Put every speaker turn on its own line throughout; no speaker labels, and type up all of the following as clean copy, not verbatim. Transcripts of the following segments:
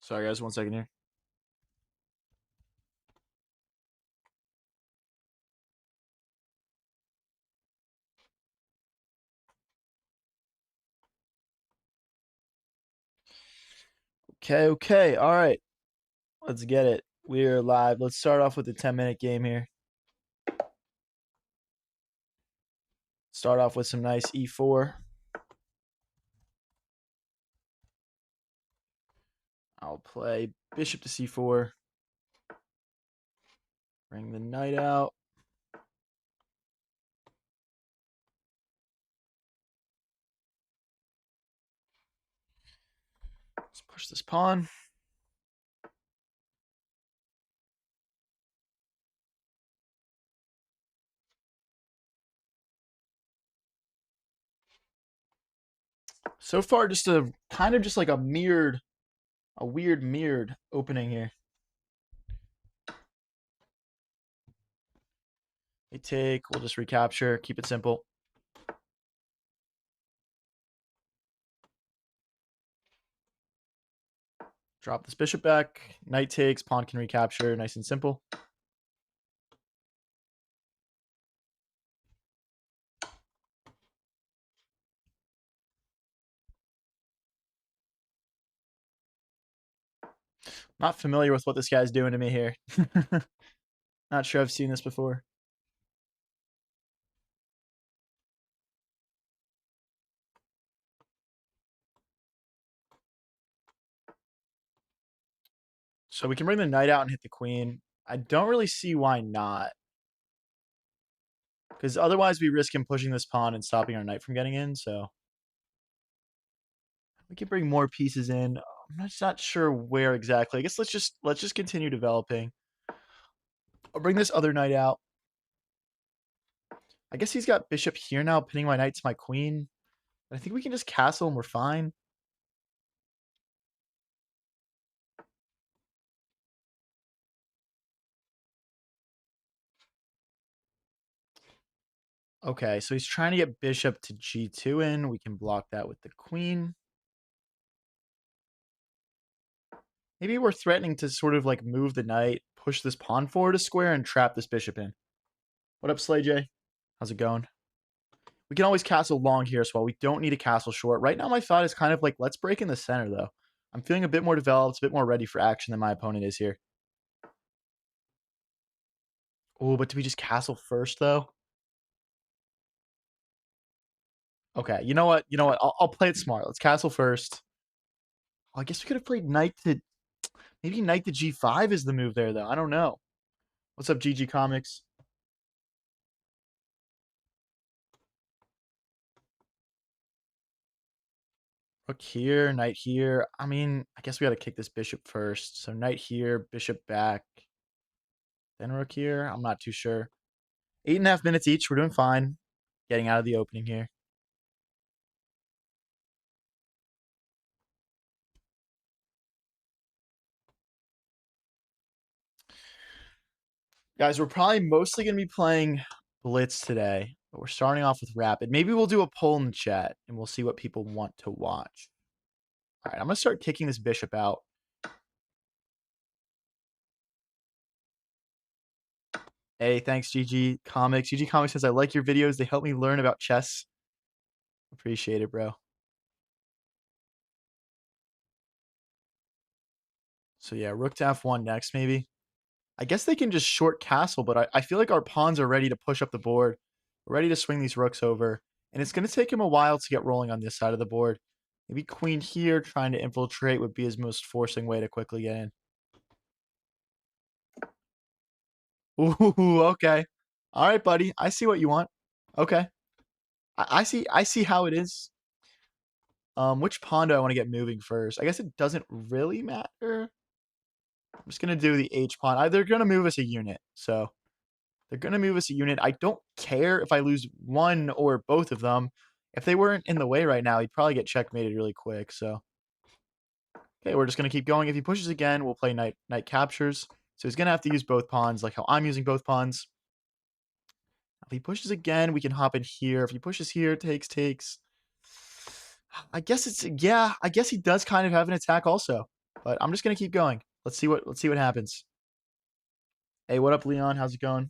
Sorry, guys. 1 second here. Okay. All right. Let's get it. We're live. Let's start off with a 10-minute game here. Start off with some nice e4. I'll play bishop to c4. Bring the knight out. Let's push this pawn. So far, just a kind of just like a weird mirrored opening here. They take, we'll just recapture, keep it simple. Drop this bishop back. Knight takes, pawn can recapture, nice and simple. Not familiar with what this guy's doing to me here. Not sure I've seen this before. So we can bring the knight out and hit the queen. I don't really see why not. Because otherwise we risk him pushing this pawn and stopping our knight from getting in, so. We can bring more pieces in. I'm just not sure where exactly. I guess let's just continue developing. I'll bring this other knight out. I guess he's got bishop here now, pinning my knight to my queen. I think we can just castle and we're fine. Okay, so he's trying to get bishop to g2 in. We can block that with the queen. Maybe we're threatening to sort of like move the knight, push this pawn forward a square, and trap this bishop in. What up, Slay J? How's it going? We can always castle long here as well. We don't need a castle short. Right now, my thought is kind of like, let's break in the center, though. I'm feeling a bit more developed, a bit more ready for action than my opponent is here. Oh, but do we just castle first, though? Okay, you know what? I'll play it smart. Let's castle first. Oh, I guess we could have played knight to... Maybe knight to g5 is the move there, though. I don't know. What's up, GG Comics? Rook here, knight here. I mean, I guess we got to kick this bishop first. So knight here, bishop back. Then rook here. I'm not too sure. 8.5 minutes each. We're doing fine. Getting out of the opening here. Guys, we're probably mostly going to be playing Blitz today, but we're starting off with Rapid. Maybe we'll do a poll in the chat, and we'll see what people want to watch. All right, I'm going to start kicking this bishop out. Hey, thanks, GG Comics. GG Comics says, I like your videos. They help me learn about chess. Appreciate it, bro. So yeah, rook to f1 next, maybe. I guess they can just short castle, but I feel like our pawns are ready to push up the board. We're ready to swing these rooks over. And it's going to take him a while to get rolling on this side of the board. Maybe queen here, trying to infiltrate would be his most forcing way to quickly get in. Ooh, okay. All right, buddy. I see what you want. Okay. I see how it is. Which pawn do I want to get moving first? I guess it doesn't really matter. I'm just going to do the H pawn. They're going to move us a unit, so they're going to move us a unit. I don't care if I lose one or both of them. If they weren't in the way right now, he'd probably get checkmated really quick, so. Okay, we're just going to keep going. If he pushes again, we'll play knight captures. So he's going to have to use both pawns, like how I'm using both pawns. If he pushes again, we can hop in here. If he pushes here, takes. I guess it's, yeah, I guess he does kind of have an attack also. But I'm just gonna keep going. Let's see what happens. Hey, what up, Leon? How's it going?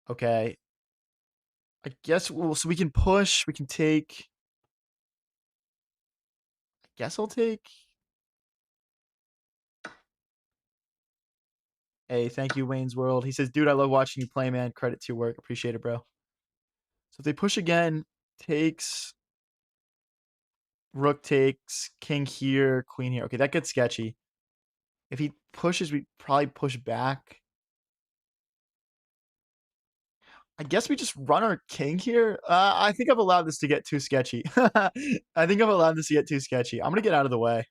Okay. I guess so we can push, we can take. I guess I'll take. Hey, thank you, Wayne's World. He says, dude, I love watching you play, man. Credit to your work. Appreciate it, bro. So if they push again, takes, rook takes, king here, queen here. Okay, that gets sketchy. If he pushes, we probably push back. I guess we just run our king here. I think I've allowed this to get too sketchy. I think I've allowed this to get too sketchy. I'm gonna get out of the way.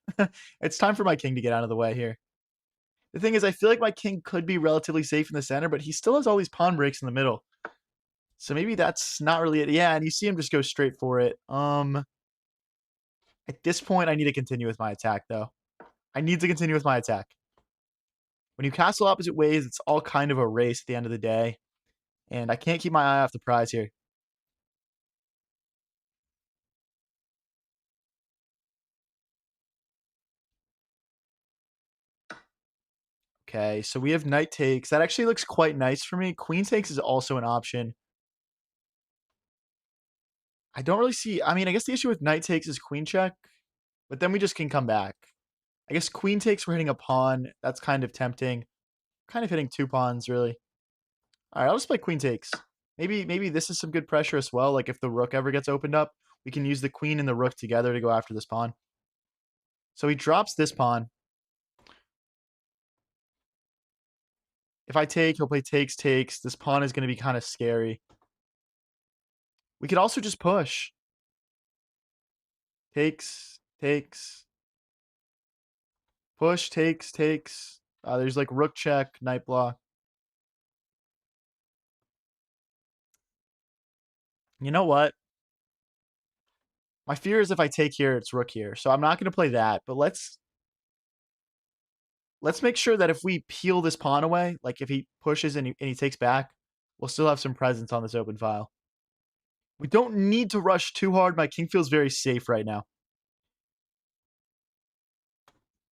It's time for my king to get out of the way here. The thing is, I feel like my king could be relatively safe in the center, but he still has all these pawn breaks in the middle. So maybe that's not really it. Yeah, and you see him just go straight for it. At this point, I need to continue with my attack, though. I need to continue with my attack. When you castle opposite ways, it's all kind of a race at the end of the day. And I can't keep my eye off the prize here. Okay, so we have knight takes. That actually looks quite nice for me. Queen takes is also an option. I don't really see. I mean, I guess the issue with knight takes is queen check, but then we just can come back. I guess queen takes, we're hitting a pawn. That's kind of tempting. Kind of hitting two pawns, really. All right, I'll just play queen takes. Maybe this is some good pressure as well. Like if the rook ever gets opened up, we can use the queen and the rook together to go after this pawn. So he drops this pawn. If I take, he'll play takes, takes. This pawn is going to be kind of scary. We could also just push. Takes, takes. Push, takes, takes. There's like rook check, knight block. You know what? My fear is if I take here, it's rook here. So I'm not going to play that. But let's make sure that if we peel this pawn away, like if he pushes and he takes back, we'll still have some presence on this open file. We don't need to rush too hard. My king feels very safe right now.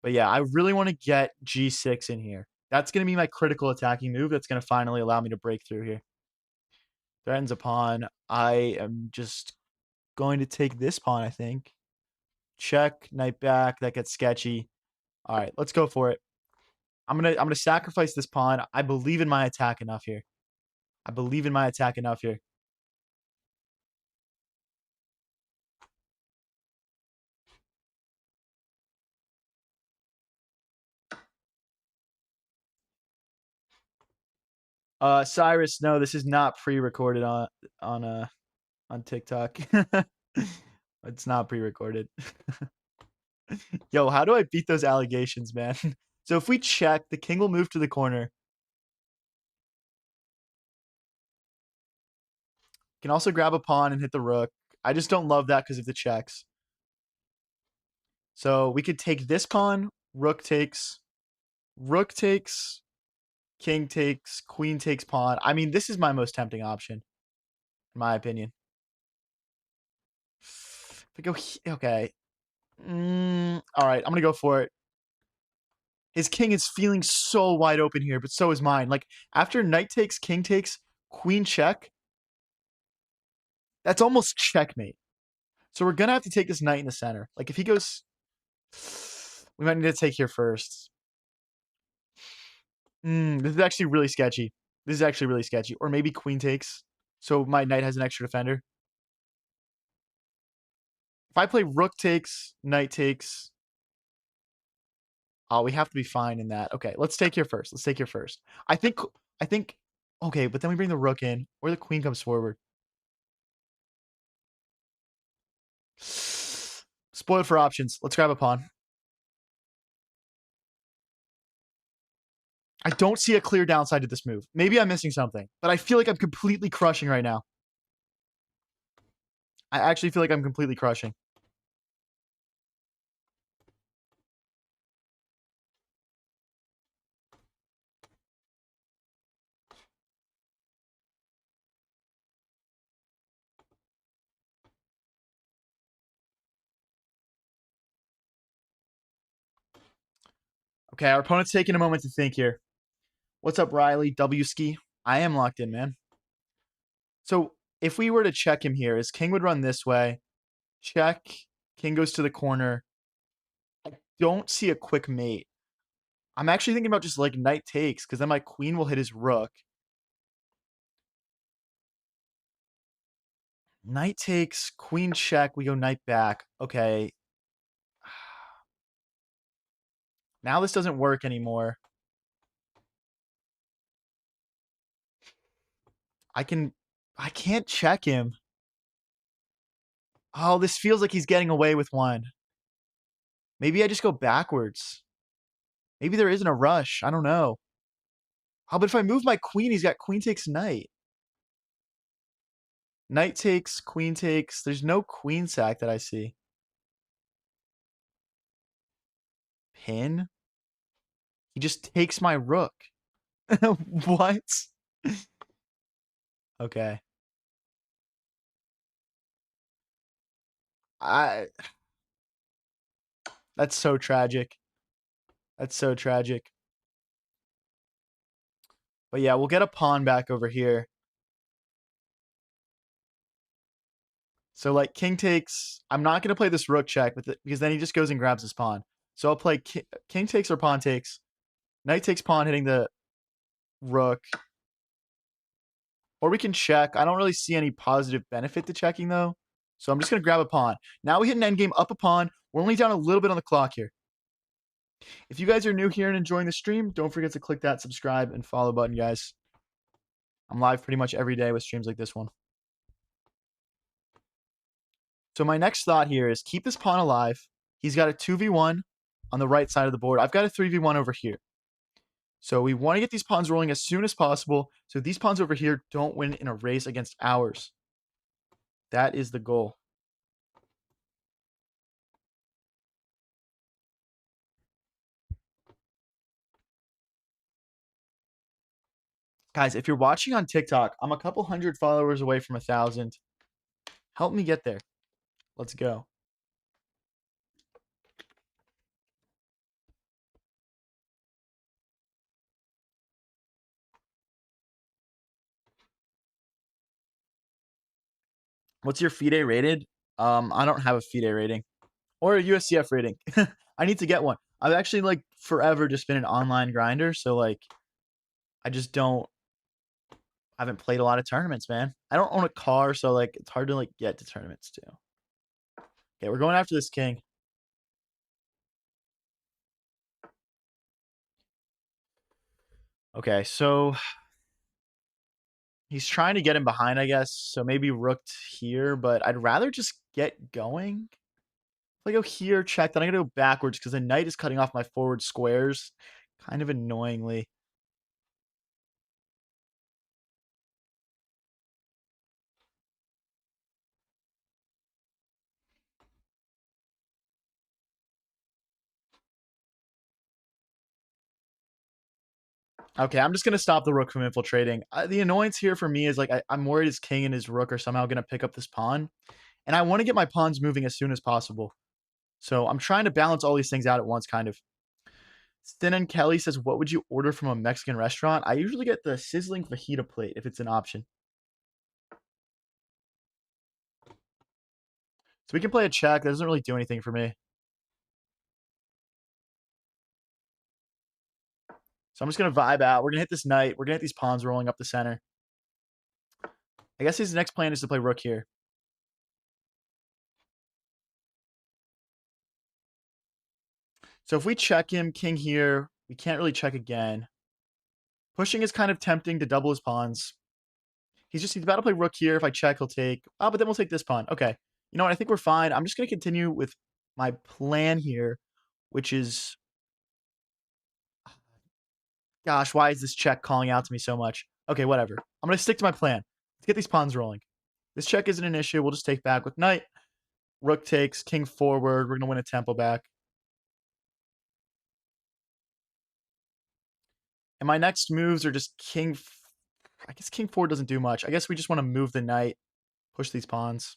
But yeah, I really want to get g6 in here. That's going to be my critical attacking move. That's going to finally allow me to break through here. Threatens a pawn. I am just going to take this pawn, I think. Check, knight back. That gets sketchy. All right, let's go for it. I'm gonna sacrifice this pawn. I believe in my attack enough here. I believe in my attack enough here. Cyrus, no, this is not pre-recorded on TikTok. It's not pre-recorded. Yo, how do I beat those allegations, man? So if we check, the king will move to the corner. Can also grab a pawn and hit the rook. I just don't love that because of the checks. So we could take this pawn, rook takes, king takes, queen takes pawn. I mean, this is my most tempting option, in my opinion. If I go, okay. All right, I'm gonna go for it. His king is feeling so wide open here, but so is mine. Like after knight takes, king takes, queen check, that's almost checkmate. So we're gonna have to take this knight in the center. Like if he goes, we might need to take here first. This is actually really sketchy. This is actually really sketchy. Or maybe queen takes. So my knight has an extra defender. If I play rook takes, knight takes. Oh, we have to be fine in that. Okay, let's take here first. Let's take here first. I think, okay, but then we bring the rook in, or the queen comes forward. Spoiled for options. Let's grab a pawn. I don't see a clear downside to this move. Maybe I'm missing something, but I feel like I'm completely crushing right now. I actually feel like I'm completely crushing. Okay, our opponent's taking a moment to think here. What's up, Riley? W ski. I am locked in, man. So if we were to check him here, his king would run this way. Check. King goes to the corner. I don't see a quick mate. I'm actually thinking about just like knight takes, because then my queen will hit his rook. Knight takes, queen check, we go knight back. Okay. Now this doesn't work anymore. I can't check him. Oh, this feels like he's getting away with one. Maybe I just go backwards. Maybe there isn't a rush. I don't know. Oh, but if I move my queen, he's got queen takes knight. Knight takes, queen takes. There's no queen sack that I see. Pin? He just takes my rook. What? Okay. I That's so tragic. That's so tragic. But yeah, we'll get a pawn back over here. So like king takes, I'm not going to play this rook check because then he just goes and grabs his pawn. So I'll play king takes or pawn takes. Knight takes pawn hitting the rook. Or we can check. I don't really see any positive benefit to checking though. So I'm just going to grab a pawn. Now we hit an endgame up a pawn. We're only down a little bit on the clock here. If you guys are new here and enjoying the stream, don't forget to click that subscribe and follow button, guys. I'm live pretty much every day with streams like this one. So my next thought here is keep this pawn alive. He's got a 2v1 on the right side of the board. I've got a 3v1 over here. So we want to get these pawns rolling as soon as possible so these pawns over here don't win in a race against ours. That is the goal. Guys, if you're watching on TikTok, I'm a couple hundred followers away from 1,000. Help me get there. Let's go. What's your FIDE rated? I don't have a FIDE rating or a USCF rating. I need to get one. I've actually like forever just been an online grinder, so like I just don't I haven't played a lot of tournaments, man. I don't own a car, so like it's hard to like get to tournaments too. Okay, we're going after this king. Okay, so he's trying to get him behind, I guess. So maybe rooked here, but I'd rather just get going. If I go here, check, then I'm gonna go backwards because the knight is cutting off my forward squares, kind of annoyingly. Okay, I'm just gonna stop the rook from infiltrating. The annoyance here for me is like I'm worried his king and his rook are somehow gonna pick up this pawn, and I want to get my pawns moving as soon as possible. So I'm trying to balance all these things out at once, kind of. Stin and Kelly says, "What would you order from a Mexican restaurant?" I usually get the sizzling fajita plate if it's an option. So we can play a check. That doesn't really do anything for me. So I'm just going to vibe out. We're going to hit this knight. We're going to hit these pawns rolling up the center. I guess his next plan is to play rook here. So if we check him, king here, we can't really check again. Pushing is kind of tempting to double his pawns. He's about to play rook here. If I check, he'll take. Oh, but then we'll take this pawn. Okay. You know what? I think we're fine. I'm just going to continue with my plan here, which is... Gosh, why is this check calling out to me so much? Okay, whatever. I'm going to stick to my plan. Let's get these pawns rolling. This check isn't an issue. We'll just take back with knight. Rook takes, king forward. We're going to win a tempo back. And my next moves are just king... I guess king forward doesn't do much. I guess we just want to move the knight, push these pawns.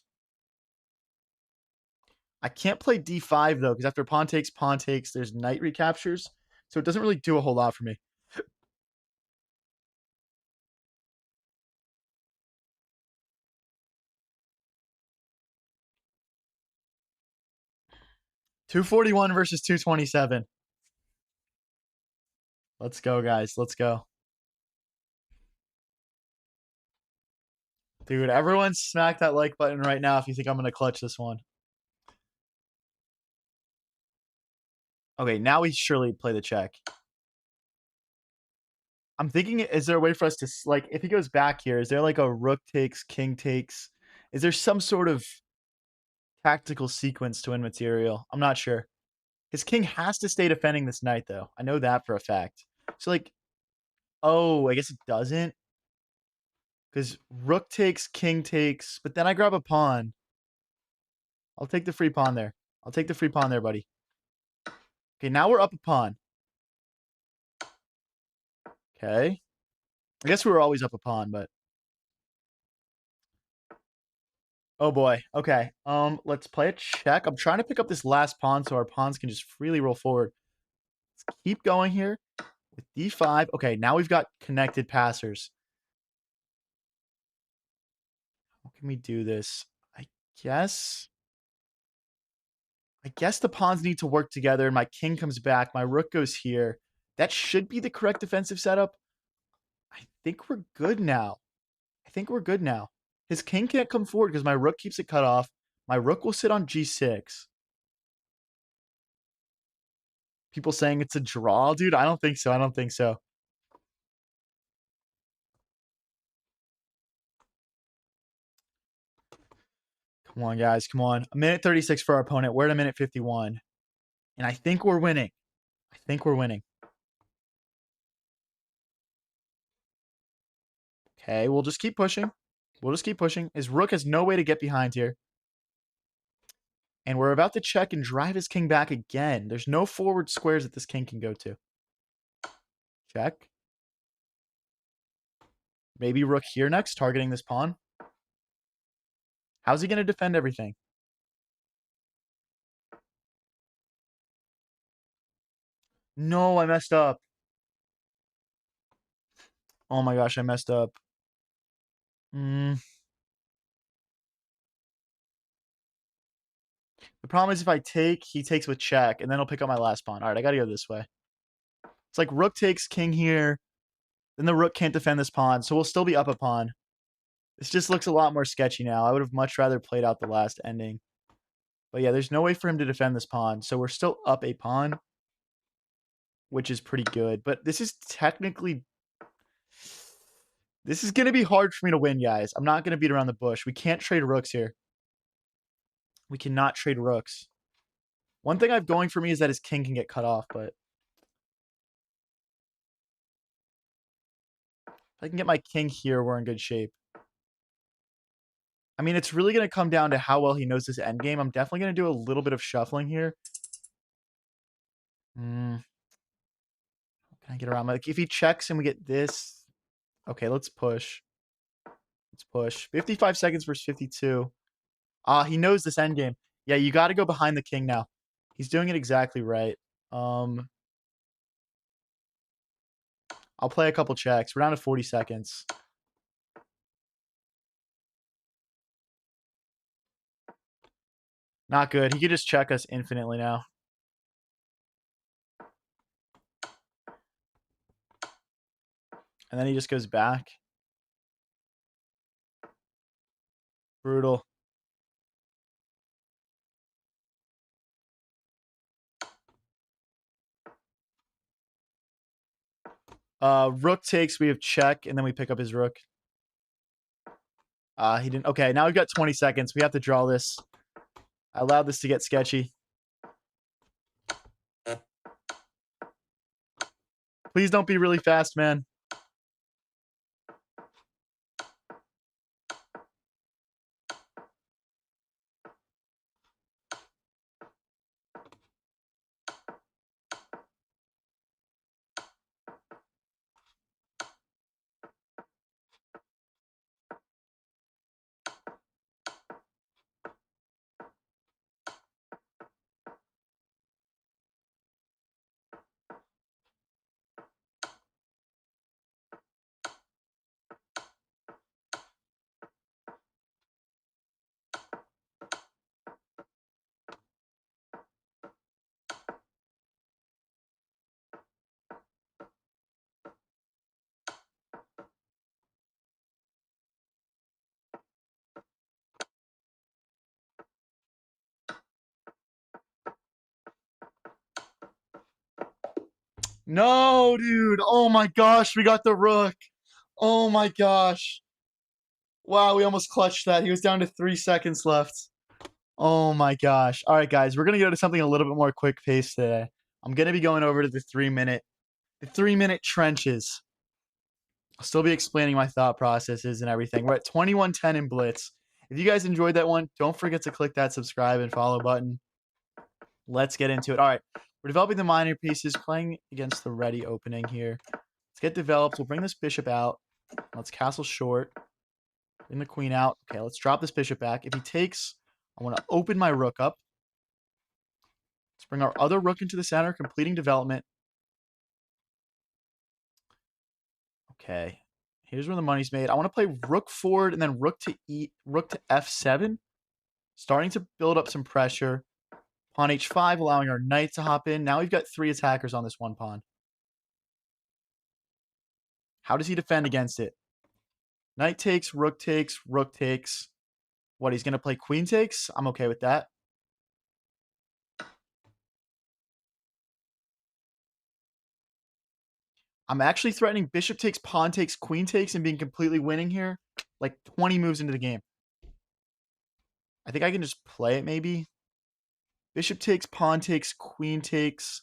I can't play d5, though, because after pawn takes, there's knight recaptures. So it doesn't really do a whole lot for me. 241 versus 227. Let's go, guys. Let's go. Dude, everyone smack that like button right now if you think I'm gonna clutch this one. Okay, now we surely play the check. I'm thinking, is there a way for us to like, if he goes back here, is there like a rook takes, king takes? Is there some sort of tactical sequence to win material? I'm not sure. His king has to stay defending this knight, though. I know that for a fact. So, like, oh, I guess it doesn't. Because rook takes, king takes, but then I grab a pawn. I'll take the free pawn there. I'll take the free pawn there, buddy. Okay, now we're up a pawn. Okay. I guess we were always up a pawn, but oh boy. Okay. Let's play a check. I'm trying to pick up this last pawn so our pawns can just freely roll forward. Let's keep going here with d5. Okay, now we've got connected passers. How can we do this? Guess I guess the pawns need to work together. My king comes back. My rook goes here. That should be the correct defensive setup. I think we're good now. I think we're good now. His king can't come forward because my rook keeps it cut off. My rook will sit on g6. People saying it's a draw, dude. I don't think so. I don't think so. Come on, guys. Come on. A minute 36 for our opponent. We're at a minute 51. And I think we're winning. I think we're winning. Okay, we'll just keep pushing. We'll just keep pushing. His rook has no way to get behind here. And we're about to check and drive his king back again. There's no forward squares that this king can go to. Check. Maybe rook here next, targeting this pawn. How's he going to defend everything? No, I messed up. Oh my gosh, I messed up. The problem is if I take, he takes with check, and then he'll pick up my last pawn. All right, I got to go this way. It's like rook takes king here. Then the rook can't defend this pawn, so we'll still be up a pawn. This just looks a lot more sketchy now. I would have much rather played out the last ending. But yeah, there's no way for him to defend this pawn, so we're still up a pawn, which is pretty good. But this is technically... This is going to be hard for me to win, guys. I'm not going to beat around the bush. We can't trade rooks here. We cannot trade rooks. One thing I've going for me is that his king can get cut off, but if I can get my king here, we're in good shape. I mean, it's really going to come down to how well he knows this endgame. I'm definitely going to do a little bit of shuffling here. Can I get around? Like, if he checks and we get this... Okay, let's push. Let's push. 55 seconds versus 52. He knows this endgame. Yeah, you got to go behind the king now. He's doing it exactly right. I'll play a couple checks. We're down to 40 seconds. Not good. He could just check us infinitely now. And then he just goes back. Brutal. Rook takes, we have check, and then we pick up his rook. He didn't. Okay, now we've got 20 seconds. We have to draw this. I allowed this to get sketchy. Please don't be really fast, man. No, dude. Oh my gosh, we got the rook. Oh my gosh. Wow, we almost clutched that. He was down to 3 seconds left. Oh my gosh. All right, guys, we're gonna go to something a little bit more quick pace today. I'm gonna be going over to the 3 minute trenches. I'll still be explaining my thought processes and everything. We're at 21-10 in Blitz. If you guys enjoyed that one, don't forget to click that subscribe and follow button. Let's get into it. All right, we're developing the minor pieces, playing against the ready opening here. Let's get developed. We'll bring this bishop out. Let's castle short. Bring the queen out. Okay, let's drop this bishop back. If he takes, I want to open my rook up. Let's bring our other rook into the center, completing development. Okay, here's where the money's made. I want to play rook forward and then rook to f7, starting to build up some pressure. Pawn h5, allowing our knight to hop in. Now we've got 3 attackers on this one pawn. How does he defend against it? Knight takes, rook takes, rook takes. What, he's going to play queen takes? I'm okay with that. I'm actually threatening bishop takes, pawn takes, queen takes, and being completely winning here. Like 20 moves into the game. I think I can just play it maybe. Bishop takes, pawn takes, queen takes,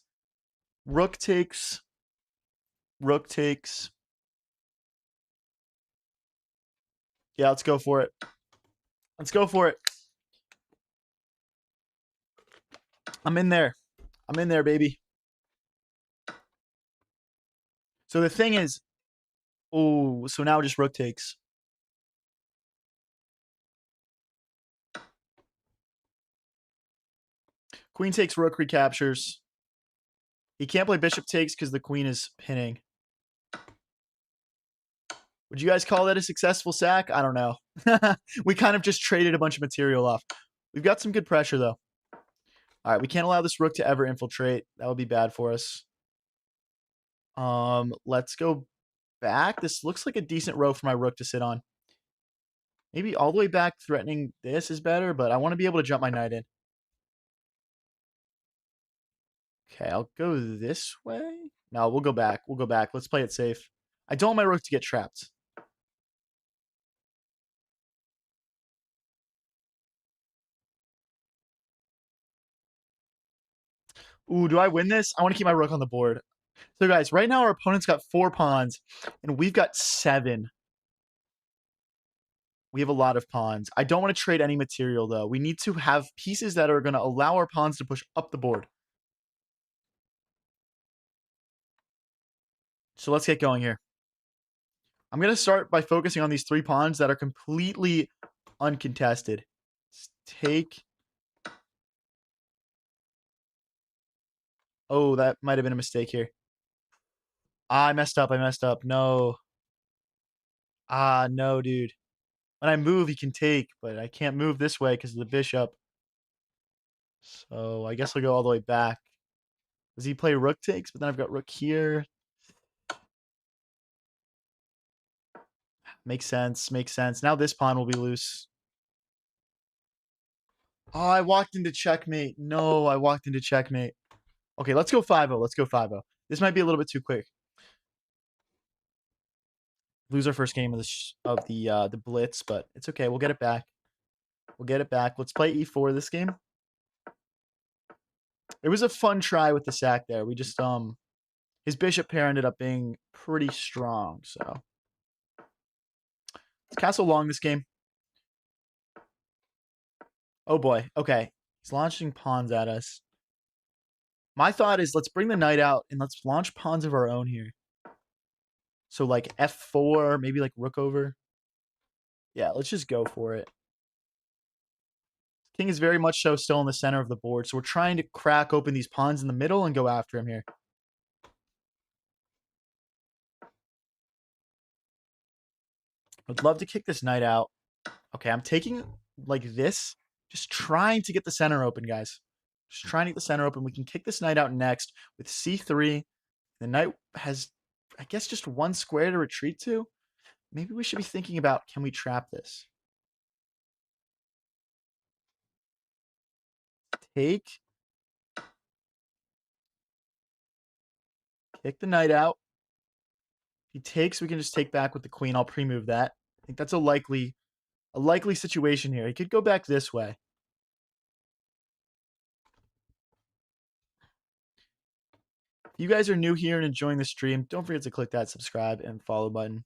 rook takes, rook takes. Yeah, let's go for it. Let's go for it. I'm in there. I'm in there, baby. So the thing is, oh, so now just rook takes. Queen takes, rook recaptures. He can't play bishop takes because the queen is pinning. Would you guys call that a successful sack? I don't know. We kind of just traded a bunch of material off. We've got some good pressure, though. All right, we can't allow this rook to ever infiltrate. That would be bad for us. Let's go back. This looks like a decent row for my rook to sit on. Maybe all the way back threatening this is better, but I want to be able to jump my knight in. Okay, I'll go this way. No, we'll go back. We'll go back. Let's play it safe. I don't want my rook to get trapped. Ooh, do I win this? I want to keep my rook on the board. So, guys, right now our opponent's got 4 pawns, and we've got 7. We have a lot of pawns. I don't want to trade any material, though. We need to have pieces that are going to allow our pawns to push up the board. So let's get going here. I'm going to start by focusing on these 3 pawns that are completely uncontested. Let's take... Oh, that might have been a mistake here. Ah, I messed up. I messed up. No. Ah, no, dude. When I move, he can take, but I can't move this way because of the bishop. So I guess I'll go all the way back. Does he play rook takes? But then I've got rook here. Makes sense. Makes sense. Now this pawn will be loose. Oh, I walked into checkmate. No, I walked into checkmate. Okay, let's go 5-0. Let's go 5-0. This might be a little bit too quick. Lose our first game of the blitz, but it's okay. We'll get it back. We'll get it back. Let's play e4 this game. It was a fun try with the sack there. We just his bishop pair ended up being pretty strong, so let's castle long this game. Oh boy. Okay. He's launching pawns at us. My thought is let's bring the knight out and let's launch pawns of our own here. So like f4, maybe like rook over. Yeah, let's just go for it. King is very much so still in the center of the board, so we're trying to crack open these pawns in the middle and go after him here. I'd love to kick this knight out. Okay, I'm taking like this, just trying to get the center open, guys. Just trying to get the center open. We can kick this knight out next with c3. The knight has, I guess, just 1 square to retreat to. Maybe we should be thinking about, can we trap this? Take. Kick the knight out. If he takes, we can just take back with the queen. I'll pre-move that. I think that's a likely situation here. He could go back this way. If you guys are new here and enjoying the stream, don't forget to click that subscribe and follow button.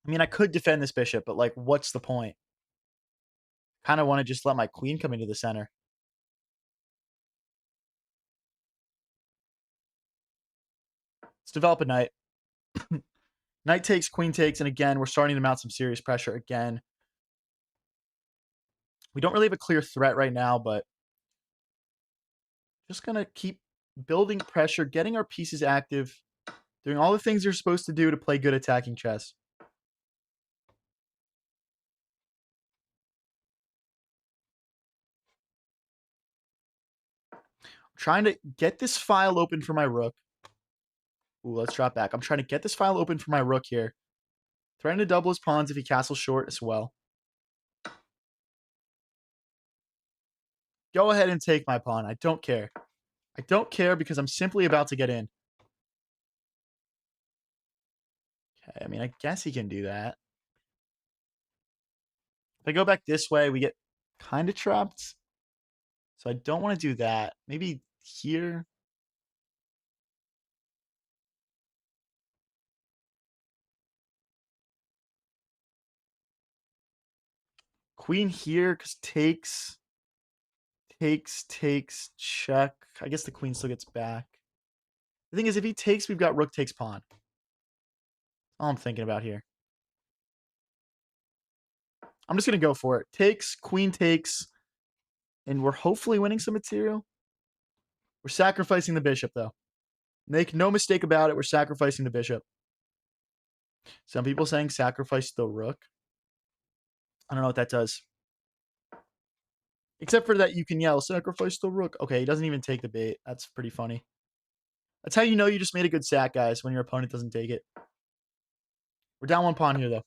I mean, I could defend this bishop, but like, what's the point? Kind of want to just let my queen come into the center. Let's develop a knight. Knight takes, queen takes, and again, we're starting to mount some serious pressure again. We don't really have a clear threat right now, but just going to keep building pressure, getting our pieces active, doing all the things you're supposed to do to play good attacking chess. Trying to get this file open for my rook. Ooh, let's drop back. I'm trying to get this file open for my rook here. Threatening to double his pawns if he castles short as well. Go ahead and take my pawn. I don't care. I don't care because I'm simply about to get in. Okay, I mean, I guess he can do that. If I go back this way, we get kind of trapped. So I don't want to do that. Maybe here. Queen here, because takes, check. I guess the queen still gets back. The thing is, if he takes, we've got rook takes pawn. All I'm thinking about here. I'm just going to go for it. Takes, queen takes, and we're hopefully winning some material. We're sacrificing the bishop, though. Make no mistake about it, we're sacrificing the bishop. Some people saying sacrifice the rook. I don't know what that does. Except for that you can yell, sacrifice the rook. Okay, he doesn't even take the bait. That's pretty funny. That's how you know you just made a good sack, guys, when your opponent doesn't take it. We're down one pawn here, though.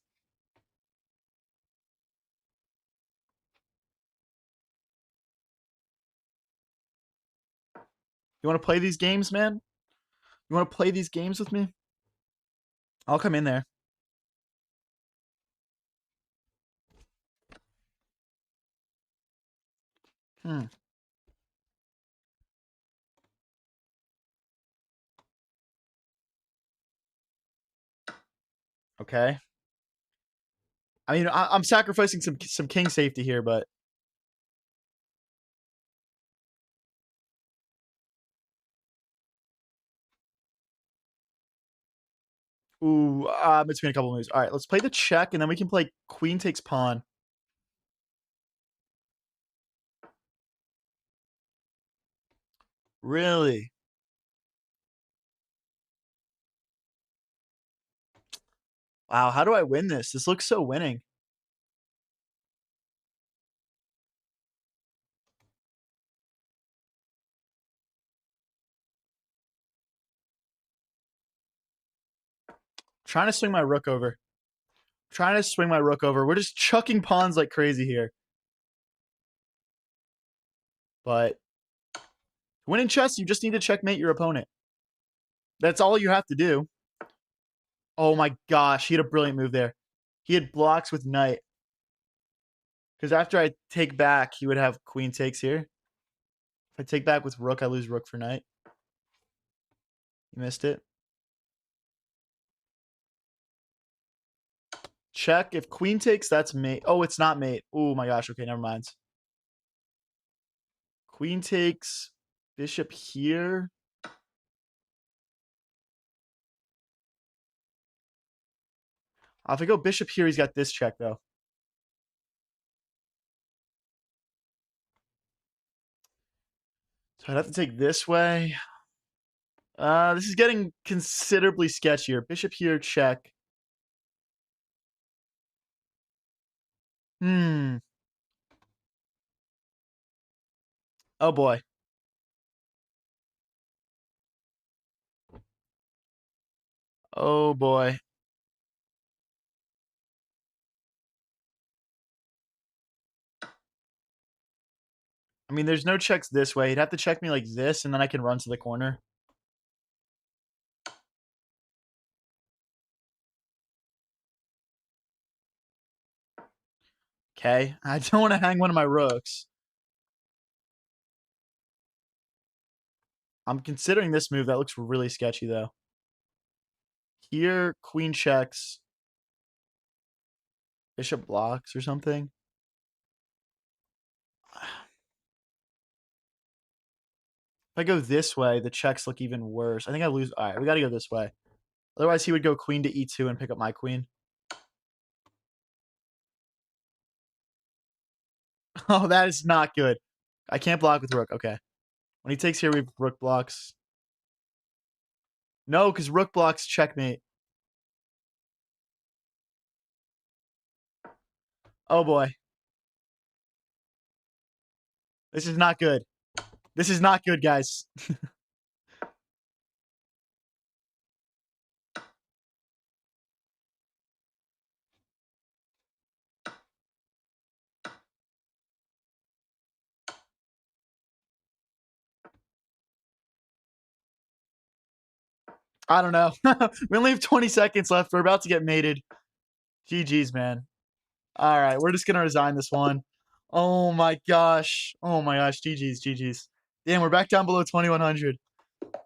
You want to play these games, man? You want to play these games with me? I'll come in there. Okay. I mean, I'm sacrificing some king safety here, but ooh, between a couple moves. All right, let's play the check, and then we can play queen takes pawn. Really? Wow, how do I win this? This looks so winning. Trying to swing my rook over. Trying to swing my rook over. We're just chucking pawns like crazy here. But winning chess, you just need to checkmate your opponent. That's all you have to do. Oh my gosh, he had a brilliant move there. He had blocks with knight. Because after I take back, he would have queen takes here. If I take back with rook, I lose rook for knight. You missed it. Check. If queen takes, that's mate. Oh, it's not mate. Oh my gosh. Okay, never mind. Queen takes. Bishop here. If I go bishop here, he's got this check, though. So I'd have to take this way. This is getting considerably sketchier. Bishop here, check. Hmm. Oh, boy. Oh, boy. I mean, there's no checks this way. He'd have to check me like this, and then I can run to the corner. Okay. I don't want to hang one of my rooks. I'm considering this move. That looks really sketchy, though. Here, queen checks. Bishop blocks or something. If I go this way, the checks look even worse. I think I lose. All right, we got to go this way. Otherwise, he would go queen to e2 and pick up my queen. Oh, that is not good. I can't block with rook. Okay. When he takes here, we have rook blocks. No, because rook blocks checkmate. Oh, boy. This is not good. This is not good, guys. I don't know. We only have 20 seconds left. We're about to get mated. GG's, man. All right, we're just gonna resign this one. Oh my gosh. Oh my gosh. GG's. GG's. Damn, we're back down below 2100. All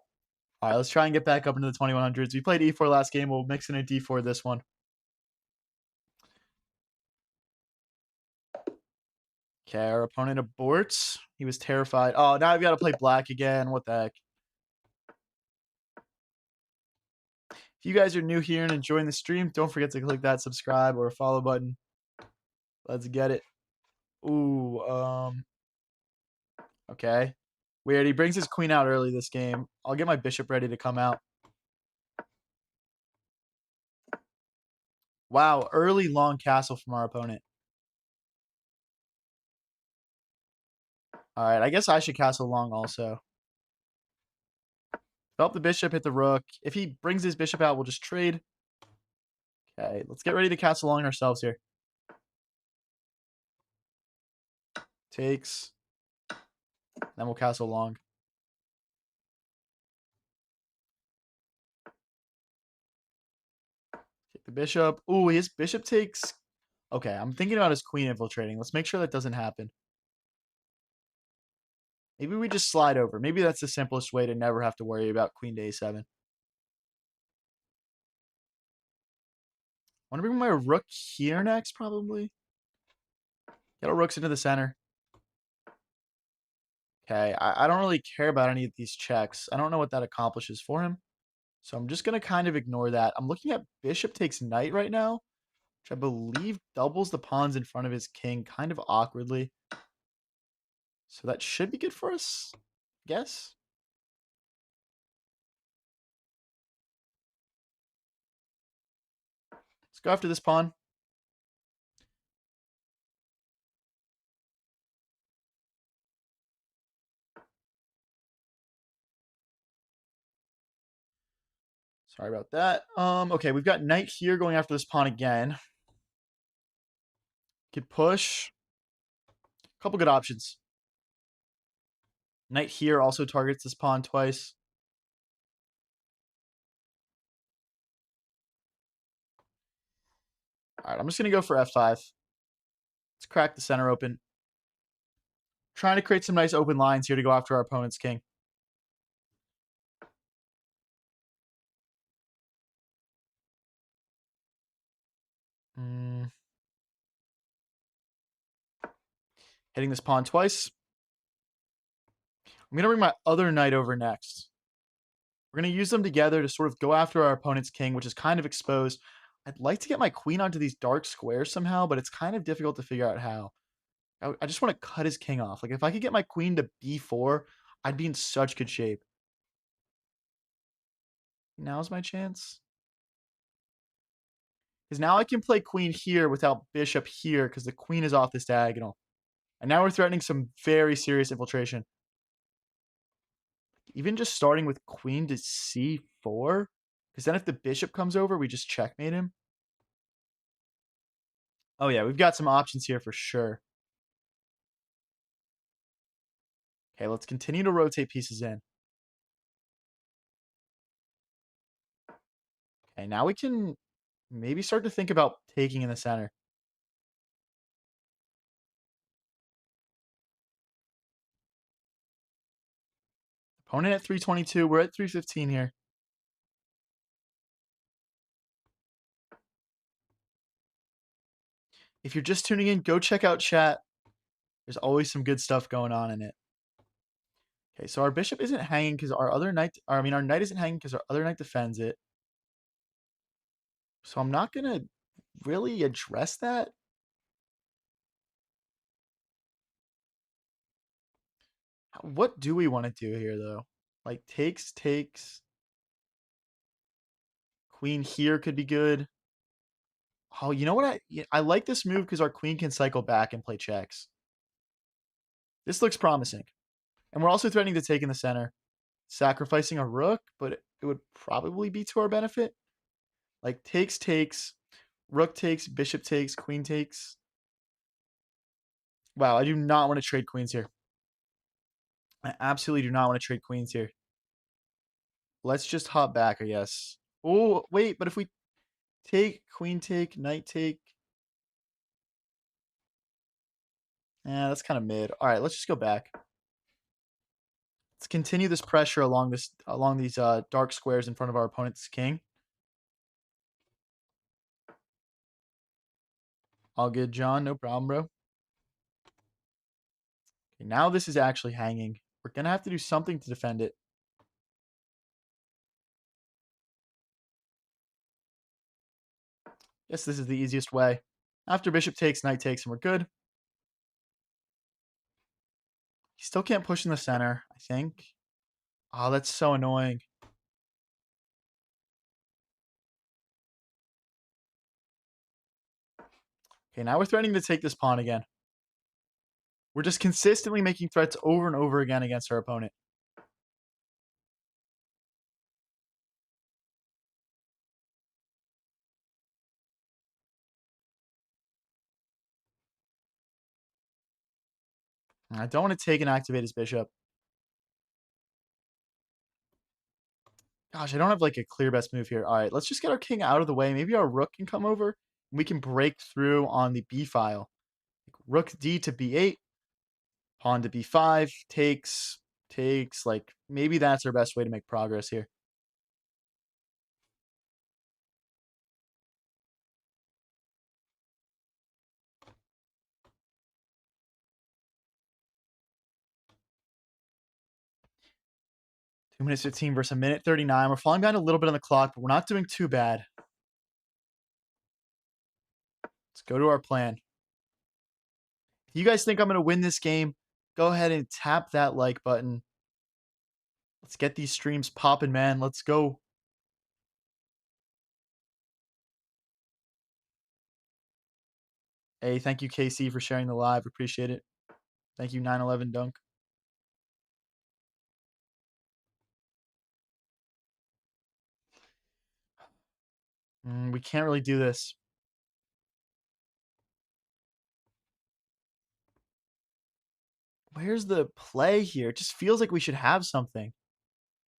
right, let's try and get back up into the 2100s. We played e4 last game. We'll mix in a d4 this one. Okay, our opponent aborts. He was terrified. Oh, now I've got to play black again. What the heck? If you guys are new here and enjoying the stream, don't forget to click that subscribe or follow button. Let's get it. Ooh, okay. Weird. He brings his queen out early this game. I'll get my bishop ready to come out. Wow, early long castle from our opponent. All right, I guess I should castle long also. Help the bishop, hit the rook. If he brings his bishop out, we'll just trade. Okay, let's get ready to castle long ourselves here. Takes. Then we'll castle long. Take the bishop. Ooh, his bishop takes. Okay, I'm thinking about his queen infiltrating. Let's make sure that doesn't happen. Maybe we just slide over. Maybe that's the simplest way to never have to worry about queen to a7. I want to bring my rook here next, probably. Get our rooks into the center. Okay, I don't really care about any of these checks. I don't know what that accomplishes for him. So I'm just going to kind of ignore that. I'm looking at bishop takes knight right now, which I believe doubles the pawns in front of his king kind of awkwardly. So that should be good for us, I guess. Let's go after this pawn. Sorry about that. Okay, we've got knight here going after this pawn again. Could push. Couple good options. Knight here also targets this pawn twice. All right, I'm just going to go for f5. Let's crack the center open. Trying to create some nice open lines here to go after our opponent's king. Hitting this pawn twice. I'm going to bring my other knight over next. We're going to use them together to sort of go after our opponent's king, which is kind of exposed. I'd like to get my queen onto these dark squares somehow, but it's kind of difficult to figure out how. I just want to cut his king off. Like, if I could get my queen to b4, I'd be in such good shape. Now's my chance. Because now I can play queen here without bishop here because the queen is off this diagonal. And now we're threatening some very serious infiltration. Even just starting with queen to c4. Because then if the bishop comes over, we just checkmate him. Oh yeah, we've got some options here for sure. Okay, let's continue to rotate pieces in. Okay, now we can maybe start to think about taking in the center. Opponent at 322. We're at 315 here. If you're just tuning in, go check out chat. There's always some good stuff going on in it. Okay, so our bishop isn't hanging because our other knight, or I mean, our knight isn't hanging because our other knight defends it. So I'm not going to really address that. What do we want to do here, though? Like, takes. Queen here could be good. Oh, you know what? I like this move because our queen can cycle back and play checks. This looks promising. And we're also threatening to take in the center. Sacrificing a rook, but it would probably be to our benefit. Like, takes. Rook takes, bishop takes, queen takes. Wow, I do not want to trade queens here. I absolutely do not want to trade queens here. Let's just hop back, I guess. Oh, wait, but if we take, queen take, knight take. Yeah, that's kind of mid. All right, let's just go back. Let's continue this pressure along these dark squares in front of our opponent's king. All good, John. No problem, bro. Okay, now this is actually hanging. We're going to have to do something to defend it. Yes, this is the easiest way. After bishop takes, knight takes, and we're good. He still can't push in the center, I think. Oh, that's so annoying. Okay, now we're threatening to take this pawn again. We're just consistently making threats over and over again against our opponent. I don't want to take and activate his bishop. Gosh, I don't have like a clear best move here. All right, let's just get our king out of the way. Maybe our rook can come over. And we can break through on the b file. Rook d to b8. Pawn to b5. Takes. Like, maybe that's our best way to make progress here. Minutes 15 versus a minute 39. We're falling behind a little bit on the clock, but we're not doing too bad. Let's go to our plan. If you guys think I'm going to win this game, go ahead and tap that like button. Let's get these streams popping, man. Let's go. Hey, thank you, KC, for sharing the live. Appreciate it. Thank you, 911 Dunk. We can't really do this. Where's the play here? It just feels like we should have something.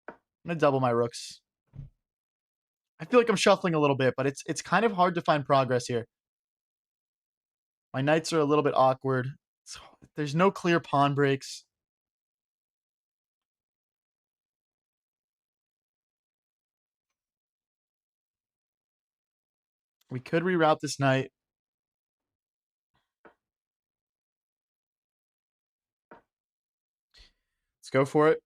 I'm going to double my rooks. I feel like I'm shuffling a little bit, but it's kind of hard to find progress here. My knights are a little bit awkward. There's no clear pawn breaks. We could reroute this knight. Let's go for it.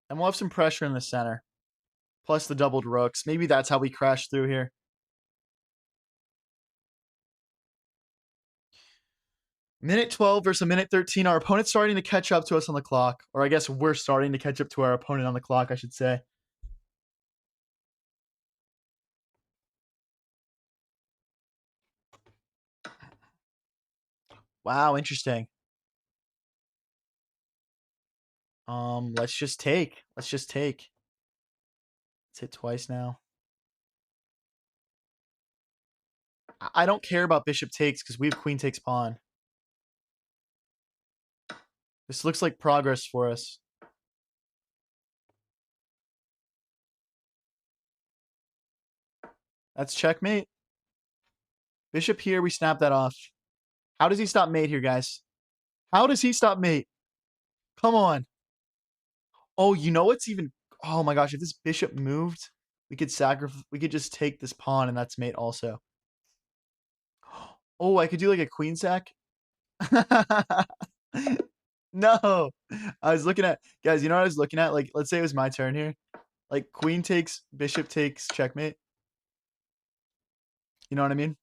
And we'll have some pressure in the center. Plus the doubled rooks. Maybe that's how we crash through here. Minute 12 versus a minute 13. Our opponent's starting to catch up to us on the clock. Or I guess we're starting to catch up to our opponent on the clock, I should say. Wow, interesting. Let's just take. Let's just take. Let's hit twice now. I don't care about bishop takes because we have queen takes pawn. This looks like progress for us. That's checkmate. Bishop here, we snap that off. How does he stop mate here, guys? How does he stop mate? Come on. Oh, you know what's even... Oh my gosh, if this bishop moved, we could sacrifice... We could just take this pawn and that's mate also. Oh, I could do like a queen sack. No. I was looking at... Guys, you know what I was looking at? Like, let's say it was my turn here. Like, queen takes, bishop takes, checkmate. You know what I mean?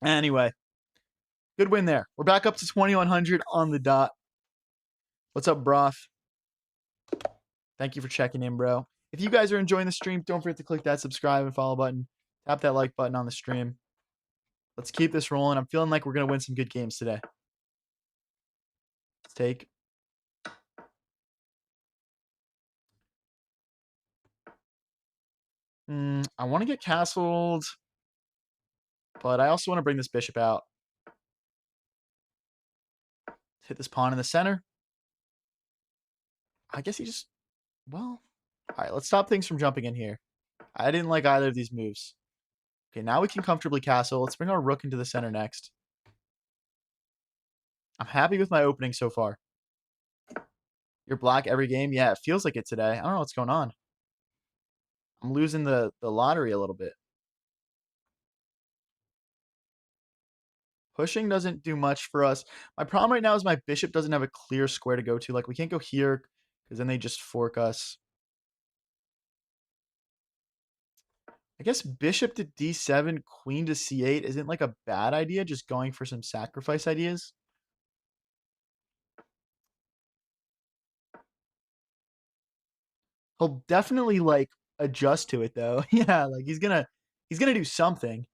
Anyway. Good win there. We're back up to 2,100 on the dot. What's up, Broth? Thank you for checking in, bro. If you guys are enjoying the stream, don't forget to click that subscribe and follow button. Tap that like button on the stream. Let's keep this rolling. I'm feeling like we're going to win some good games today. Let's take. I want to get castled, but I also want to bring this bishop out. Hit this pawn in the center. I guess he just... Well, all right, let's stop things from jumping in here. I didn't like either of these moves. Okay, now we can comfortably castle. Let's bring our rook into the center next. I'm happy with my opening so far. You're black every game? Yeah, it feels like it today. I don't know what's going on. I'm losing the lottery a little bit. Pushing doesn't do much for us. My problem right now is my bishop doesn't have a clear square to go to. Like, we can't go here because then they just fork us. I guess bishop to d7, queen to c8 isn't like a bad idea, just going for some sacrifice ideas. He'll definitely like adjust to it though. Yeah, like he's gonna do something.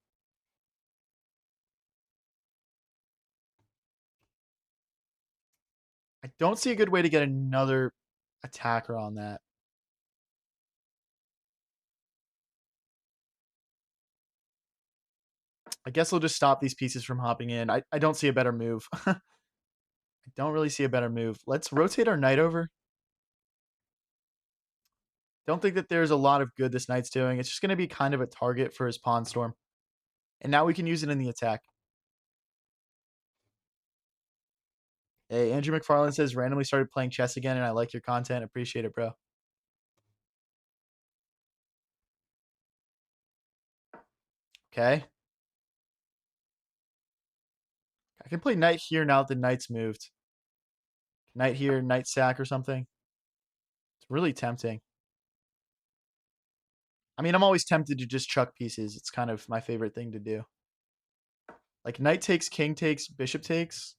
I don't see a good way to get another attacker on that. I guess we'll just stop these pieces from hopping in. I don't see a better move. I don't really see a better move. Let's rotate our knight over. Don't think that there's a lot of good this knight's doing. It's just going to be kind of a target for his pawn storm. And now we can use it in the attack. Hey, Andrew McFarland says, randomly started playing chess again, and I like your content. Appreciate it, bro. Okay. I can play knight here now that the knight's moved. Knight here, knight sack or something. It's really tempting. I mean, I'm always tempted to just chuck pieces. It's kind of my favorite thing to do. Like knight takes, king takes, bishop takes.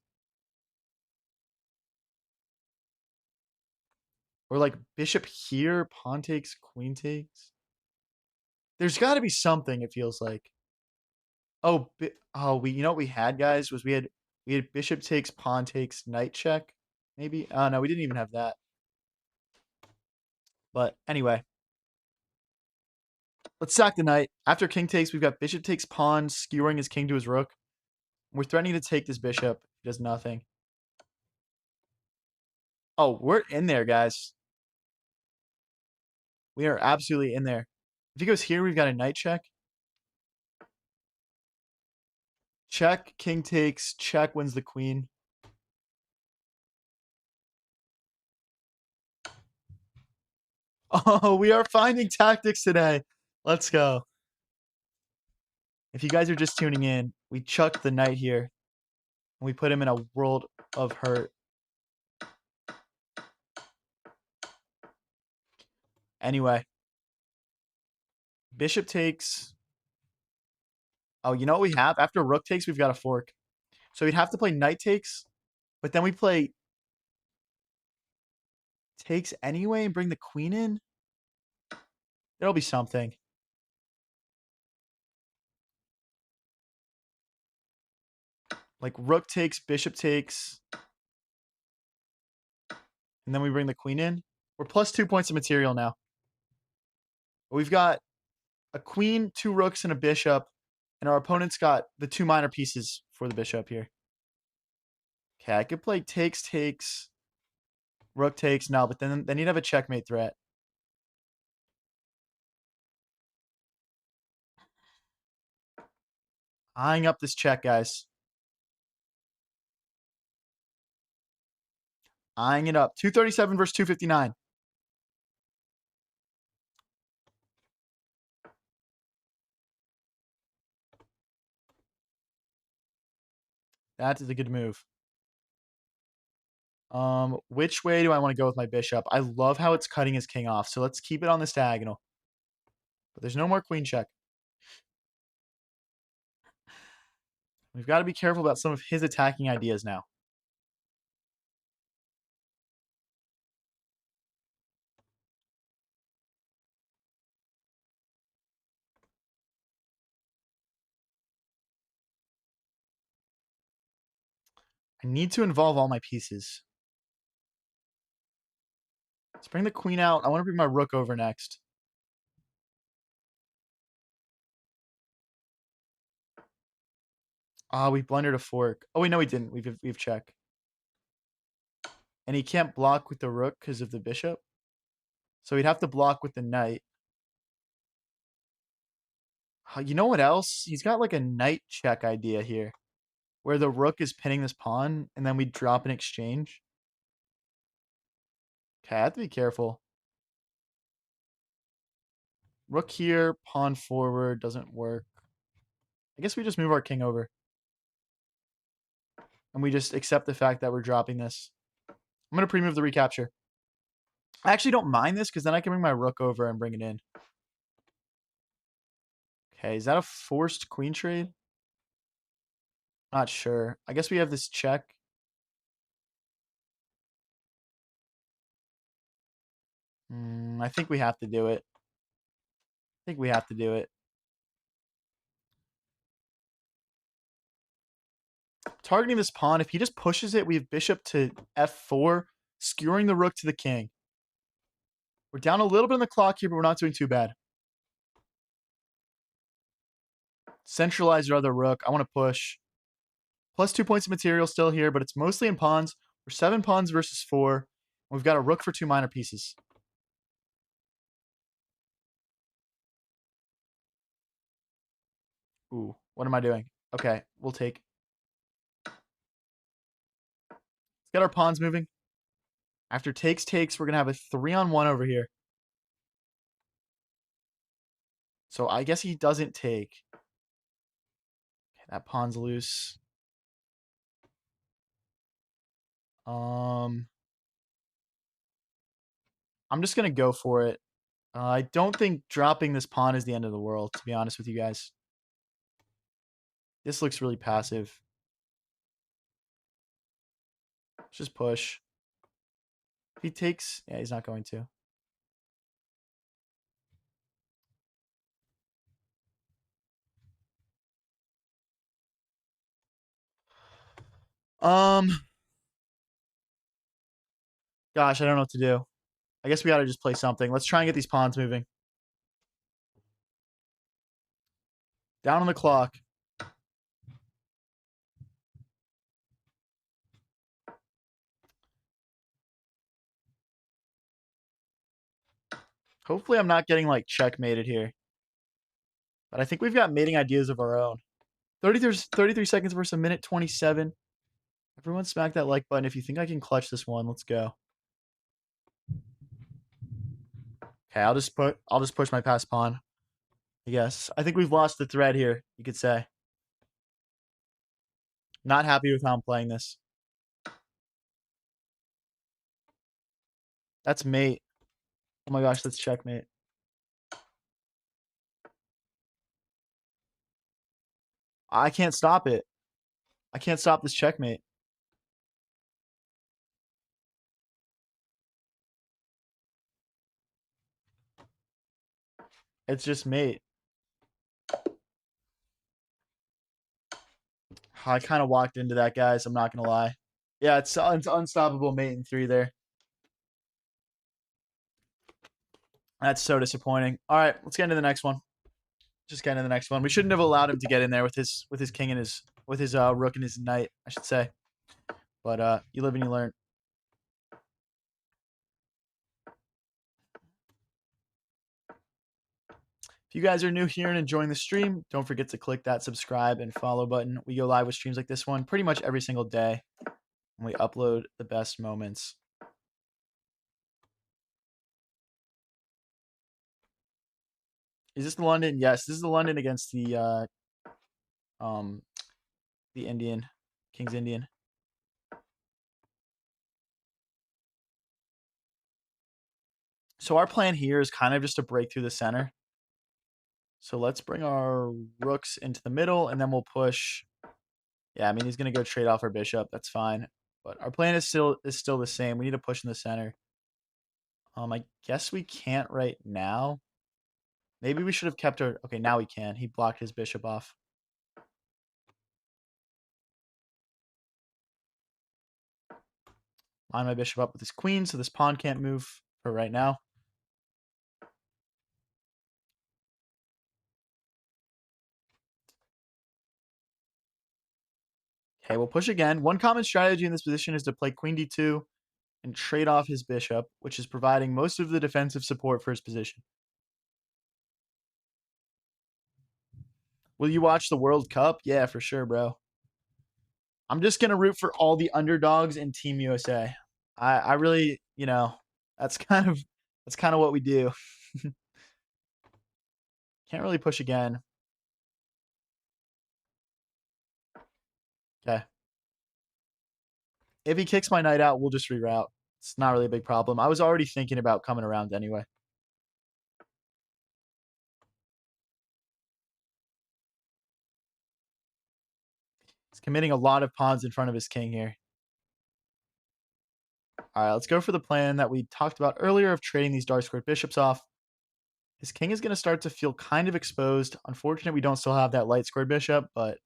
Or like bishop here, pawn takes, queen takes. There's got to be something, it feels like. Oh, you know what we had, guys, was we had bishop takes, pawn takes, knight check, maybe. Oh no, we didn't even have that. But anyway, let's sack the knight. After king takes, we've got bishop takes, pawn, skewering his king to his rook. We're threatening to take this bishop. He does nothing. Oh, we're in there, guys. We are absolutely in there. If he goes here, we've got a knight check. Check, king takes, check, wins the queen. Oh, we are finding tactics today. Let's go. If you guys are just tuning in, we chucked the knight here. And we put him in a world of hurt. Anyway. Bishop takes. Oh, you know what we have? After rook takes, we've got a fork. So we'd have to play knight takes. But then we play takes anyway and bring the queen in. There'll be something. Like rook takes, bishop takes. And then we bring the queen in. We're plus 2 points of material now. We've got a queen, 2 rooks, and a bishop, And our opponent's got the 2 minor pieces for the bishop here. Okay, I could play takes, rook takes. No, but then he'd have a checkmate threat. Eyeing up this check, guys. Eyeing it up. 237 versus 259. That is a good move. Which way do I want to go with my bishop? I love how it's cutting his king off, so let's keep it on this diagonal. But there's no more queen check. We've got to be careful about some of his attacking ideas now. I need to involve all my pieces. Let's bring the queen out. I want to bring my rook over next. Ah, we blundered a fork. Oh, wait, no, we didn't. We've check. And he can't block with the rook because of the bishop. So he'd have to block with the knight. You know what else? He's got like a knight check idea here. Where the rook is pinning this pawn, and then we drop in exchange. Okay, I have to be careful. Rook here, pawn forward, doesn't work. I guess we just move our king over. And we just accept the fact that we're dropping this. I'm going to pre-move the recapture. I actually don't mind this because then I can bring my rook over and bring it in. Okay, is that a forced queen trade? Not sure. I guess we have this check. I think we have to do it. I think we have to do it. Targeting this pawn, if he just pushes it, we have bishop to f4, skewering the rook to the king. We're down a little bit on the clock here, but we're not doing too bad. Centralize your other rook. I want to push. Plus 2 points of material still here, but it's mostly in pawns. We're 7 pawns versus 4. We've got a rook for 2 minor pieces. Ooh, what am I doing? Okay, we'll take. Let's get our pawns moving. After takes, we're going to have a 3-on-1 over here. So I guess he doesn't take. Okay, that pawn's loose. I'm just going to go for it. I don't think dropping this pawn is the end of the world, to be honest with you guys. This looks really passive. Let's just push. If he takes, yeah, he's not going to. Gosh, I don't know what to do. I guess we got to just play something. Let's try and get these pawns moving. Down on the clock. Hopefully I'm not getting, like, checkmated here. But I think we've got mating ideas of our own. 33 seconds versus a minute 27. Everyone smack that like button if you think I can clutch this one. Let's go. Okay, I'll just push my pass pawn. I guess. I think we've lost the thread here, you could say. Not happy with how I'm playing this. That's mate. Oh my gosh, that's checkmate. I can't stop it. I can't stop this checkmate. It's just mate. I kind of walked into that, guys. I'm not going to lie. Yeah, it's unstoppable mate in 3 there. That's so disappointing. All right, let's get into the next one. Just get into the next one. We shouldn't have allowed him to get in there with his king and his rook and his knight, I should say. But you live and you learn. If you guys are new here and enjoying the stream, don't forget to click that subscribe and follow button. We go live with streams like this one pretty much every single day. And we upload the best moments. Is this the London? Yes, this is the London against the Indian, King's Indian. So our plan here is kind of just to break through the center. So let's bring our rooks into the middle, and then we'll push. Yeah, I mean, he's going to go trade off our bishop. That's fine. But our plan is still the same. We need to push in the center. I guess we can't right now. Maybe we should have kept our... Okay, now we can. He blocked his bishop off. Line my bishop up with his queen, so this pawn can't move for right now. Okay, we'll push again. One common strategy in this position is to play queen d2 and trade off his bishop, which is providing most of the defensive support for his position. Will you watch the World Cup? Yeah, for sure, bro. I'm just going to root for all the underdogs in Team USA. I really, that's kind of what we do. Can't really push again. Okay. If he kicks my knight out, we'll just reroute. It's not really a big problem. I was already thinking about coming around anyway. He's committing a lot of pawns in front of his king here. All right, let's go for the plan that we talked about earlier of trading these dark squared bishops off. His king is going to start to feel kind of exposed. Unfortunately, we don't still have that light squared bishop, but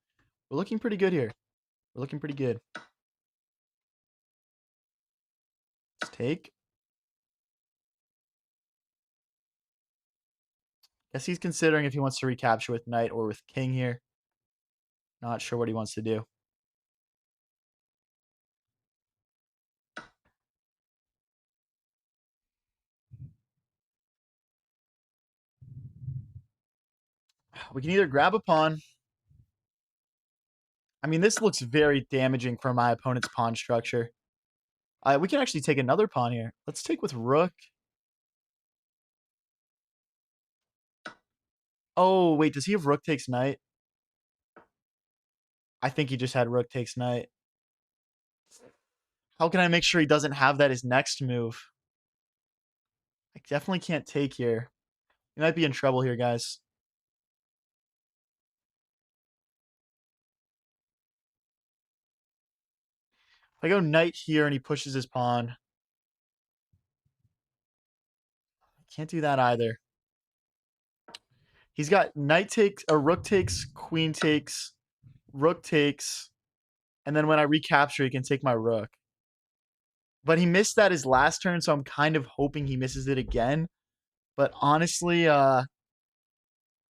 we're looking pretty good here. We're looking pretty good. Let's take. Guess he's considering if he wants to recapture with knight or with king here. Not sure what he wants to do. We can either grab a pawn. I mean, this looks very damaging for my opponent's pawn structure. We can actually take another pawn here. Let's take with rook. Oh, wait, does he have rook takes knight? I think he just had rook takes knight. How can I make sure he doesn't have that as next move? I definitely can't take here. We might be in trouble here, guys. If I go knight here and he pushes his pawn. I can't do that either. He's got knight takes, or rook takes, queen takes, rook takes, and then when I recapture, he can take my rook. But he missed that his last turn, so I'm kind of hoping he misses it again. But honestly,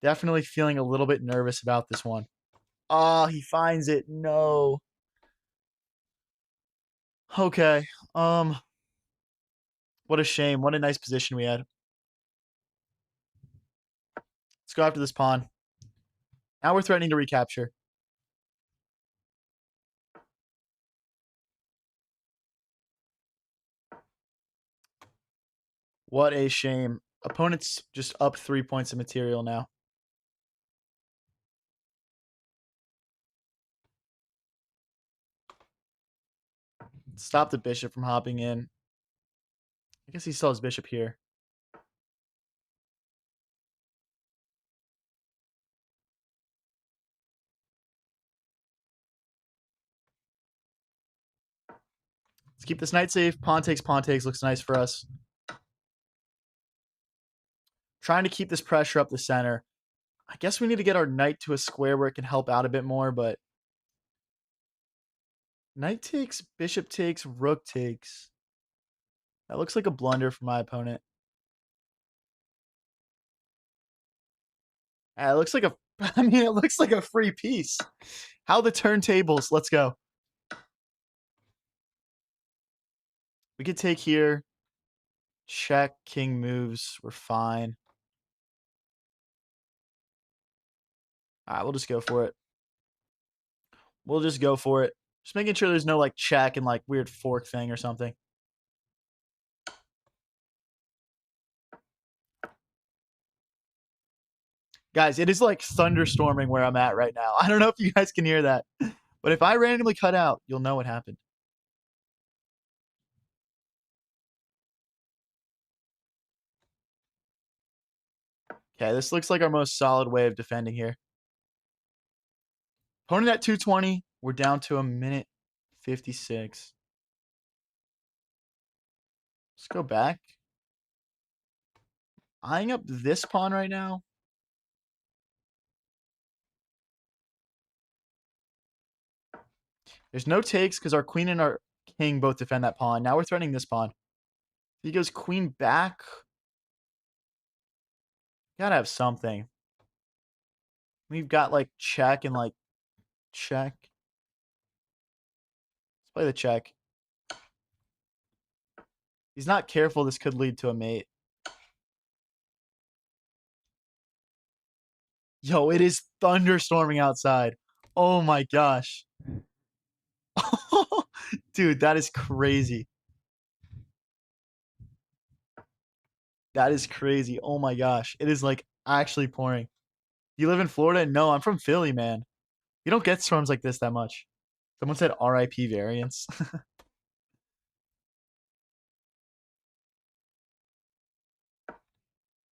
definitely feeling a little bit nervous about this one. Oh, he finds it. No. Okay. What a shame. What a nice position we had. Let's go after this pawn. Now we're threatening to recapture. What a shame. Opponent's just up 3 points of material now. Stop the bishop from hopping in. I guess he still has bishop here. Let's keep this knight safe. Pawn takes, looks nice for us. Trying to keep this pressure up the center. I guess we need to get our knight to a square where it can help out a bit more, but knight takes, bishop takes, rook takes. That looks like a blunder for my opponent. It looks like a I mean, it looks like a free piece. How the turntables. Let's go. We could take here. Check. King moves. We're fine. Alright, we'll just go for it. We'll just go for it. Just making sure there's no, like, check and, like, weird fork thing or something. Guys, it is, like, thunderstorming where I'm at right now. I don't know if you guys can hear that. But if I randomly cut out, you'll know what happened. Okay, this looks like our most solid way of defending here. Opponent at 220. We're down to a minute 56. Let's go back. Eyeing up this pawn right now. There's no takes because our queen and our king both defend that pawn. Now we're threatening this pawn. He goes queen back. Gotta have something. We've got like check and like check. Let's play the check. He's not careful. This could lead to a mate. Yo, it is thunderstorming outside. Oh my gosh. Dude, that is crazy. That is crazy. Oh my gosh. It is like actually pouring. You live in Florida? No, I'm from Philly, man. You don't get storms like this that much. Someone said RIP variants.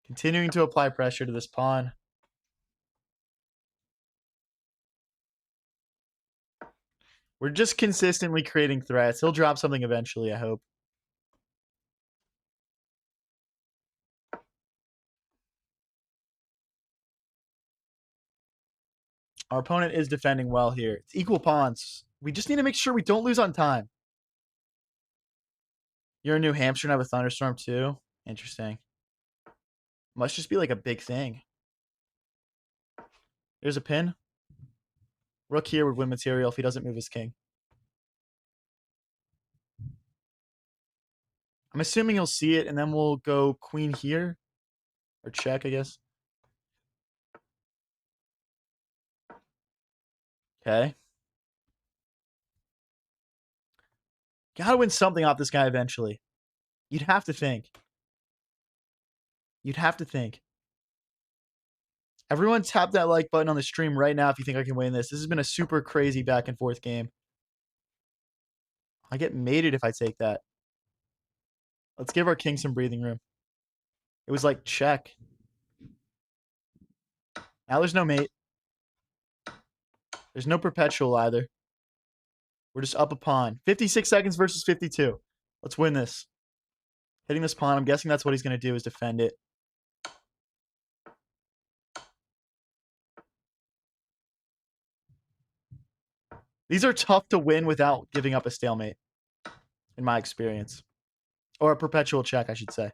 Continuing to apply pressure to this pawn. We're just consistently creating threats. He'll drop something eventually, I hope. Our opponent is defending well here. It's equal pawns. We just need to make sure we don't lose on time. You're in New Hampshire and have a thunderstorm too? Interesting. Must just be like a big thing. There's a pin. Rook here would win material if he doesn't move his king. I'm assuming he'll see it, and then we'll go queen here. Or check, I guess. Okay. Gotta win something off this guy eventually. You'd have to think. You'd have to think. Everyone tap that like button on the stream right now if you think I can win this. This has been a super crazy back and forth game. I get mated if I take that. Let's give our king some breathing room. It was like check. Now there's no mate. There's no perpetual either. We're just up a pawn. 56 seconds versus 52. Let's win this. Hitting this pawn. I'm guessing that's what he's going to do is defend it. These are tough to win without giving up a stalemate, in my experience. Or a perpetual check, I should say.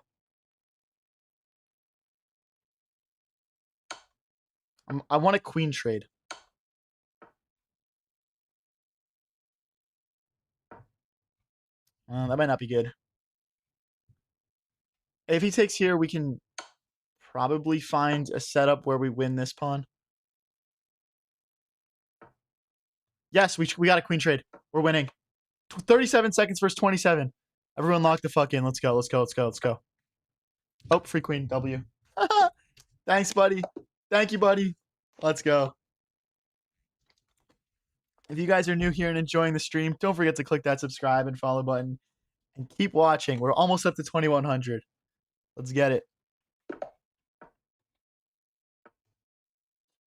I want a queen trade. That might not be good. If he takes here, we can probably find a setup where we win this pawn. Yes, we got a queen trade. We're winning. 37 seconds versus 27. Everyone lock the fuck in. Let's go. Let's go. Let's go. Let's go. Oh, free queen. W. Thanks, buddy. Thank you, buddy. Let's go. If you guys are new here and enjoying the stream, don't forget to click that subscribe and follow button. And keep watching. We're almost up to 2,100. Let's get it.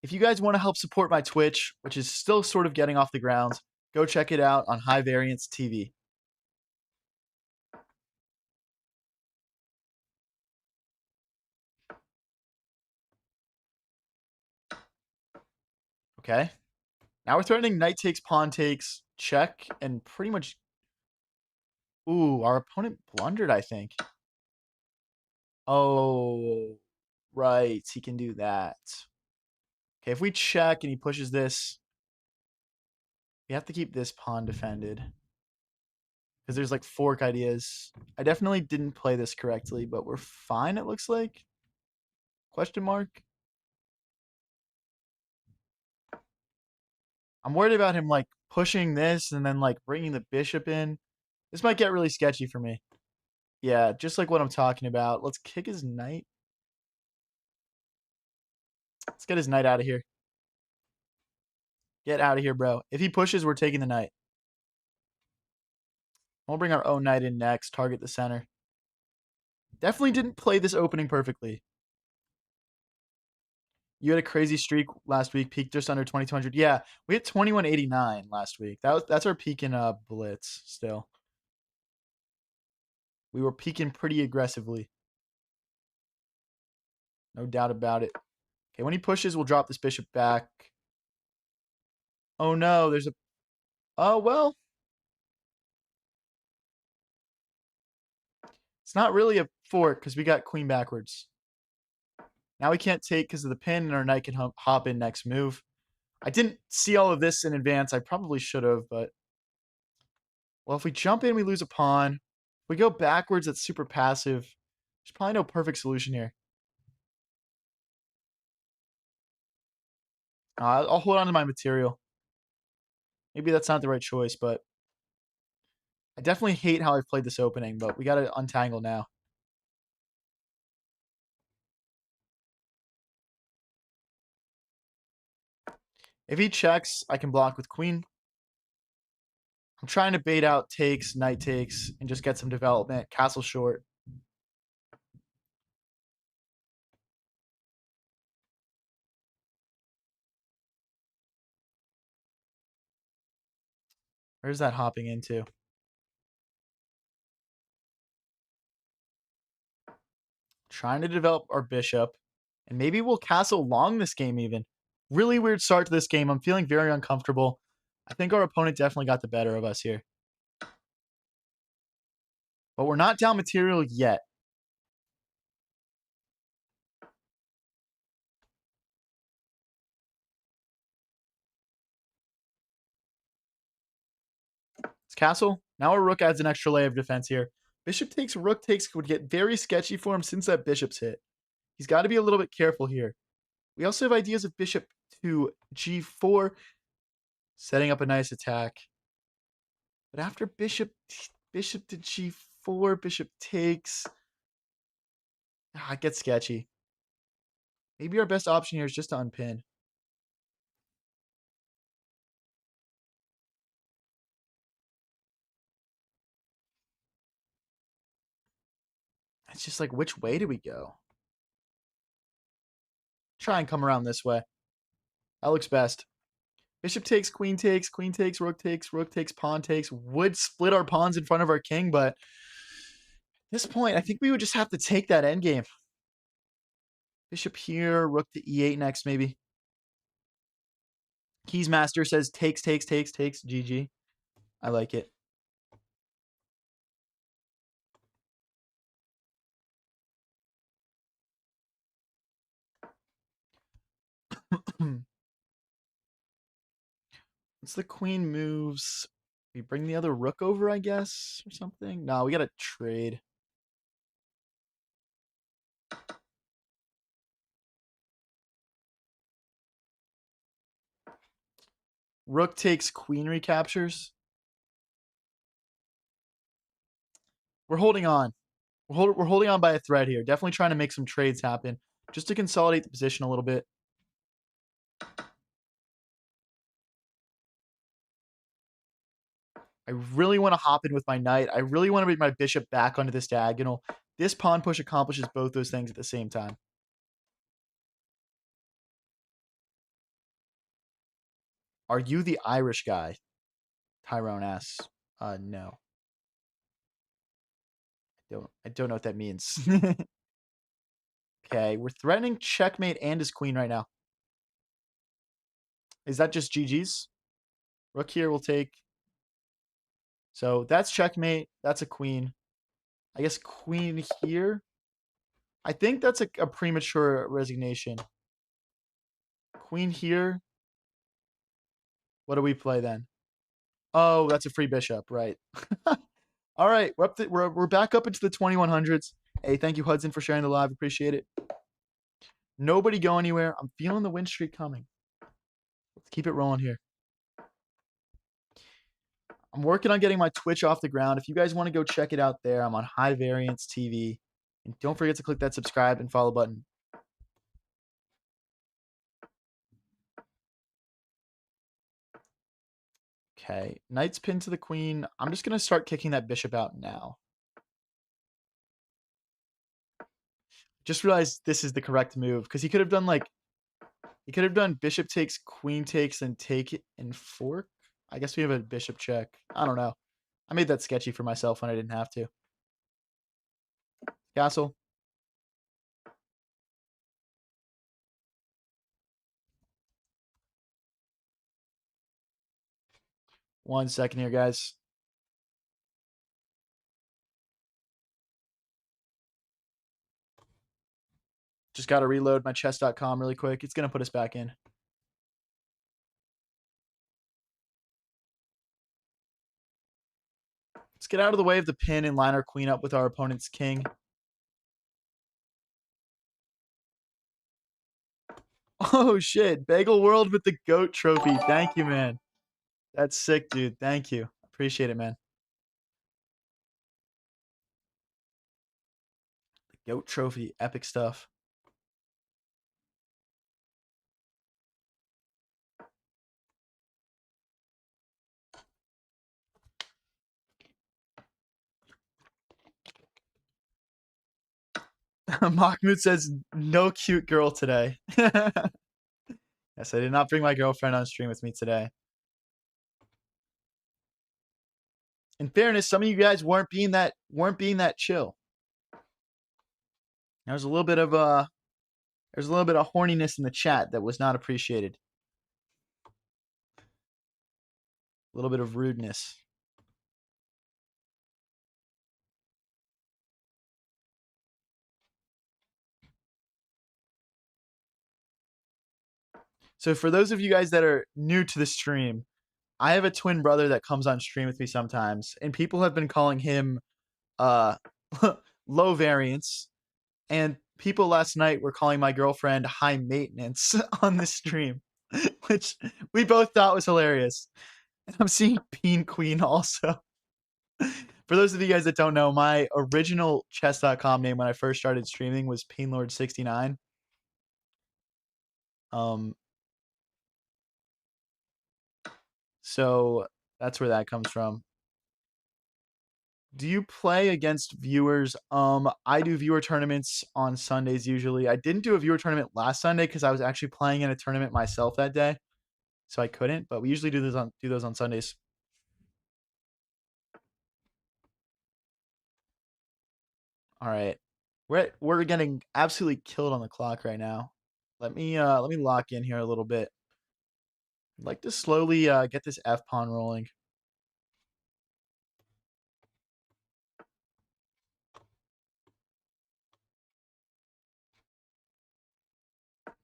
If you guys want to help support my Twitch, which is still sort of getting off the ground, go check it out on High Variance TV. Okay. Now we're threatening knight takes, pawn takes, check, and pretty much... Ooh, our opponent blundered, I think. Oh, right. He can do that. Okay, if we check and he pushes this, we have to keep this pawn defended. Because there's like fork ideas. I definitely didn't play this correctly, but we're fine, it looks like. Question mark? I'm worried about him like pushing this and then like bringing the bishop in. This might get really sketchy for me. Yeah, just like what I'm talking about. Let's kick his knight. Let's get his knight out of here. Get out of here, bro. If he pushes, we're taking the knight. We'll bring our own knight in next. Target the center. Definitely didn't play this opening perfectly. You had a crazy streak last week, peaked just under 2,200. Yeah, we hit 2189 last week. That's our peak in Blitz still. We were peaking pretty aggressively. No doubt about it. Okay, when he pushes, we'll drop this bishop back. Oh no, there's a... Oh, well. It's not really a fork because we got queen backwards. Now we can't take because of the pin, and our knight can hop in next move. I didn't see all of this in advance. I probably should have, but... Well, if we jump in, we lose a pawn. If we go backwards, that's super passive. There's probably no perfect solution here. I'll hold on to my material. Maybe that's not the right choice, but... I definitely hate how I've played this opening, but we got to untangle now. If he checks, I can block with queen. I'm trying to bait out takes, knight takes, and just get some development. Castle short. Where's that hopping into? Trying to develop our bishop. And maybe we'll castle long this game even. Really weird start to this game. I'm feeling very uncomfortable. I think our opponent definitely got the better of us here. But we're not down material yet. It's castle. Now our rook adds an extra layer of defense here. Bishop takes, rook takes would get very sketchy for him since that bishop's hit. He's got to be a little bit careful here. We also have ideas of bishop to g4, setting up a nice attack. But after bishop to g4, bishop takes, it gets sketchy. Maybe our best option here is just to unpin. It's just like, which way do we go? Try and come around this way. That looks best. Bishop takes, queen takes, rook takes, pawn takes. Would split our pawns in front of our king, but at this point, I think we would just have to take that endgame. Bishop here, rook to e8 next, maybe. Keys Master says takes, GG. I like it. Once the queen moves, we bring the other rook over, I guess, or something. No, we gotta trade. Rook takes, queen recaptures. We're holding on. We're holding on by a thread here. Definitely trying to make some trades happen just to consolidate the position a little bit. I really want to hop in with my knight. I really want to bring my bishop back onto this diagonal. This pawn push accomplishes both those things at the same time. Are you the Irish guy? Tyrone asks. No. I don't know what that means. Okay, we're threatening checkmate and his queen right now. Is that just GG's? Rook here will take. So that's checkmate. That's a queen. I guess queen here. I think that's a premature resignation. queen here. What do we play then? Oh, that's a free bishop, right? All right, we're back up into the 2100s. Hey, thank you, Hudson, for sharing the live. Appreciate it. Nobody go anywhere. I'm feeling the win streak coming. Let's keep it rolling here. I'm working on getting my Twitch off the ground. If you guys want to go check it out there, I'm on High Variance TV. And don't forget to click that subscribe and follow button. Okay, knight's pinned to the queen. I'm just going to start kicking that bishop out now. Just realized this is the correct move because he could have done bishop takes, queen takes, and take it and fork. I guess we have a bishop check. I don't know. I made that sketchy for myself when I didn't have to. Castle. One second here, guys. Just got to reload my chess.com really quick. It's going to put us back in. Let's get out of the way of the pin and line our queen up with our opponent's king. Oh, shit. Bagel World with the GOAT trophy. Thank you, man. That's sick, dude. Thank you. Appreciate it, man. The GOAT trophy. Epic stuff. Mahmoud says, no cute girl today. Yes, I did not bring my girlfriend on stream with me today. In fairness, some of you guys weren't being that chill. There's a little bit of horniness in the chat that was not appreciated. A little bit of rudeness. So for those of you guys that are new to the stream, I have a twin brother that comes on stream with me sometimes, and people have been calling him uh low variance, and people last night were calling my girlfriend high maintenance on the stream, which we both thought was hilarious. And I'm seeing Peen Queen also. For those of you guys that don't know, my original chess.com name when I first started streaming was PeenLord69. So that's where that comes from. Do you play against viewers? I do viewer tournaments on Sundays usually. I didn't do a viewer tournament last Sunday because I was actually playing in a tournament myself that day, so I couldn't. But we usually do those on Sundays. All right, we're getting absolutely killed on the clock right now. Let me lock in here a little bit. I'd like to slowly get this F pawn rolling.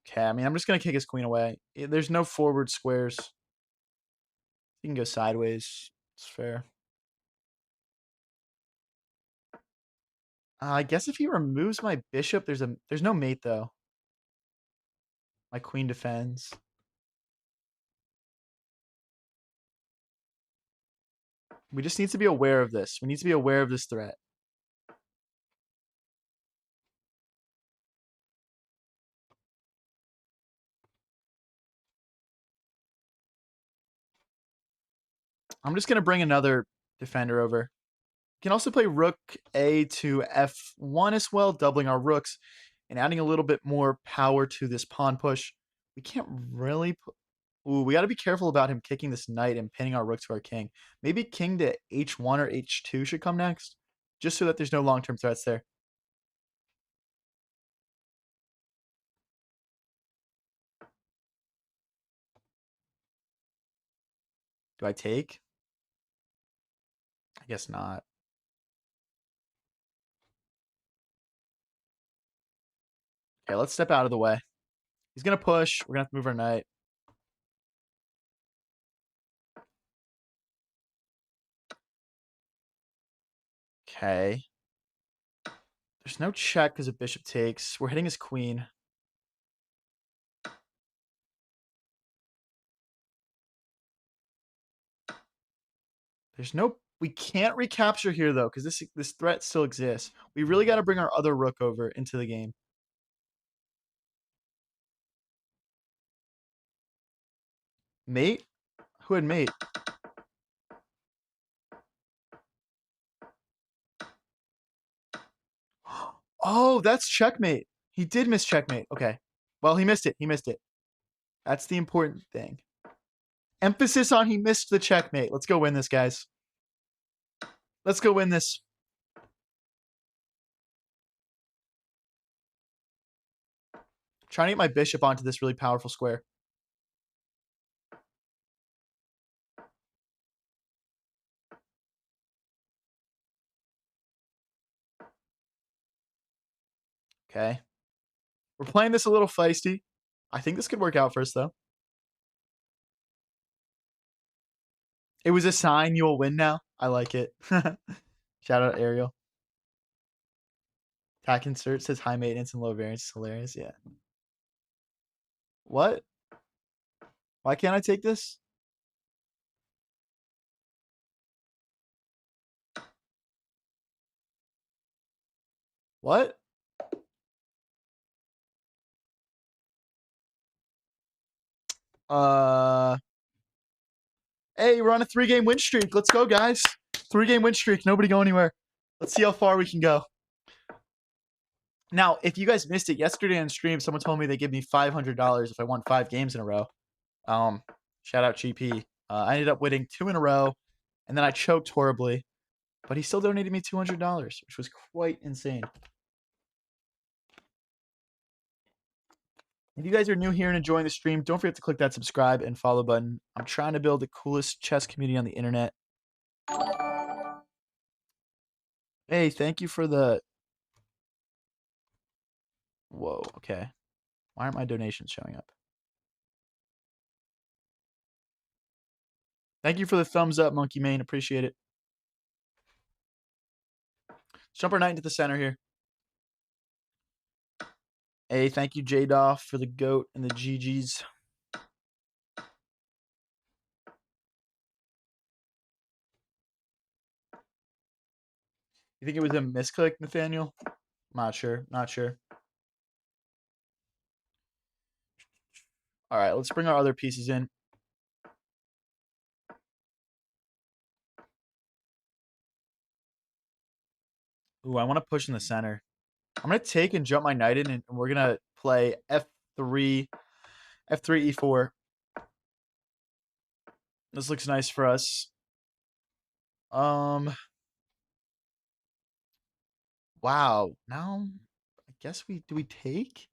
Okay, I mean, I'm just gonna kick his queen away. There's no forward squares. He can go sideways. It's fair. I guess if he removes my bishop, there's no mate though. My queen defends. We just need to be aware of this. We need to be aware of this threat. I'm just gonna bring another defender over. We can also play rook a to f1 as well, doubling our rooks and adding a little bit more power to this pawn push. We can't really put... Ooh, we got to be careful about him kicking this knight and pinning our rook to our king. Maybe king to h1 or h2 should come next, just so that there's no long-term threats there. Do I take? I guess not. Okay, let's step out of the way. He's gonna push. We're gonna have to move our knight. Okay. There's no check because of bishop takes. We're hitting his queen. There's no... We can't recapture here, though, because this threat still exists. We really got to bring our other rook over into the game. Mate? Who had mate? Oh, that's checkmate. He did miss checkmate. Okay. Well, he missed it. He missed it. That's the important thing. Emphasis on he missed the checkmate. Let's go win this, guys. Let's go win this. Trying to get my bishop onto this really powerful square. Okay. We're playing this a little feisty. I think this could work out for us, though. It was a sign you will win now. I like it. Shout out Ariel. Tack insert says high maintenance and low variance. It's hilarious. Yeah. What? Why can't I take this? What? Hey, we're on a 3-game win streak. Let's go, guys. 3-game win streak. Nobody go anywhere. Let's see how far we can go. Now, if you guys missed it yesterday on stream, someone told me they give me $500 if I won 5 games in a row. Shout out GP. I ended up winning 2 in a row, and then I choked horribly. But he still donated me $200, which was quite insane. If you guys are new here and enjoying the stream, don't forget to click that subscribe and follow button. I'm trying to build the coolest chess community on the internet. Hey, thank you for the... Whoa, okay. Why aren't my donations showing up? Thank you for the thumbs up, Monkey Main. Appreciate it. Let's jump our knight into the center here. Hey, thank you, J-Doff, for the goat and the GGs. You think it was a misclick, Nathaniel? Not sure. Not sure. All right, let's bring our other pieces in. Ooh, I want to push in the center. I'm going to take and jump my knight in, and we're going to play F3, E4. This looks nice for us. Wow. Now, I guess do we take?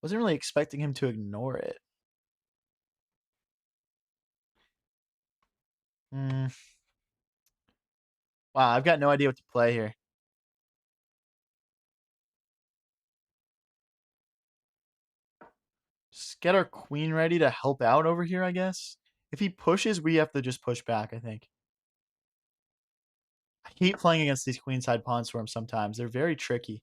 Wasn't really expecting him to ignore it. Wow, I've got no idea what to play here. Just get our queen ready to help out over here, I guess. If he pushes, we have to just push back, I think. I hate playing against these queenside pawn swarms sometimes. They're very tricky.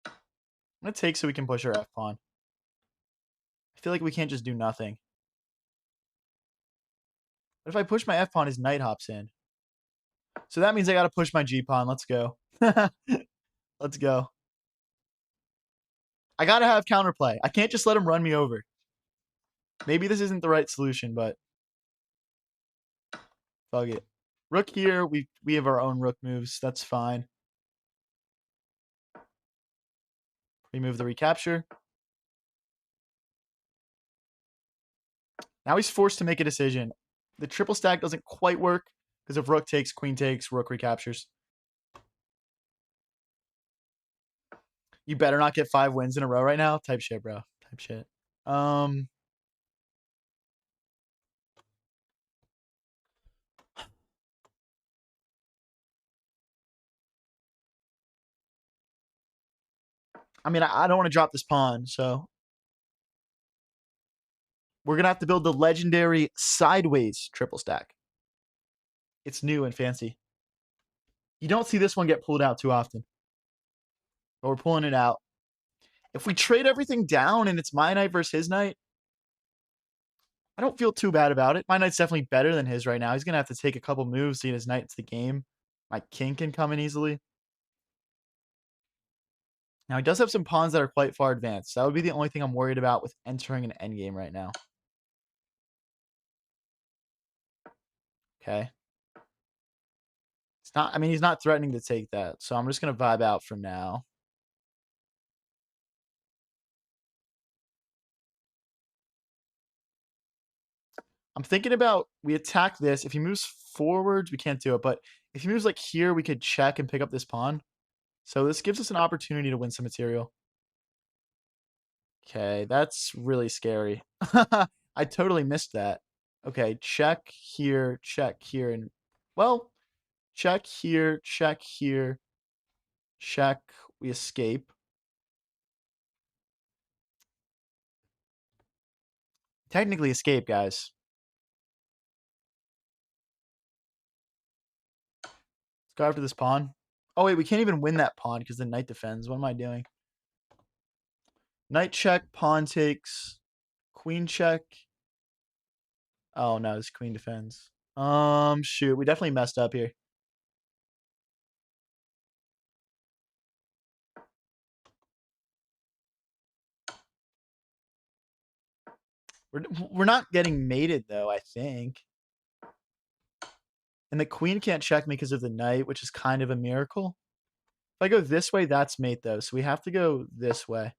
I'm going to take so we can push our f-pawn. I feel like we can't just do nothing. But if I push my f-pawn, his knight hops in. So that means I got to push my g-pawn. Let's go. Let's go. I got to have counterplay. I can't just let him run me over. Maybe this isn't the right solution, but fuck it. Rook here. We have our own rook moves. That's fine. Remove the recapture. Now he's forced to make a decision. The triple stack doesn't quite work because if rook takes, queen takes, rook recaptures. You better not get 5 wins in a row right now. Type shit, bro. Type shit. I mean, I don't want to drop this pawn, so we're going to have to build the legendary sideways triple stack. It's new and fancy. You don't see this one get pulled out too often. But we're pulling it out. If we trade everything down and it's my knight versus his knight, I don't feel too bad about it. My knight's definitely better than his right now. He's going to have to take a couple moves to get his knight into the game. My king can come in easily. Now, he does have some pawns that are quite far advanced. That would be the only thing I'm worried about with entering an endgame right now. Okay. It's not, I mean, he's not threatening to take that. So I'm just going to vibe out for now. I'm thinking about, we attack this. If he moves forwards, we can't do it. But if he moves like here, we could check and pick up this pawn. So this gives us an opportunity to win some material. Okay, that's really scary. I totally missed that. Okay, check here, and well, check here, check. We escape. Technically escape, guys. Let's go after this pawn. Oh wait, we can't even win that pawn because the knight defends. What am I doing? Knight check, pawn takes, queen check. Oh no, this queen defends. Shoot, we definitely messed up here. We're not getting mated though, I think. And the queen can't check me because of the knight, which is kind of a miracle. If I go this way, that's mate though, so we have to go this way.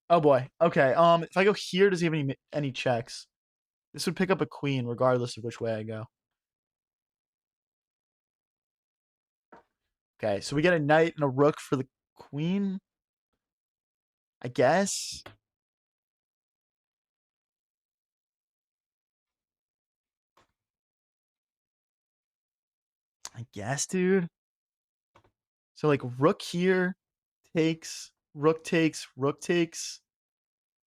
Oh boy. Okay. If I go here, does he have any checks? This would pick up a queen regardless of which way I go. Okay, so we get a knight and a rook for the queen. I guess. Dude. So like rook here takes, rook takes, rook takes.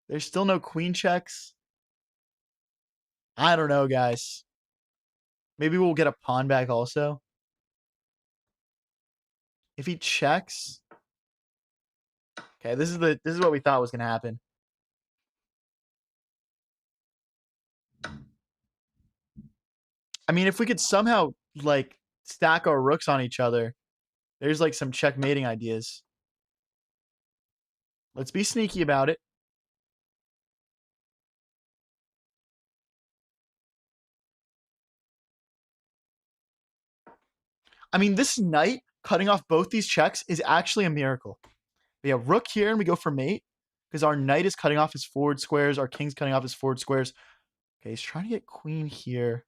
There's still no queen checks. I don't know, guys. Maybe we'll get a pawn back also. If he checks. Okay, this is what we thought was gonna happen. I mean, if we could somehow like stack our rooks on each other, there's like some checkmating ideas. Let's be sneaky about it. I mean, this knight cutting off both these checks is actually a miracle. We have rook here and we go for mate because our knight is cutting off his forward squares. Our king's cutting off his forward squares. Okay, he's trying to get queen here.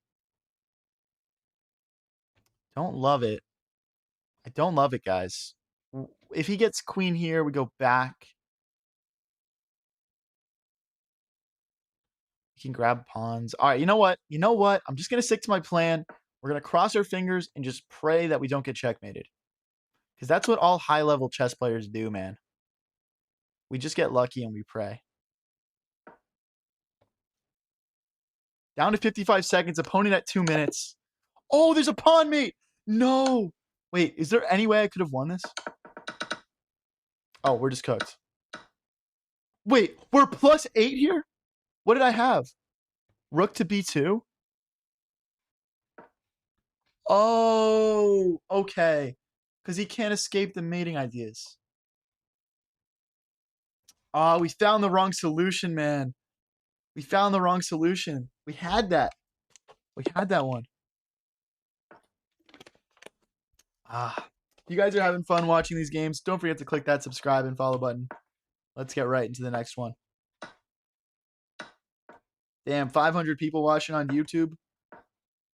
Don't love it. I don't love it, guys. If he gets queen here, we go back. He can grab pawns. All right, you know what? I'm just going to stick to my plan. We're going to cross our fingers and just pray that we don't get checkmated. Because that's what all high-level chess players do, man. We just get lucky and we pray. Down to 55 seconds. Opponent at 2 minutes. Oh, there's a pawn mate. No. Wait, is there any way I could have won this? Oh, we're just cooked. Wait, we're +8 here? What did I have? Rook to b2? Oh, okay. Because he can't escape the mating ideas. Ah, we found the wrong solution, man. We found the wrong solution. We had that. We had that one. You guys are having fun watching these games. Don't forget to click that subscribe and follow button. Let's get right into the next one. Damn, 500 people watching on YouTube.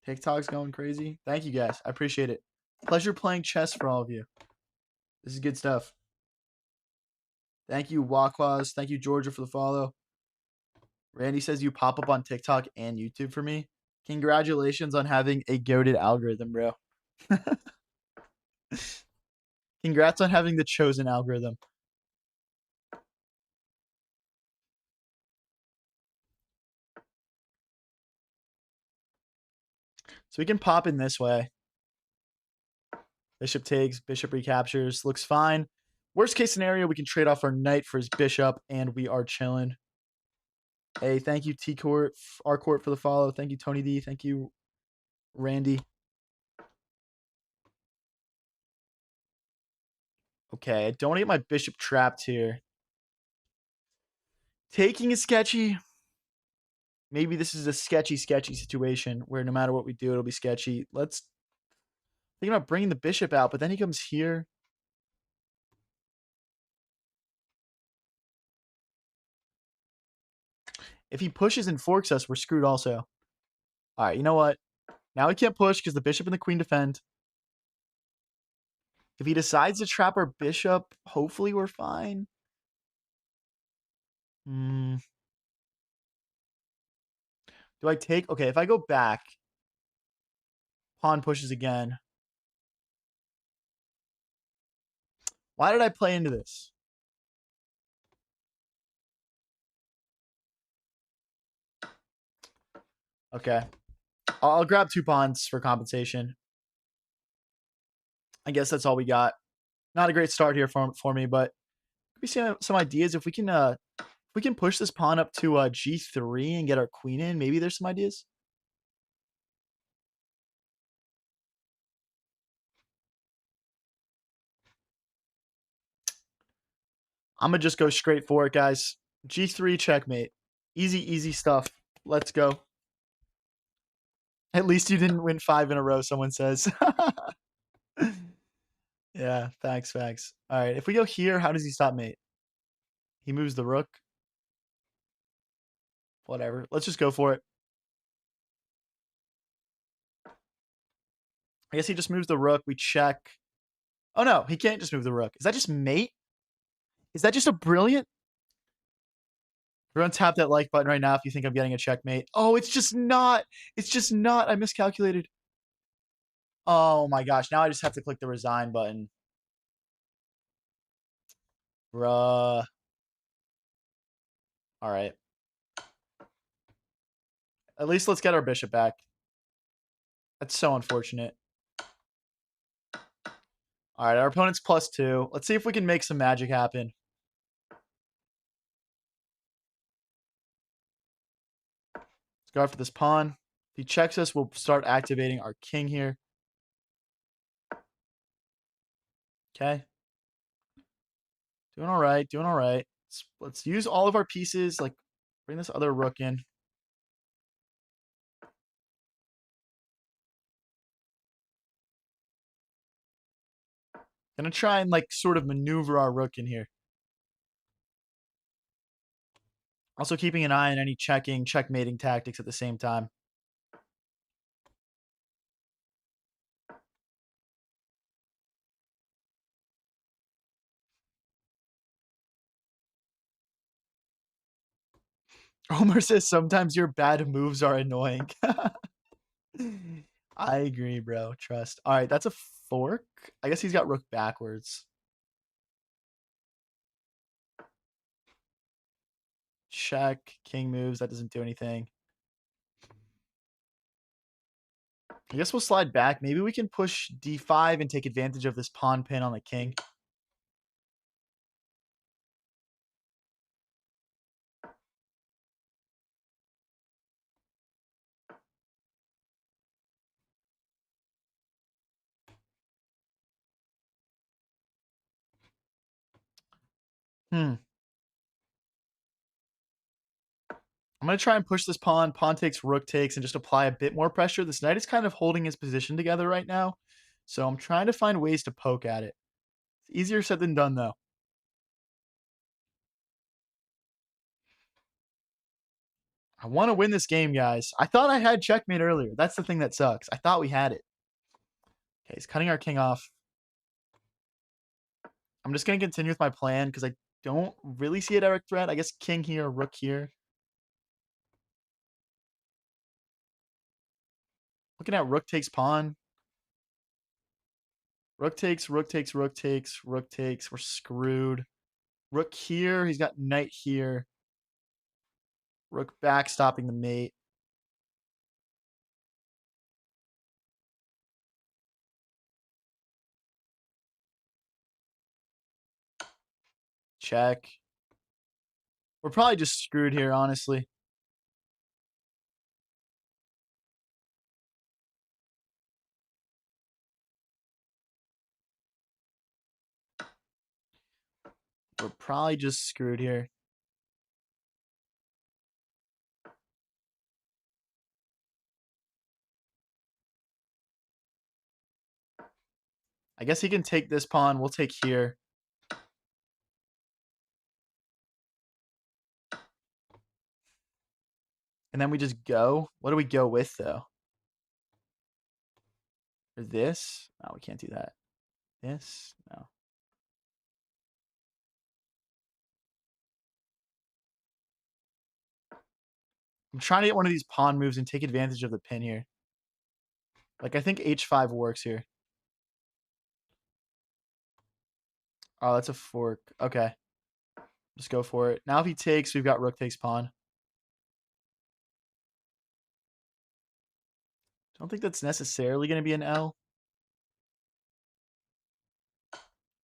TikTok's going crazy. Thank you guys. I appreciate it. Pleasure playing chess for all of you. This is good stuff. Thank you, Wakwas. Thank you, Georgia, for the follow. Randy says you pop up on TikTok and YouTube for me. Congratulations on having a goated algorithm, bro. Congrats on having the chosen algorithm. So we can pop in this way. Bishop takes, bishop recaptures. Looks fine. Worst case scenario, we can trade off our knight for his bishop, and we are chilling. Hey, thank you, T Court, R Court for the follow. Thank you, Tony D. Thank you, Randy. Okay, I don't want to get my bishop trapped here. Taking is sketchy. Maybe this is a sketchy situation where no matter what we do, it'll be sketchy. Let's think about bringing the bishop out, but then he comes here. If he pushes and forks us, we're screwed also. All right, you know what? Now he can't push because the bishop and the queen defend. If he decides to trap our bishop, hopefully we're fine. Do I take? Okay, if I go back, pawn pushes again. Why did I play into this? Okay. I'll grab 2 pawns for compensation. I guess that's all we got. Not a great start here for me, but we see some ideas. If we can push this pawn up to g3 and get our queen in, maybe there's some ideas. I'm gonna just go straight for it, guys. G3 checkmate. Easy stuff. Let's go. At least you didn't win 5 in a row, someone says. Yeah, facts. All right, if we go here, how does he stop mate? He moves the rook. Whatever. Let's just go for it. I guess he just moves the rook. We check. Oh, no. He can't just move the rook. Is that just mate? Is that just a brilliant? Everyone tap that like button right now if you think I'm getting a checkmate. Oh, it's just not. It's just not. I miscalculated. Oh, my gosh. Now I just have to click the resign button. Bruh. All right. At least let's get our bishop back. That's so unfortunate. All right, our opponent's +2. Let's see if we can make some magic happen. Let's go after this pawn. If he checks us, we'll start activating our king here. Okay. Doing all right. Let's use all of our pieces. Like, bring this other rook in. Gonna try and, like, sort of maneuver our rook in here. Also keeping an eye on any checkmating tactics at the same time. Homer says sometimes your bad moves are annoying. I agree, bro. Trust. All right, that's a fork. I guess he's got rook backwards. Check. King moves. That doesn't do anything. I guess we'll slide back. Maybe we can push d5 and take advantage of this pawn pin on the king. I'm going to try and push this pawn. Pawn takes, rook takes, and just apply a bit more pressure. This knight is kind of holding his position together right now. So I'm trying to find ways to poke at it. It's easier said than done, though. I want to win this game, guys. I thought I had checkmate earlier. That's the thing that sucks. I thought we had it. Okay, he's cutting our king off. I'm just going to continue with my plan because I don't really see a direct threat. I guess king here, rook here. Looking at rook takes pawn. Rook takes, rook takes, rook takes, rook takes. We're screwed. Rook here. He's got knight here. Rook back, stopping the mate. Check. We're probably just screwed here, honestly. We're probably just screwed here. I guess he can take this pawn. We'll take here. And then we just go. What do we go with, though? Or this? No, we can't do that. This? No. I'm trying to get one of these pawn moves and take advantage of the pin here. Like, I think h5 works here. Oh, that's a fork. Okay. Just go for it. Now if he takes, we've got rook takes pawn. Don't think that's necessarily going to be an L.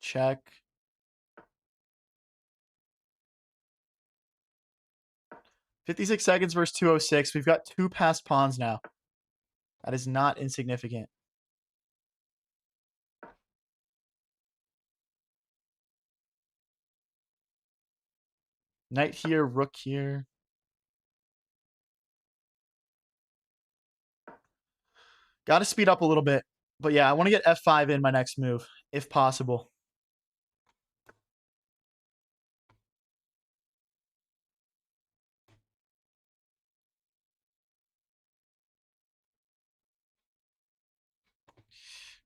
Check. 56 seconds versus 206. We've got 2 passed pawns now. That is not insignificant. Knight here, rook here. Got to speed up a little bit. But yeah, I want to get f5 in my next move, if possible.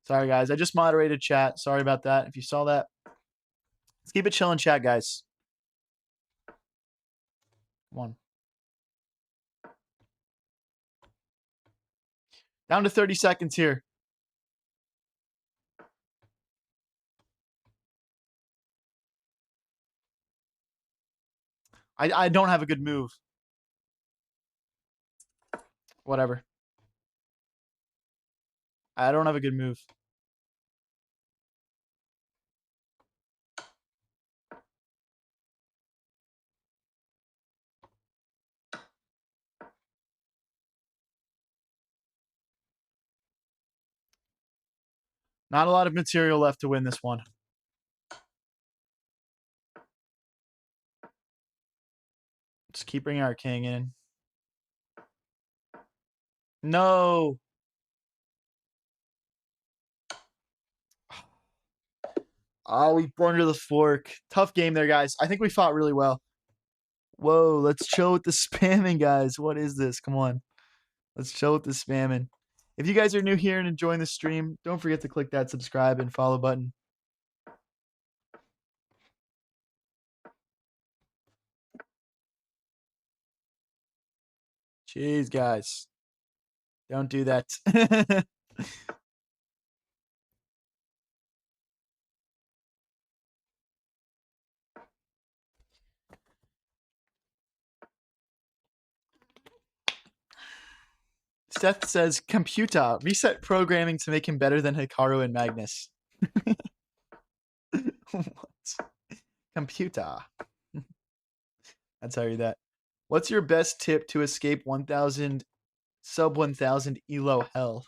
Sorry, guys. I just moderated chat. Sorry about that. If you saw that, let's keep it chilling, chat, guys. Come on. Down to 30 seconds here. I don't have a good move. Whatever. I don't have a good move. Not a lot of material left to win this one. Just keep bringing our king in. No. Oh, we blundered the fork. Tough game there, guys. I think we fought really well. Whoa, let's chill with the spamming, guys. What is this? Come on. Let's chill with the spamming. If you guys are new here and enjoying the stream, don't forget to click that subscribe and follow button. Jeez, guys. Don't do that. Seth says, computer, reset programming to make him better than Hikaru and Magnus. What? Computer. That's how you that. What's your best tip to escape 1000 sub 1000 elo hell?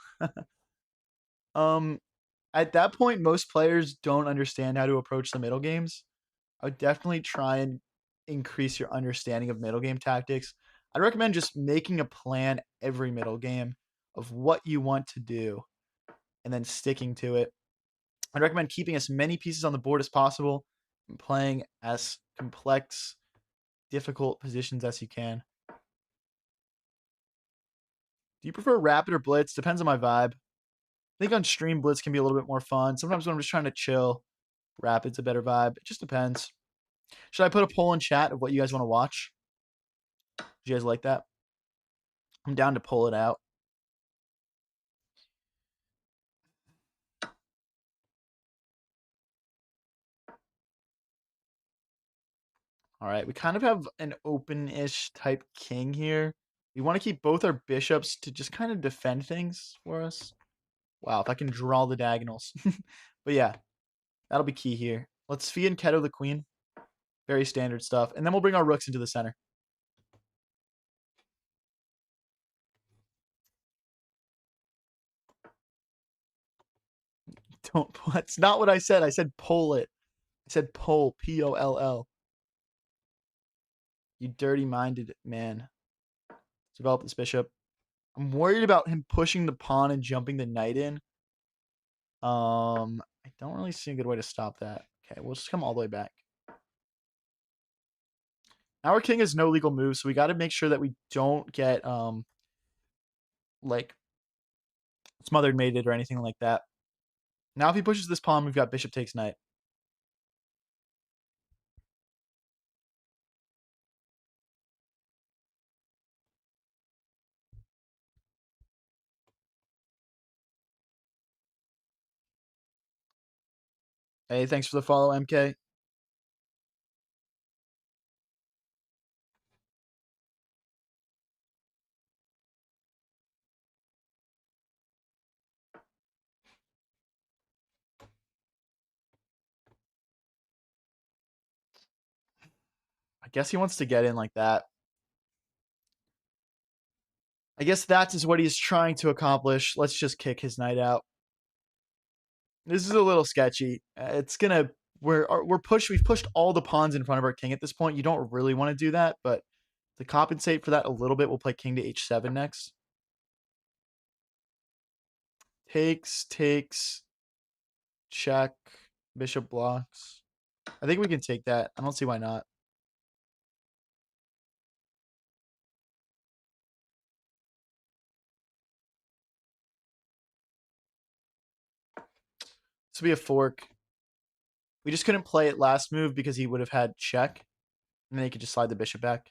At that point, most players don't understand how to approach the middle games. I would definitely try and increase your understanding of middle game tactics. I'd recommend just making a plan every middle game of what you want to do and then sticking to it. I'd recommend keeping as many pieces on the board as possible and playing as complex, difficult positions as you can. Do you prefer rapid or blitz? Depends on my vibe. I think on stream blitz can be a little bit more fun. Sometimes when I'm just trying to chill, rapid's a better vibe. It just depends. Should I put a poll in chat of what you guys want to watch? Do you guys like that? I'm down to pull it out. All right, we kind of have an open-ish type king here. We want to keep both our bishops to just kind of defend things for us. Wow, if I can draw the diagonals. But yeah, that'll be key here. Let's fianchetto the queen. Very standard stuff. And then we'll bring our rooks into the center. Don't. That's not what I said. I said pull it. I said pull. P-O-L-L. You dirty-minded man. Develop this bishop. I'm worried about him pushing the pawn and jumping the knight in. I don't really see a good way to stop that. Okay, we'll just come all the way back. Now our king has no legal moves, so we got to make sure that we don't get like smothered mated or anything like that. Now if he pushes this pawn, we've got bishop takes knight. Hey, thanks for the follow, MK. I guess he wants to get in like that. I guess that is what he's trying to accomplish. Let's just kick his knight out. This is a little sketchy. It's gonna we're pushed. We've pushed all the pawns in front of our king at this point. You don't really want to do that, but to compensate for that a little bit, we'll play king to h7 next. Takes, check, bishop blocks. I think we can take that. I don't see why not. This will be a fork. We just couldn't play it last move because he would have had check, and then he could just slide the bishop back.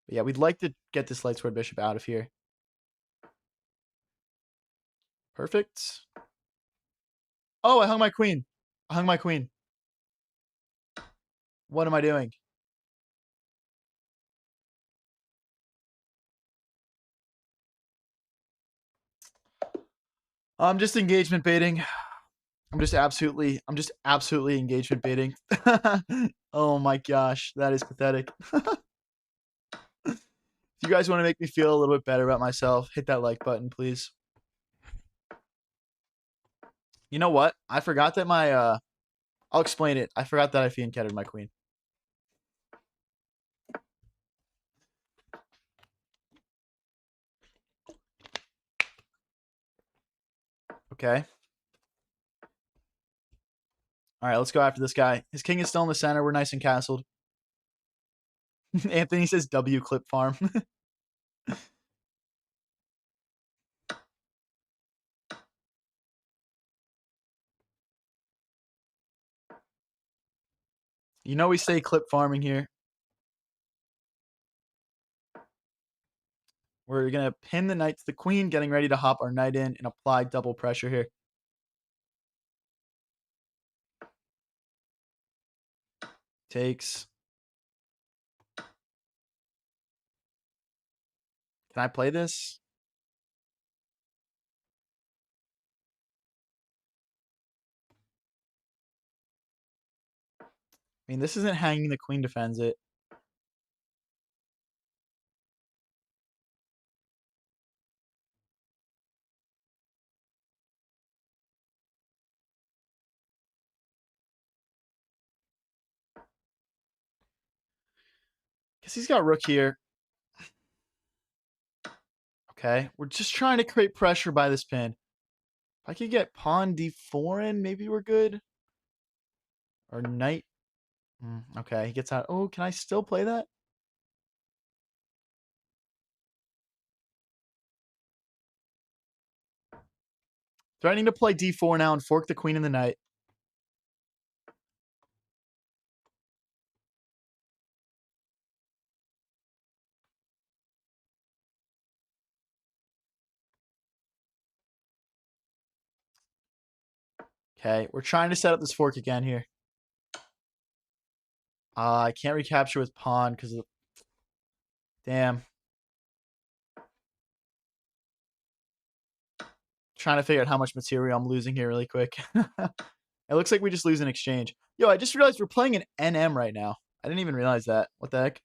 But yeah, we'd like to get this light sword bishop out of here. Perfect. Oh, I hung my queen. I hung my queen. What am I doing? I'm just engagement baiting. I'm just absolutely engagement baiting. Oh my gosh, that is pathetic. If you guys want to make me feel a little bit better about myself, hit that like button, please. You know what? I forgot that my I'll explain it. I forgot that I fianchetted my queen. Okay. All right, let's go after this guy. His king is still in the center. We're nice and castled. Anthony says W clip farm. You know we say clip farming here. We're going to pin the knight to the queen, getting ready to hop our knight in and apply double pressure here. Takes. Can I play this? I mean, this isn't hanging. The queen defends it. Guess he's got rook here. Okay, we're just trying to create pressure by this pin. If I could get pawn d4 in, maybe we're good. Or knight. Okay, he gets out. Oh, can I still play that? Threatening to play d4 now and fork the queen and the knight. Okay, we're trying to set up this fork again here. I can't recapture with pawn because of... Damn. Trying to figure out how much material I'm losing here really quick. It looks like we just lose an exchange. Yo, I just realized we're playing an NM right now. I didn't even realize that. What the heck?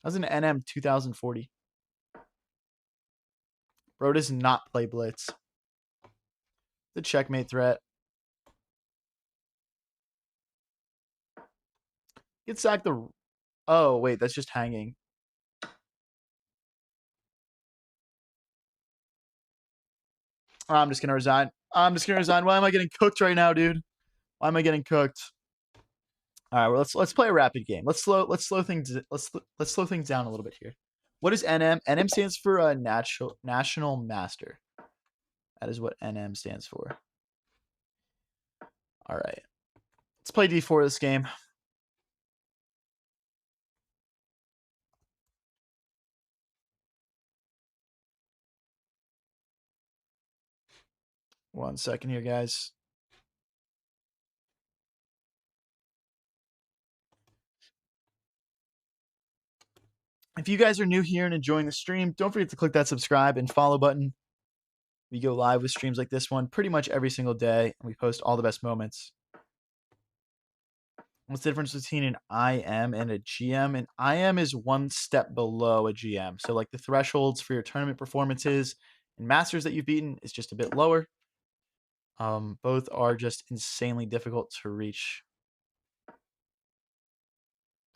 That was an NM 2040. Bro does not play Blitz. The checkmate threat. Get sacked the... Oh, wait, that's just hanging. I'm just going to resign. I'm just going to resign. Why am I getting cooked right now, dude? Why am I getting cooked? All right, well, let's play a rapid game. Let's slow things down a little bit here. What is NM? NM stands for National Master. That is what NM stands for. All right. Let's play D4 this game. One second here, guys. If you guys are new here and enjoying the stream, don't forget to click that subscribe and follow button. We go live with streams like this one pretty much every single day, and we post all the best moments. What's the difference between an IM and a GM? An IM is one step below a GM. So like the thresholds for your tournament performances and masters that you've beaten is just a bit lower. Both are just insanely difficult to reach.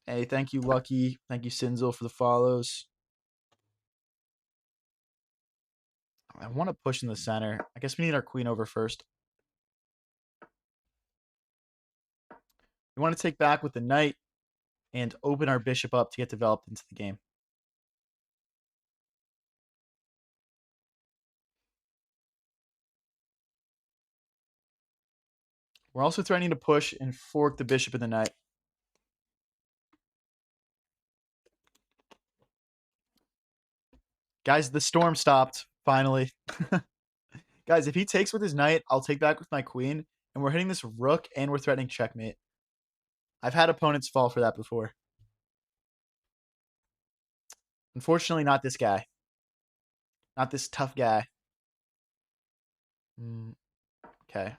Hey, thank you, Lucky. Thank you, Sinzel, for the follows. I want to push in the center. I guess we need our queen over first. We want to take back with the knight and open our bishop up to get developed into the game. We're also threatening to push and fork the bishop and the knight. Guys, the storm stopped, finally. Guys, if he takes with his knight, I'll take back with my queen, and we're hitting this rook, and we're threatening checkmate. I've had opponents fall for that before. Unfortunately, not this guy. Not this tough guy. Okay.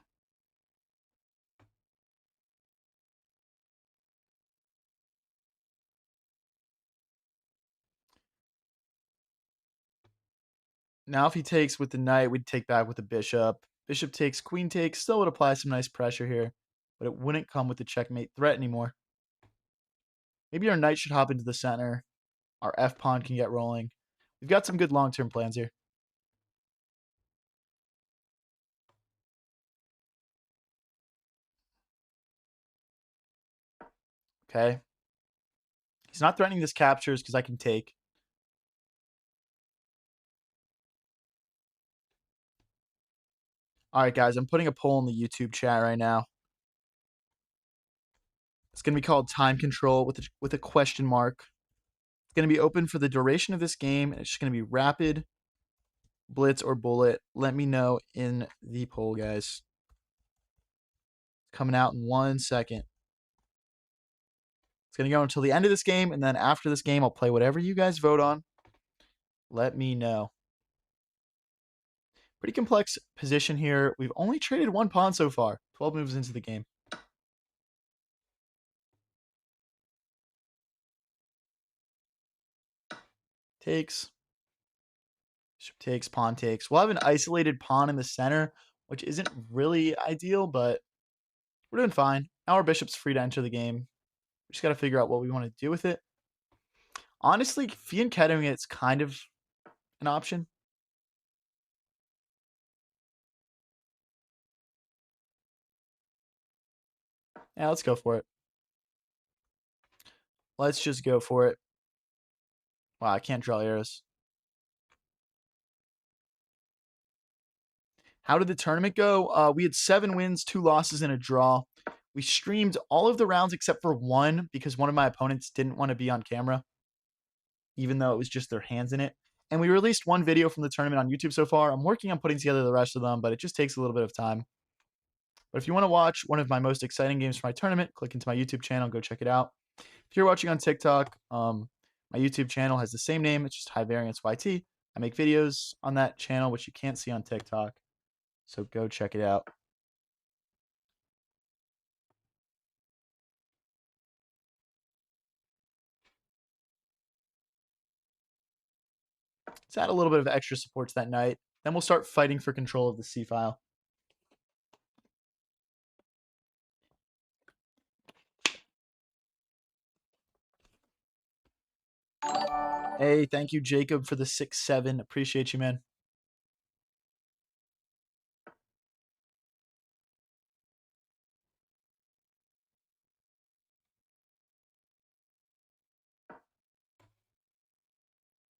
Now if he takes with the knight, we'd take back with the bishop. Bishop takes, queen takes. Still would apply some nice pressure here, but it wouldn't come with the checkmate threat anymore. Maybe our knight should hop into the center. Our f-pawn can get rolling. We've got some good long-term plans here. Okay. He's not threatening this captures because I can take. All right, guys, I'm putting a poll in the YouTube chat right now. It's going to be called time control with a question mark. It's going to be open for the duration of this game. And it's just going to be rapid, blitz, or bullet. Let me know in the poll, guys. Coming out in 1 second. It's going to go until the end of this game, and then after this game, I'll play whatever you guys vote on. Let me know. Pretty complex position here. We've only traded one pawn so far. 12 moves into the game. Takes. Bishop takes, pawn takes. We'll have an isolated pawn in the center, which isn't really ideal, but we're doing fine. Now our bishop's free to enter the game. We just got to figure out what we want to do with it. Honestly, fianchettoing it's kind of an option. Yeah, let's go for it. Let's just go for it. Wow, I can't draw arrows. How did the tournament go? We had 7 wins, 2 losses, and a draw. We streamed all of the rounds except for one because one of my opponents didn't want to be on camera, even though it was just their hands in it. And we released one video from the tournament on YouTube so far. I'm working on putting together the rest of them, but it just takes a little bit of time. But if you want to watch one of my most exciting games for my tournament, click into my YouTube channel, go check it out. If you're watching on TikTok, my YouTube channel has the same name. It's just High Variance YT. I make videos on that channel, which you can't see on TikTok. So go check it out. Let's add a little bit of extra supports that night. Then we'll start fighting for control of the C file. Hey, thank you, Jacob, for the 6-7. Appreciate you, man.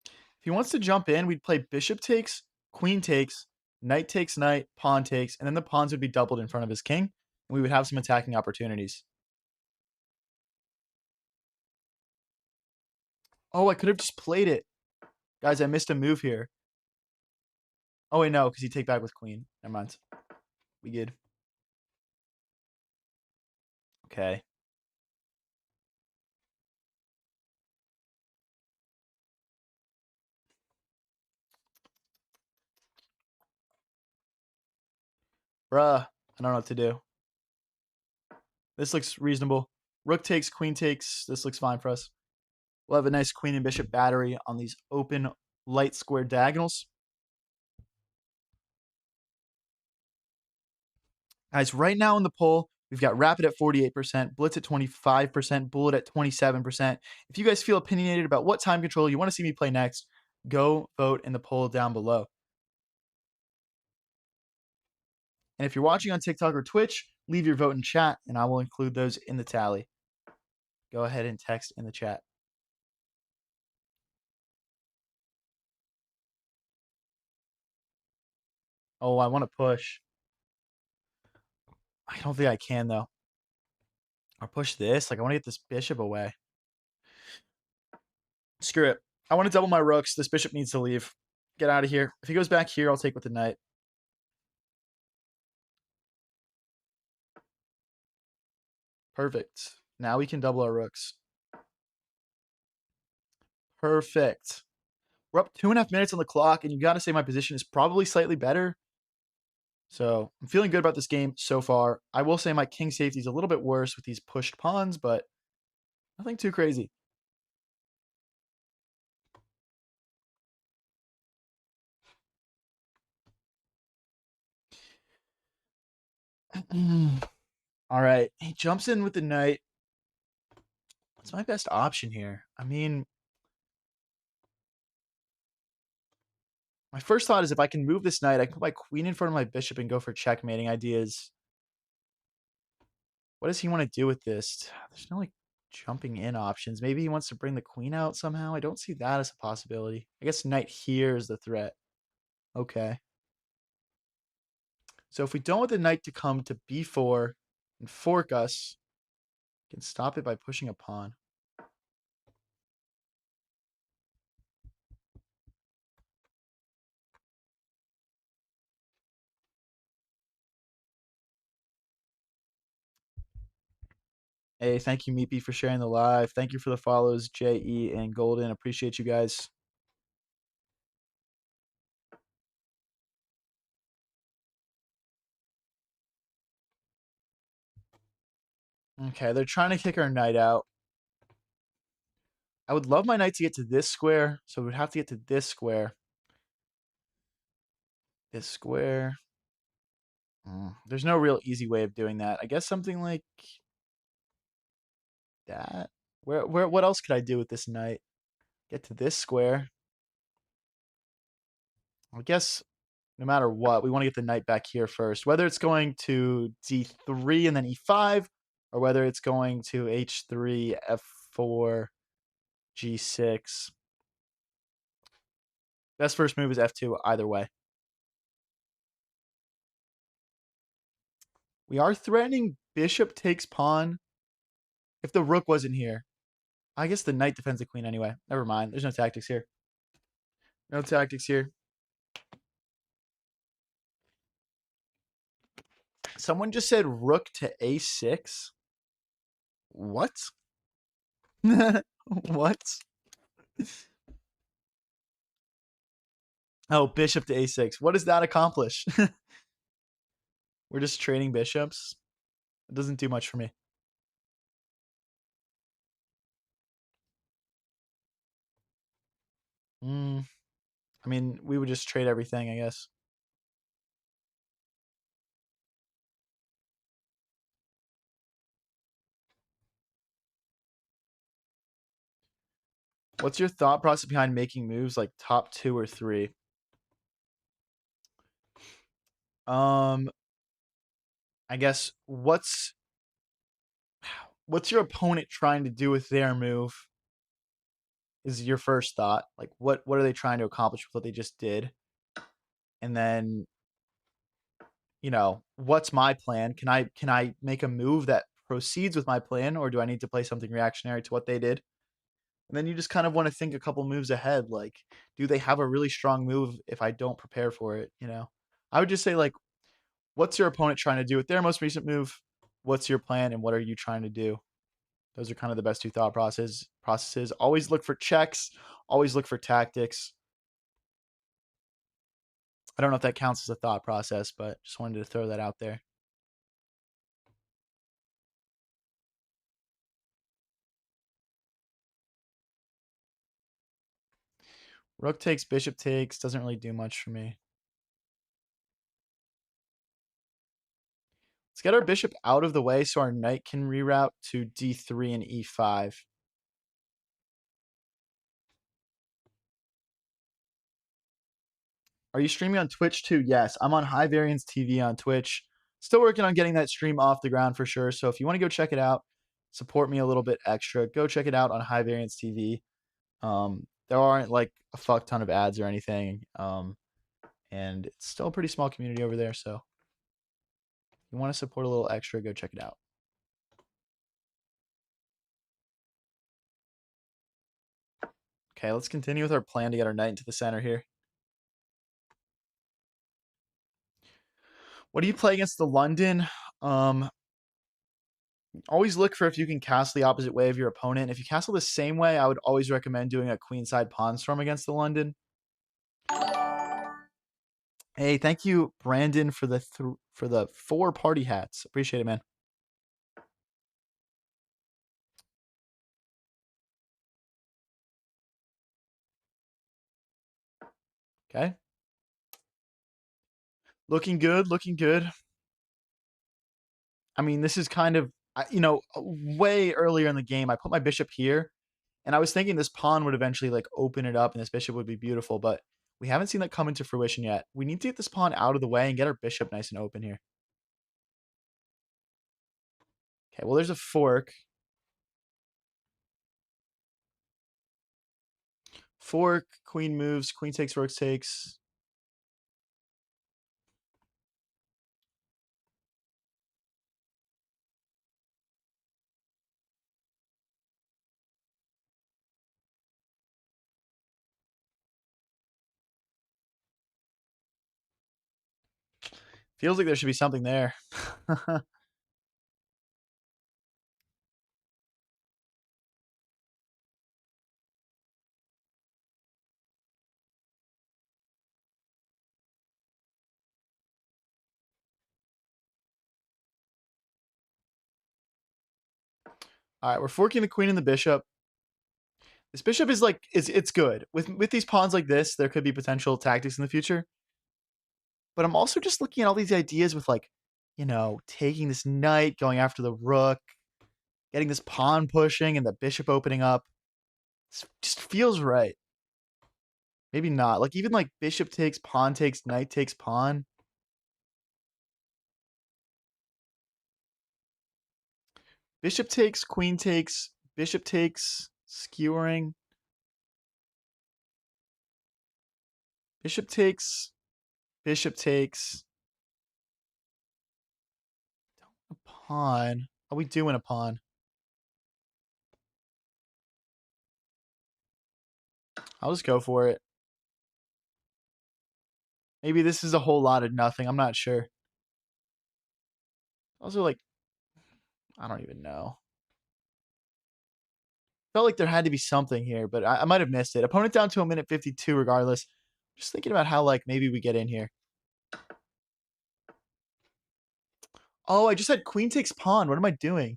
If he wants to jump in, we'd play bishop takes, queen takes, knight takes knight, pawn takes, and then the pawns would be doubled in front of his king, and we would have some attacking opportunities. Oh, I could have just played it. Guys, I missed a move here. Oh, wait, no, because he take back with queen. Never mind. We good. Okay. Bruh, I don't know what to do. This looks reasonable. Rook takes, queen takes. This looks fine for us. We'll have a nice queen and bishop battery on these open light square diagonals. Guys, right now in the poll, we've got Rapid at 48%, Blitz at 25%, Bullet at 27%. If you guys feel opinionated about what time control you want to see me play next, go vote in the poll down below. And if you're watching on TikTok or Twitch, leave your vote in chat, and I will include those in the tally. Go ahead and text in the chat. Oh, I want to push. I don't think I can, though. Or push this. Like, I want to get this bishop away. Screw it. I want to double my rooks. This bishop needs to leave. Get out of here. If he goes back here, I'll take with the knight. Perfect. Now we can double our rooks. Perfect. We're up 2.5 minutes on the clock, and you got to say my position is probably slightly better. So I'm feeling good about this game so far. I will say my king safety is a little bit worse with these pushed pawns, but nothing too crazy. All right. He jumps in with the knight. What's my best option here? I mean, my first thought is if I can move this knight, I can put my queen in front of my bishop and go for checkmating ideas. What does he want to do with this? There's no like jumping in options. Maybe he wants to bring the queen out somehow. I don't see that as a possibility. I guess knight here is the threat. Okay. So if we don't want the knight to come to b4 and fork us, we can stop it by pushing a pawn. Hey, thank you, Meepy, for sharing the live. Thank you for the follows, JE and Golden. Appreciate you guys. Okay, they're trying to kick our knight out. I would love my knight to get to this square, so we would have to get to this square. This square. There's no real easy way of doing that. I guess something like that. What else could I do with this knight? Get to this square. I guess no matter what, we want to get the knight back here first. Whether it's going to d3 and then e5, or whether it's going to h3, f4, g6. Best first move is f2 either way. We are threatening bishop takes pawn. If the rook wasn't here, I guess the knight defends the queen anyway. Never mind. There's no tactics here. No tactics here. Someone just said rook to a6. What? What? Oh, bishop to a6. What does that accomplish? We're just trading bishops. It doesn't do much for me. I mean, we would just trade everything, I guess. What's your thought process behind making moves like top 2 or 3? Um, I guess what's your opponent trying to do with their move is your first thought. Like what are they trying to accomplish with what they just did? And then, what's my plan? Can I make a move that proceeds with my plan, or do I need to play something reactionary to what they did? And then you just kind of want to think a couple moves ahead. Like, do they have a really strong move if I don't prepare for it? I would just say, like, what's your opponent trying to do with their most recent move? What's your plan, and what are you trying to do? Those are kind of the best two thought processes. Always look for checks. Always look for tactics. I don't know if that counts as a thought process, but just wanted to throw that out there. Rook takes, bishop takes. Doesn't really do much for me. Let's get our bishop out of the way so our knight can reroute to d3 and e5. Are you streaming on Twitch too? Yes, I'm on High Variance TV on Twitch. Still working on getting that stream off the ground for sure. So if you want to go check it out, support me a little bit extra, go check it out on High Variance TV. There aren't like a fuck ton of ads or anything. And it's still a pretty small community over there. So if you want to support a little extra, go check it out. Okay, let's continue with our plan to get our knight into the center here. What do you play against the London? Always look for if you can castle the opposite way of your opponent. If you castle the same way, I would always recommend doing a queenside pawn storm against the London. Hey, thank you, Brandon, for the 4 party hats. Appreciate it, man. Okay. Looking good, looking good. I mean, this is kind of, way earlier in the game, I put my bishop here, and I was thinking this pawn would eventually like open it up and this bishop would be beautiful, but we haven't seen that come into fruition yet. We need to get this pawn out of the way and get our bishop nice and open here. Okay, well, there's a fork. Fork, queen moves, queen takes, rook takes. Feels like there should be something there. All right, we're forking the queen and the bishop. This bishop is like it's good. With these pawns like this, there could be potential tactics in the future. But I'm also just looking at all these ideas with like, taking this knight, going after the rook, getting this pawn pushing and the bishop opening up. It just feels right. Maybe not. Like even like bishop takes, knight takes pawn. Bishop takes, queen takes, bishop takes, skewering. Bishop takes, bishop takes. A pawn. Are we doing a pawn? I'll just go for it. Maybe this is a whole lot of nothing. I'm not sure. Also, like, I don't even know. Felt like there had to be something here, but I might have missed it. Opponent down to a minute 52 regardless. Just thinking about how, like, maybe we get in here. Oh, I just had queen takes pawn. What am I doing?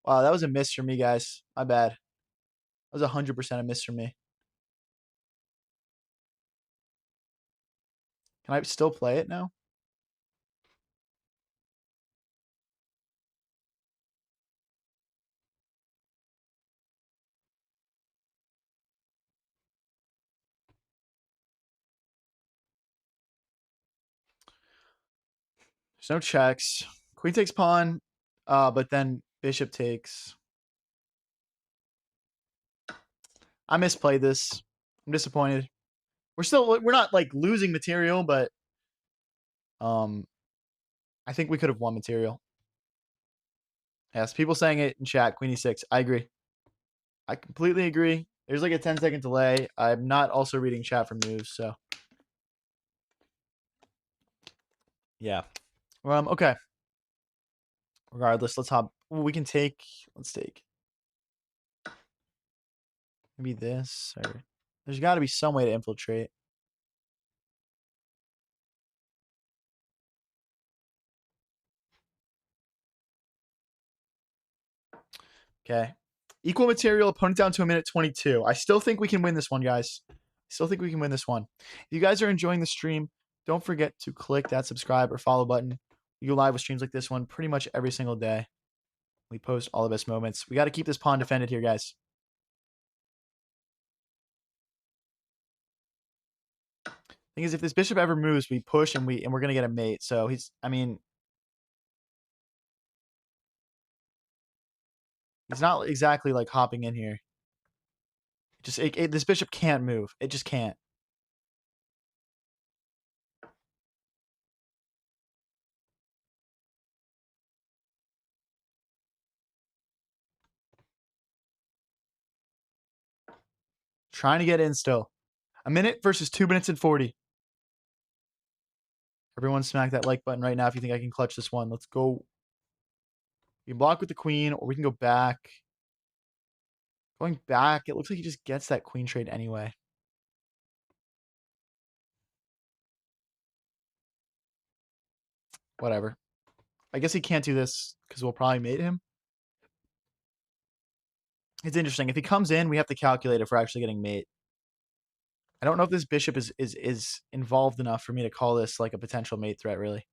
Wow, that was a miss for me, guys. My bad. That was 100% a miss for me. Can I still play it now? There's no checks. Queen takes pawn, but then bishop takes. I misplayed this. I'm disappointed. We're not like losing material, but um I think we could have won material. Yes, people saying it in chat, Queen e6. I agree. I completely agree. There's like a 10-second delay. I'm not also reading chat from moves, so yeah. Okay. Regardless, let's hop. We can take. Let's take maybe this, or there's got to be some way to infiltrate. Okay. Equal material, opponent down to a minute 22. I still think we can win this one, guys. Still think we can win this one. If you guys are enjoying the stream, don't forget to click that subscribe or follow button. We go live with streams like this one pretty much every single day. We post all the best moments. We got to keep this pawn defended here, guys. Thing is, if this bishop ever moves, we push and we're gonna get a mate. So he's not exactly like hopping in here. This bishop can't move. It just can't. Trying to get in still. A minute versus 2 minutes and 40. Everyone smack that like button right now if you think I can clutch this one. Let's go. We can block with the queen, or we can go back. Going back, it looks like he just gets that queen trade anyway. Whatever. I guess he can't do this because we'll probably mate him. It's interesting. If he comes in, we have to calculate if we're actually getting mate. I don't know if this bishop is involved enough for me to call this like a potential mate threat, really.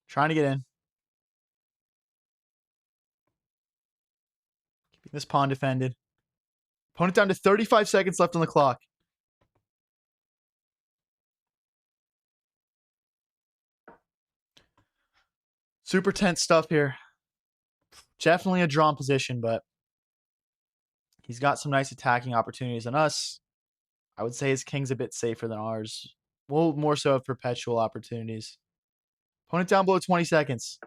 Trying to get in. Keeping this pawn defended. Opponent down to 35 seconds left on the clock. Super tense stuff here. Definitely a drawn position, but he's got some nice attacking opportunities on us. I would say his king's a bit safer than ours. We'll more so have perpetual opportunities. Opponent down below 20 seconds.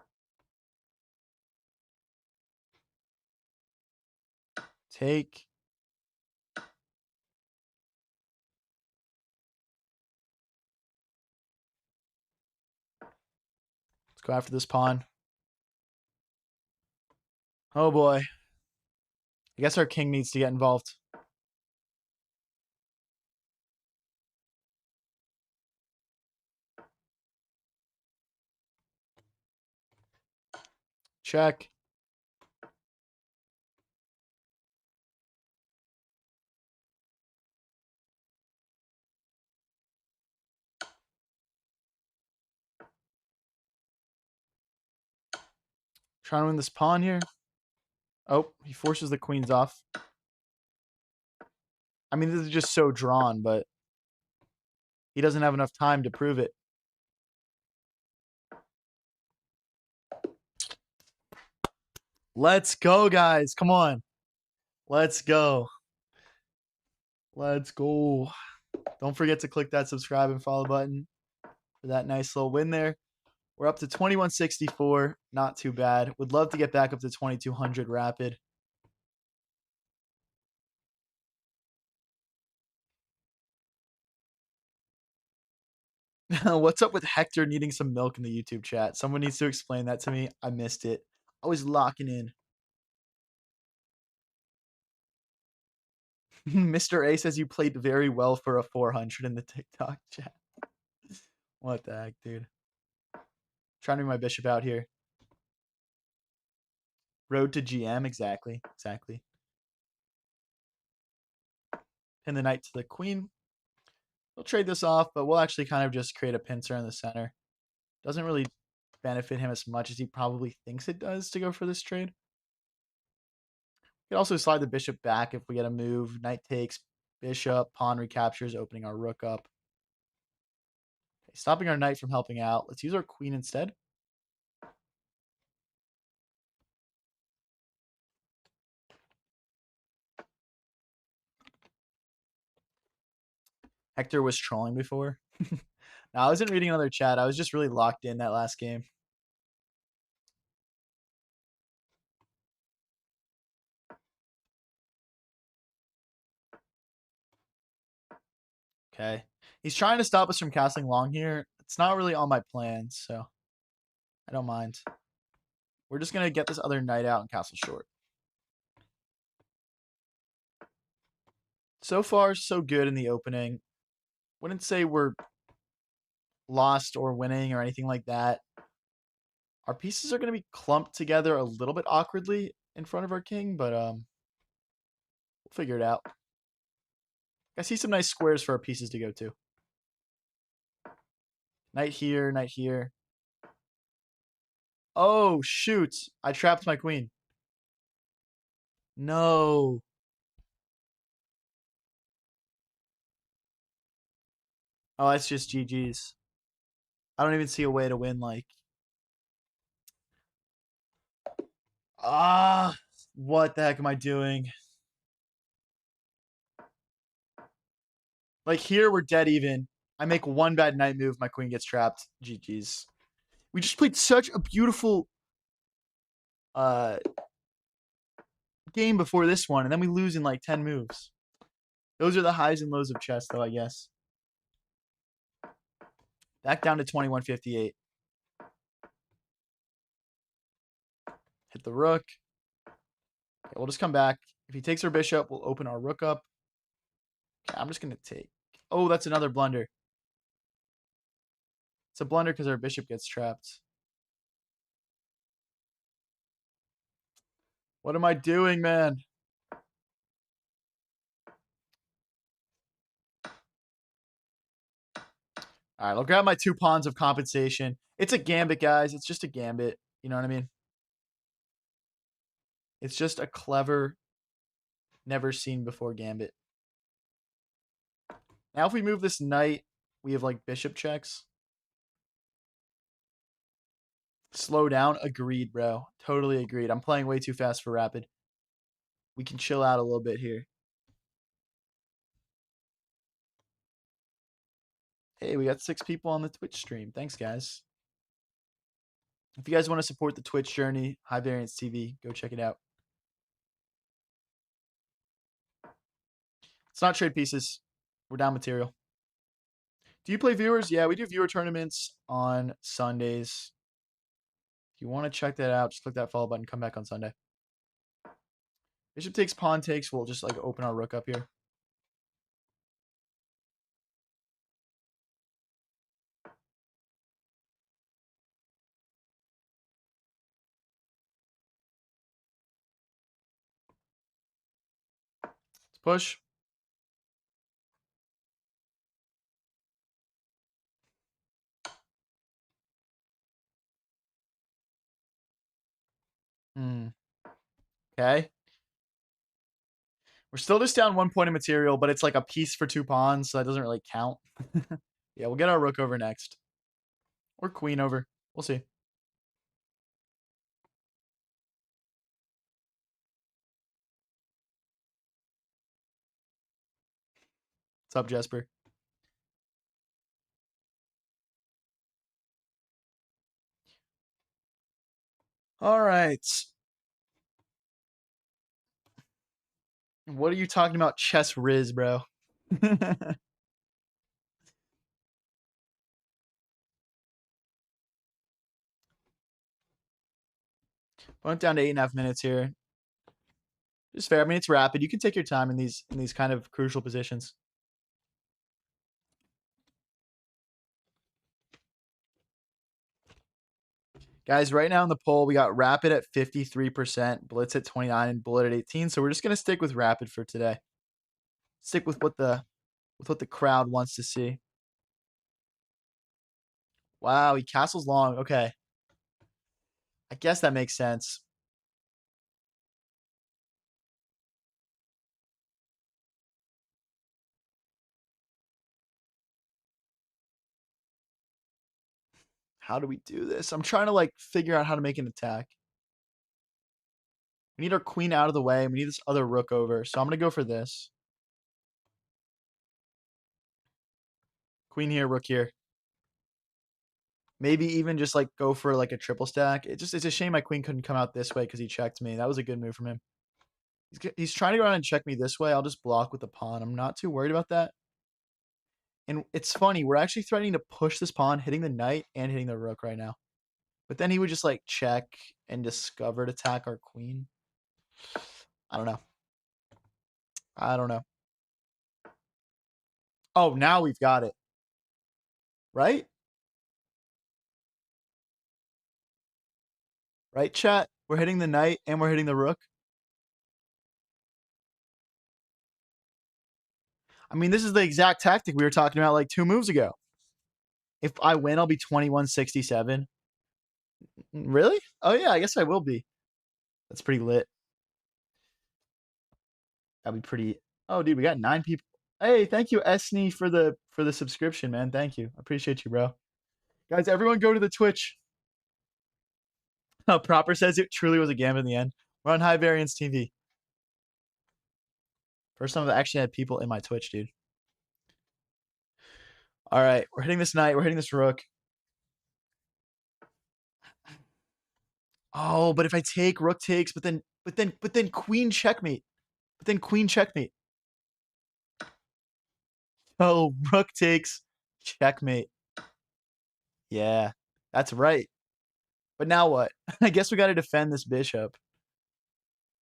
Take. Let's go after this pawn. Oh boy. I guess our king needs to get involved. Check. Trying to win this pawn here. Oh, he forces the queens off. I mean, this is just so drawn, but he doesn't have enough time to prove it. Let's go, guys. Come on. Let's go. Let's go. Don't forget to click that subscribe and follow button for that nice little win there. We're up to 2164. Not too bad. Would love to get back up to 2200 rapid. What's up with Hector needing some milk in the YouTube chat? Someone needs to explain that to me. I missed it. I was locking in. Mr. A says you played very well for a 400 in the TikTok chat. What the heck, dude? Trying to be my bishop out here. Road to GM, exactly. Exactly. Pin the knight to the queen. We'll trade this off, but we'll actually kind of just create a pincer in the center. Doesn't really benefit him as much as he probably thinks it does to go for this trade. We can also slide the bishop back if we get a move. Knight takes, bishop, pawn recaptures, opening our rook up. Okay, stopping our knight from helping out. Let's use our queen instead. Hector was trolling before. No, I wasn't reading another chat. I was just really locked in that last game. Okay. He's trying to stop us from castling long here. It's not really on my plans, so I don't mind. We're just going to get this other knight out and castle short. So far, so good in the opening. Wouldn't say we're lost or winning or anything like that. Our pieces are going to be clumped together a little bit awkwardly in front of our king, but we'll figure it out. I see some nice squares for our pieces to go to. Knight here, knight here. Oh, shoot. I trapped my queen. No. Oh, that's just GG's. I don't even see a way to win, like. What the heck am I doing? Like, here we're dead even. I make one bad knight move, my queen gets trapped. GG's. We just played such a beautiful uh game before this one, and then we lose in like 10 moves. Those are the highs and lows of chess, though, I guess. Back down to 2158. Hit the rook. Okay, we'll just come back. If he takes our bishop, we'll open our rook up. Okay, I'm just going to take. Oh, that's another blunder. It's a blunder because our bishop gets trapped. What am I doing, man? All right, I'll grab my 2 pawns of compensation. It's a gambit, guys. It's just a gambit. You know what I mean? It's just a clever, never seen before gambit. Now, if we move this knight, we have like bishop checks. Slow down. Agreed, bro. Totally agreed. I'm playing way too fast for rapid. We can chill out a little bit here. Hey, we got 6 people on the Twitch stream. Thanks, guys. If you guys want to support the Twitch journey, High Variance TV, go check it out. It's not trade pieces. We're down material. Do you play viewers? Yeah, we do viewer tournaments on Sundays. If you want to check that out, just click that follow button. Come back on Sunday. Bishop takes, pawn takes. We'll just like open our rook up here. Let's push. Okay. We're still just down 1 point of material, but it's like a piece for 2 pawns, so that doesn't really count. Yeah, we'll get our rook over next. Or queen over. We'll see. What's up, Jesper? All right. What are you talking about, chess Riz, bro? Went down to 8.5 minutes here. Just fair. I mean, it's rapid. You can take your time in these kind of crucial positions. Guys, right now in the poll, we got Rapid at 53%, Blitz at 29, and Bullet at 18. So we're just gonna stick with Rapid for today. Stick with what the crowd wants to see. Wow, he castles long. Okay. I guess that makes sense. How do we do this? I'm trying to like figure out how to make an attack. We need our queen out of the way. We need this other rook over. So I'm gonna go for this. Queen here, rook here. Maybe even just like go for like a triple stack. It's a shame my queen couldn't come out this way because he checked me. That was a good move from him. He's trying to go around and check me this way. I'll just block with the pawn. I'm not too worried about that. And it's funny, we're actually threatening to push this pawn, hitting the knight and hitting the rook right now. But then he would just like check and discovered attack our queen. I don't know. I don't know. Oh, now we've got it. Right? Right, chat? We're hitting the knight and we're hitting the rook. I mean, this is the exact tactic we were talking about like 2 moves ago. If I win, I'll be 2167. Really? Oh yeah, I guess I will be. That's pretty lit. That'd be pretty. Oh, dude, we got 9 people. Hey, thank you, Esney, for the subscription, man. Thank you. I appreciate you, bro. Guys, everyone go to the Twitch. Proper says it truly was a gambit in the end. We're on High Variance TV. First time I've actually had people in my Twitch, dude. All right, we're hitting this knight. We're hitting this rook. Oh, but if I take rook takes, but then queen checkmate. But then queen checkmate. Oh, rook takes checkmate. Yeah, that's right. But now what? I guess we got to defend this bishop.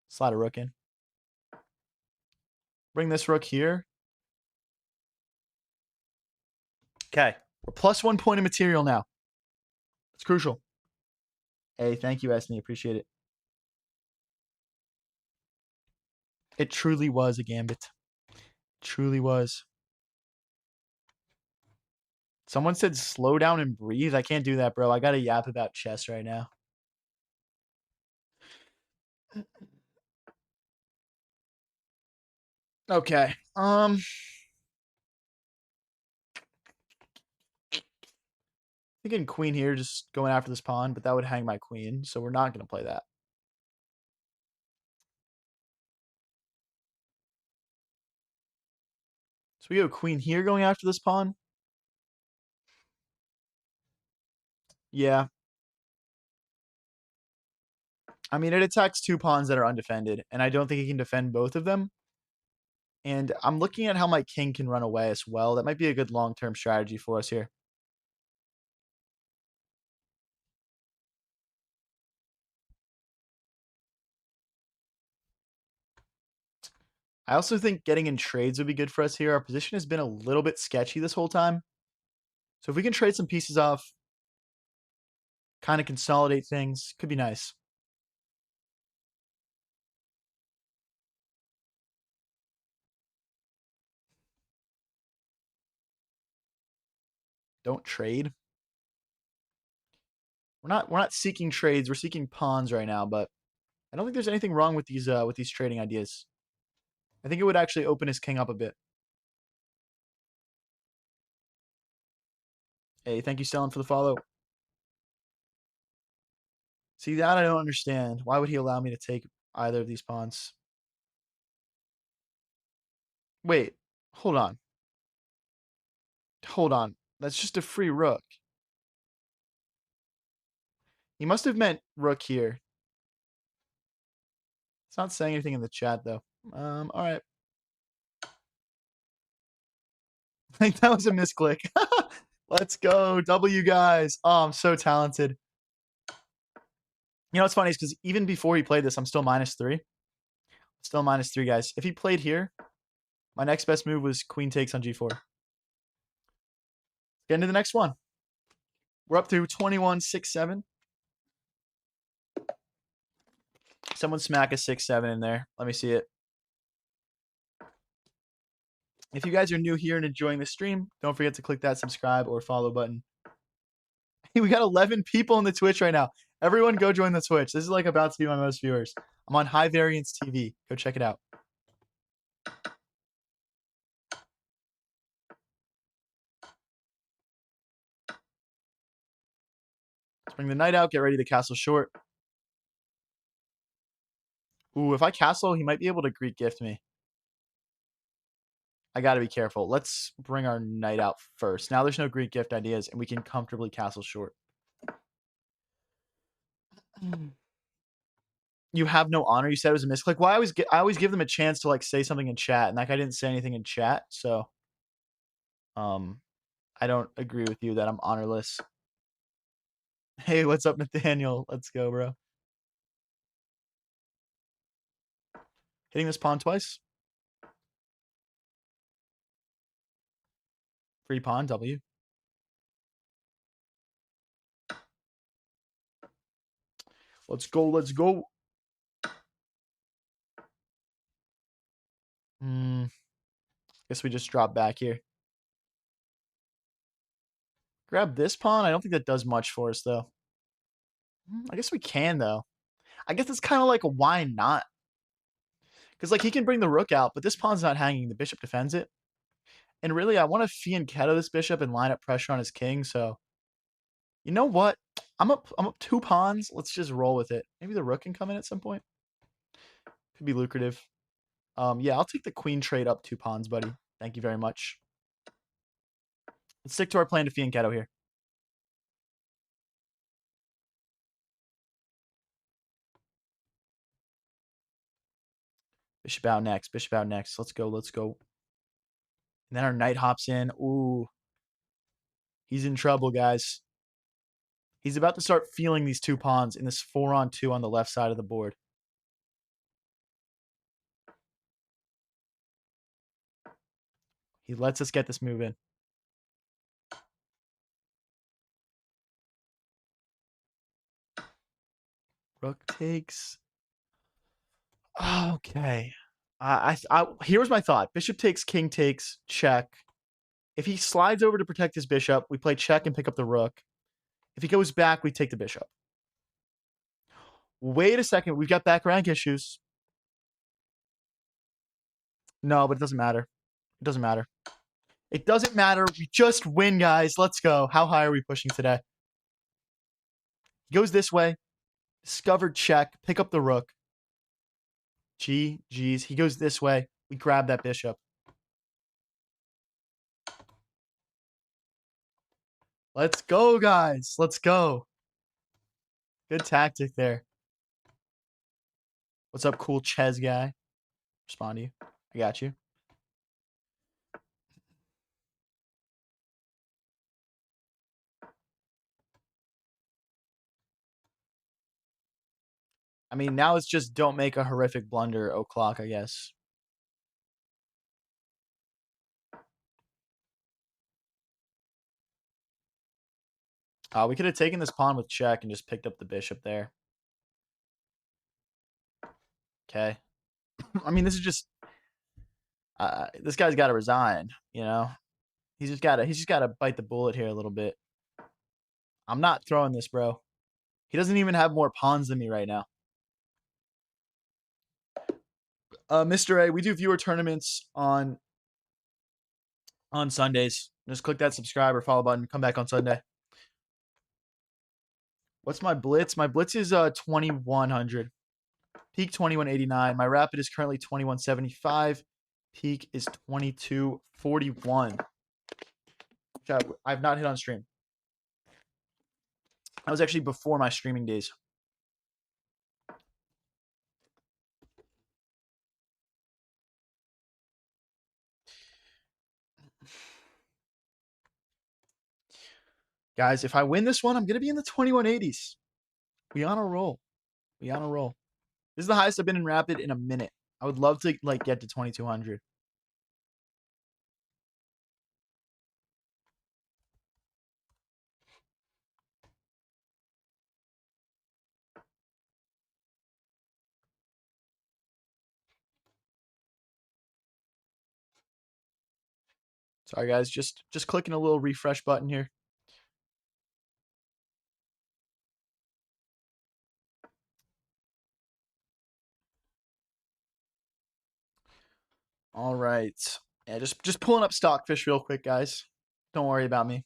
Slide a rook in. Bring this rook here. Okay, we're plus 1 point of material now. It's crucial. Hey, thank you, Esney. Appreciate it. It truly was a gambit. Truly was. Someone said slow down and breathe. I can't do that, bro. I got to yap about chess right now. Okay. Thinking queen here, just going after this pawn, but that would hang my queen, so we're not going to play that. So we go queen here going after this pawn. Yeah. I mean, it attacks 2 pawns that are undefended, and I don't think he can defend both of them. And I'm looking at how my king can run away as well. That might be a good long-term strategy for us here. I also think getting in trades would be good for us here. Our position has been a little bit sketchy this whole time. So if we can trade some pieces off, kind of consolidate things, could be nice. Don't trade. We're not seeking trades. We're seeking pawns right now, but I don't think there's anything wrong with these trading ideas. I think it would actually open his king up a bit. Hey, thank you, Stellan, for the follow. See, that I don't understand. Why would he allow me to take either of these pawns? Wait, hold on. Hold on. That's just a free rook. He must have meant rook here. It's not saying anything in the chat though. All right. I think that was a misclick. Let's go. W guys. Oh, I'm so talented. You know what's funny is because even before he played this, I'm still -3. Still -3, guys. If he played here, my next best move was queen takes on g4. Get into the next one. We're up to 21-6-7. Someone smack a 6-7 in there. Let me see it. If you guys are new here and enjoying the stream, don't forget to click that subscribe or follow button. Hey, we got 11 people on the Twitch right now. Everyone go join the Twitch. This is like about to be my most viewers. I'm on High Variance TV. Go check it out. Let's bring the knight out. Get ready to castle short. Ooh, if I castle, he might be able to Greek gift me. I got to be careful. Let's bring our knight out first. Now there's no Greek gift ideas, and we can comfortably castle short. You have no honor. You said it was a misclick. Well, I always give them a chance to like say something in chat, and like I didn't say anything in chat, so I don't agree with you that I'm honorless. Hey, what's up, Nathaniel? Let's go, bro. Hitting this pawn twice. Free pawn, W. Let's go, let's go. Guess we just drop back here. Grab this pawn. I don't think that does much for us, though. I guess we can, though. I guess it's kind of like a why not? Because, like, he can bring the rook out, but this pawn's not hanging. The bishop defends it. And really, I want to fianchetto this bishop and line up pressure on his king, so... You know what? I'm up 2 pawns. Let's just roll with it. Maybe the rook can come in at some point. Could be lucrative. Yeah, I'll take the queen trade up 2 pawns, buddy. Thank you very much. Let's stick to our plan to fianchetto here. Bishop out next. Bishop out next. Let's go. Let's go. And then our knight hops in. Ooh. He's in trouble, guys. He's about to start feeling these 2 pawns in this 4-on-2 on the left side of the board. He lets us get this move in. Rook takes. Okay. Here's my thought. Bishop takes, king takes, check. If he slides over to protect his bishop, we play check and pick up the rook. If he goes back, we take the bishop. Wait a second. We've got back rank issues. No, but it doesn't matter. It doesn't matter. It doesn't matter. We just win, guys. Let's go. How high are we pushing today? He goes this way. Discovered check. Pick up the rook. GG's. He goes this way. We grab that bishop. Let's go, guys. Let's go. Good tactic there. What's up, cool Ches guy? Respond to you. I got you. I mean, now it's just don't make a horrific blunder, o'clock, I guess. We could have taken this pawn with check and just picked up the bishop there. Okay. I mean, this is just... this guy's got to resign, you know? He's just got to bite the bullet here a little bit. I'm not throwing this, bro. He doesn't even have more pawns than me right now. Mr. A, we do viewer tournaments on Sundays. Just click that subscribe or follow button. Come back on Sunday. What's my blitz? My blitz is 2100. Peak 2189. My rapid is currently 2175. Peak is 2241. Which I've not hit on stream. That was actually before my streaming days. Guys, if I win this one, I'm going to be in the 2180s. We on a roll. We on a roll. This is the highest I've been in Rapid in a minute. I would love to like get to 2200. Sorry guys, just clicking a little refresh button here. All right. Yeah, just pulling up Stockfish real quick, guys. Don't worry about me.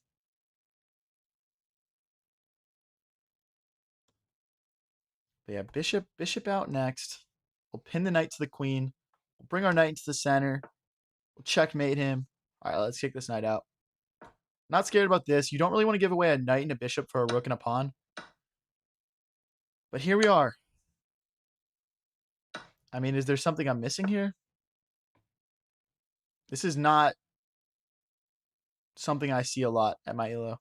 But yeah, bishop out next. We'll pin the knight to the queen. We'll bring our knight into the center. We'll checkmate him. All right, let's kick this knight out. Not scared about this. You don't really want to give away a knight and a bishop for a rook and a pawn. But here we are. I mean, is there something I'm missing here? This is not something I see a lot at my ELO.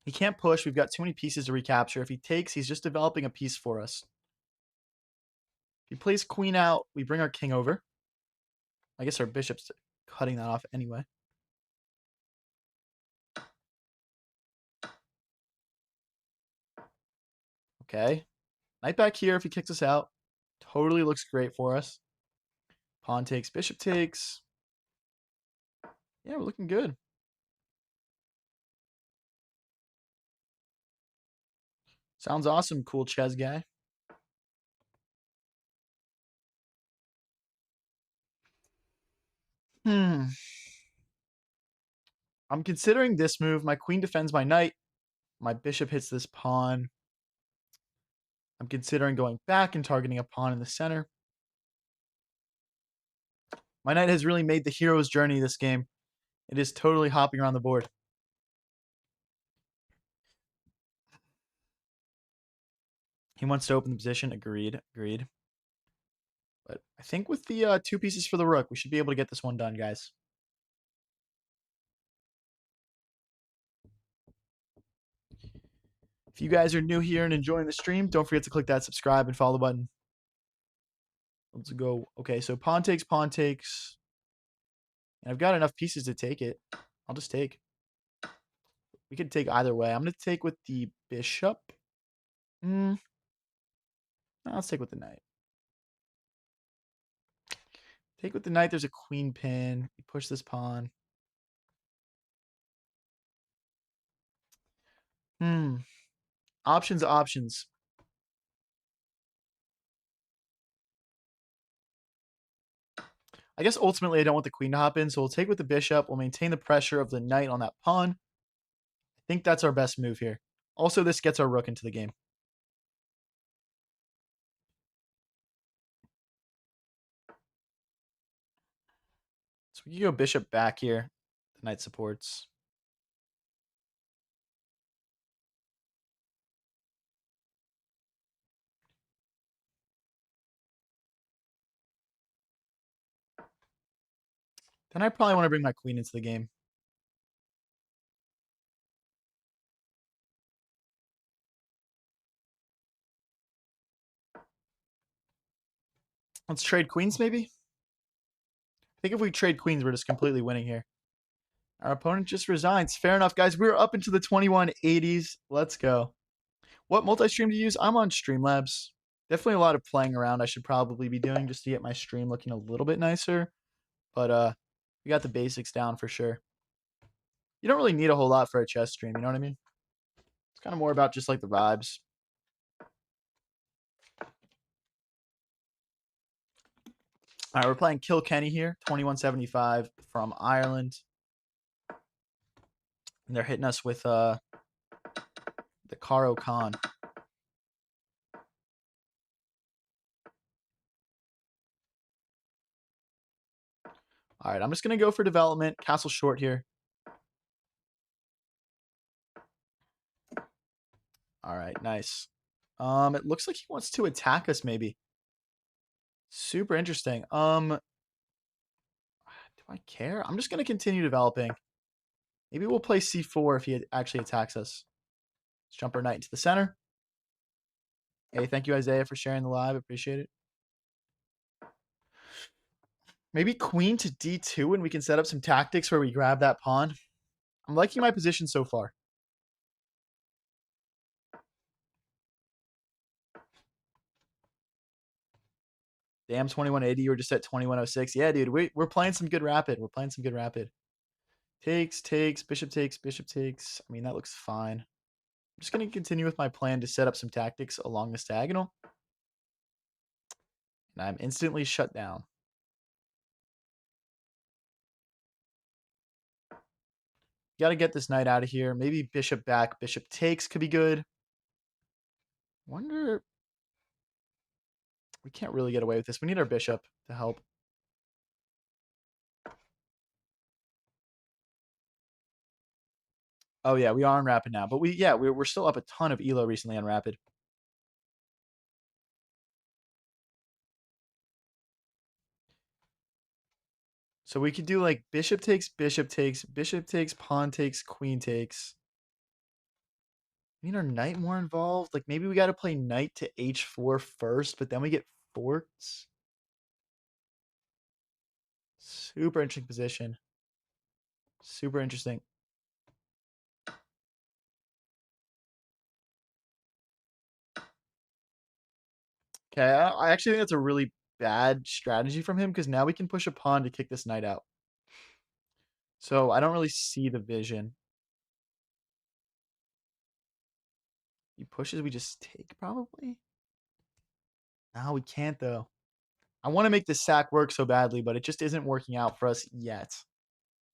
He can't push. We've got too many pieces to recapture. If he takes, he's just developing a piece for us. If he plays queen out, we bring our king over. I guess our bishop's cutting that off anyway. Okay. Knight back here if he kicks us out. Totally looks great for us. Pawn takes, bishop takes. Yeah, we're looking good. Sounds awesome, cool chess guy. I'm considering this move. My queen defends my knight. My bishop hits this pawn. I'm considering going back and targeting a pawn in the center. My knight has really made the hero's journey this game. It is totally hopping around the board. He wants to open the position. Agreed. Agreed. But I think with the 2 pieces for the rook, we should be able to get this one done, guys. If you guys are new here and enjoying the stream, don't forget to click that subscribe and follow button. Let's go. Okay, so pawn takes, pawn takes. And I've got enough pieces to take it. I'll just take. We could take either way. I'm going to take with the bishop. No, let's take with the knight. Take with the knight. There's a queen pin. You push this pawn. Options, options. I guess ultimately I don't want the queen to hop in, so we'll take with the bishop. We'll maintain the pressure of the knight on that pawn. I think that's our best move here. Also, this gets our rook into the game. So we can go bishop back here. The knight supports. Then I probably want to bring my queen into the game. Let's trade queens, maybe? I think if we trade queens, we're just completely winning here. Our opponent just resigns. Fair enough, guys. We're up into the 2180s. Let's go. What multi-stream to use? I'm on Streamlabs. Definitely a lot of playing around I should probably be doing just to get my stream looking a little bit nicer. But we got the basics down for sure. You don't really need a whole lot for a chess stream, you know what I mean? It's kind of more about just like the vibes. All right, we're playing Kilkenny here, 2175 from Ireland. And they're hitting us with the Caro-Kann. All right, I'm just going to go for development. Castle short here. All right, nice. It looks like he wants to attack us maybe. Super interesting. Do I care? I'm just going to continue developing. Maybe we'll play c4 if he actually attacks us. Let's jump our knight into the center. Hey, thank you, Isaiah, for sharing the live. Appreciate it. Maybe queen to d2 and we can set up some tactics where we grab that pawn. I'm liking my position so far. Damn, 2180, you're just at 2106. Yeah, dude, we're playing some good rapid. We're playing some good rapid. Takes, bishop takes, bishop takes. I mean, that looks fine. I'm just going to continue with my plan to set up some tactics along this diagonal. And I'm instantly shut down. Got to get this knight out of here. Maybe bishop back, bishop takes could be good. Wonder... We can't really get away with this. We need our bishop to help. Oh, yeah, we are on rapid now. But we're still up a ton of elo recently on rapid. So we could do like bishop takes, bishop takes, bishop takes, pawn takes, queen takes. We need our knight more involved. Like maybe we got to play knight to h4 first, but then we get forts. Super interesting position. Super interesting. Okay, I actually think that's a really bad strategy from him because now we can push a pawn to kick this knight out. So I don't really see the vision. He pushes, we just take probably. No, we can't though. I want to make the sack work so badly, but it just isn't working out for us yet.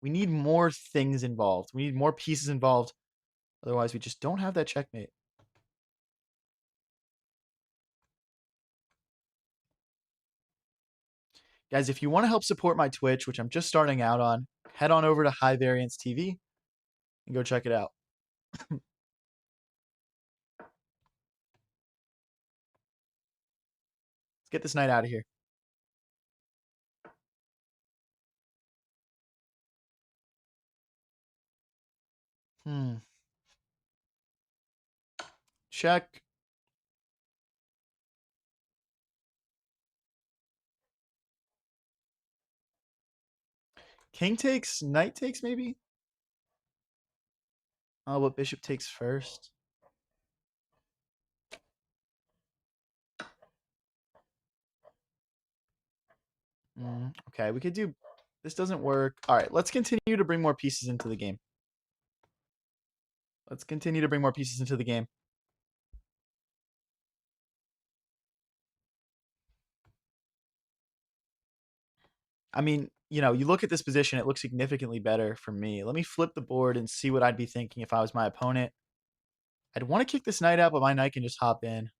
We need more things involved. We need more pieces involved. Otherwise, we just don't have that checkmate. Guys, if you want to help support my Twitch, which I'm just starting out on, head on over to High Variance TV and go check it out. Let's get this knight out of here. Check. King takes, knight takes maybe? Oh, but bishop takes first. Okay, we could do... This doesn't work. All right, let's continue to bring more pieces into the game. Let's continue to bring more pieces into the game. I mean, you know, you look at this position, it looks significantly better for me. Let me flip the board and see what I'd be thinking if I was my opponent. I'd want to kick this knight out, but my knight can just hop in.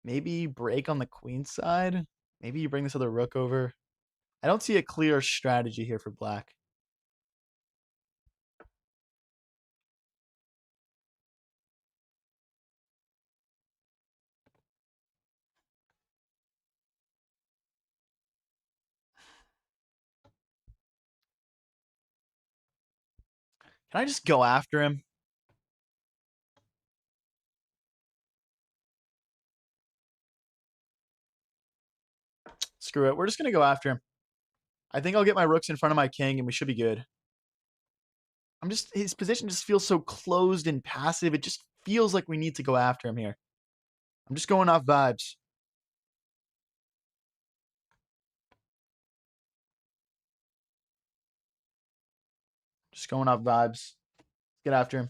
Maybe break on the queen side. Maybe you bring this other rook over. I don't see a clear strategy here for black. Can I just go after him? Screw it. We're just going to go after him. I think I'll get my rooks in front of my king and we should be good. His position just feels so closed and passive. It just feels like we need to go after him here. I'm just going off vibes. Just going off vibes. Let's get after him.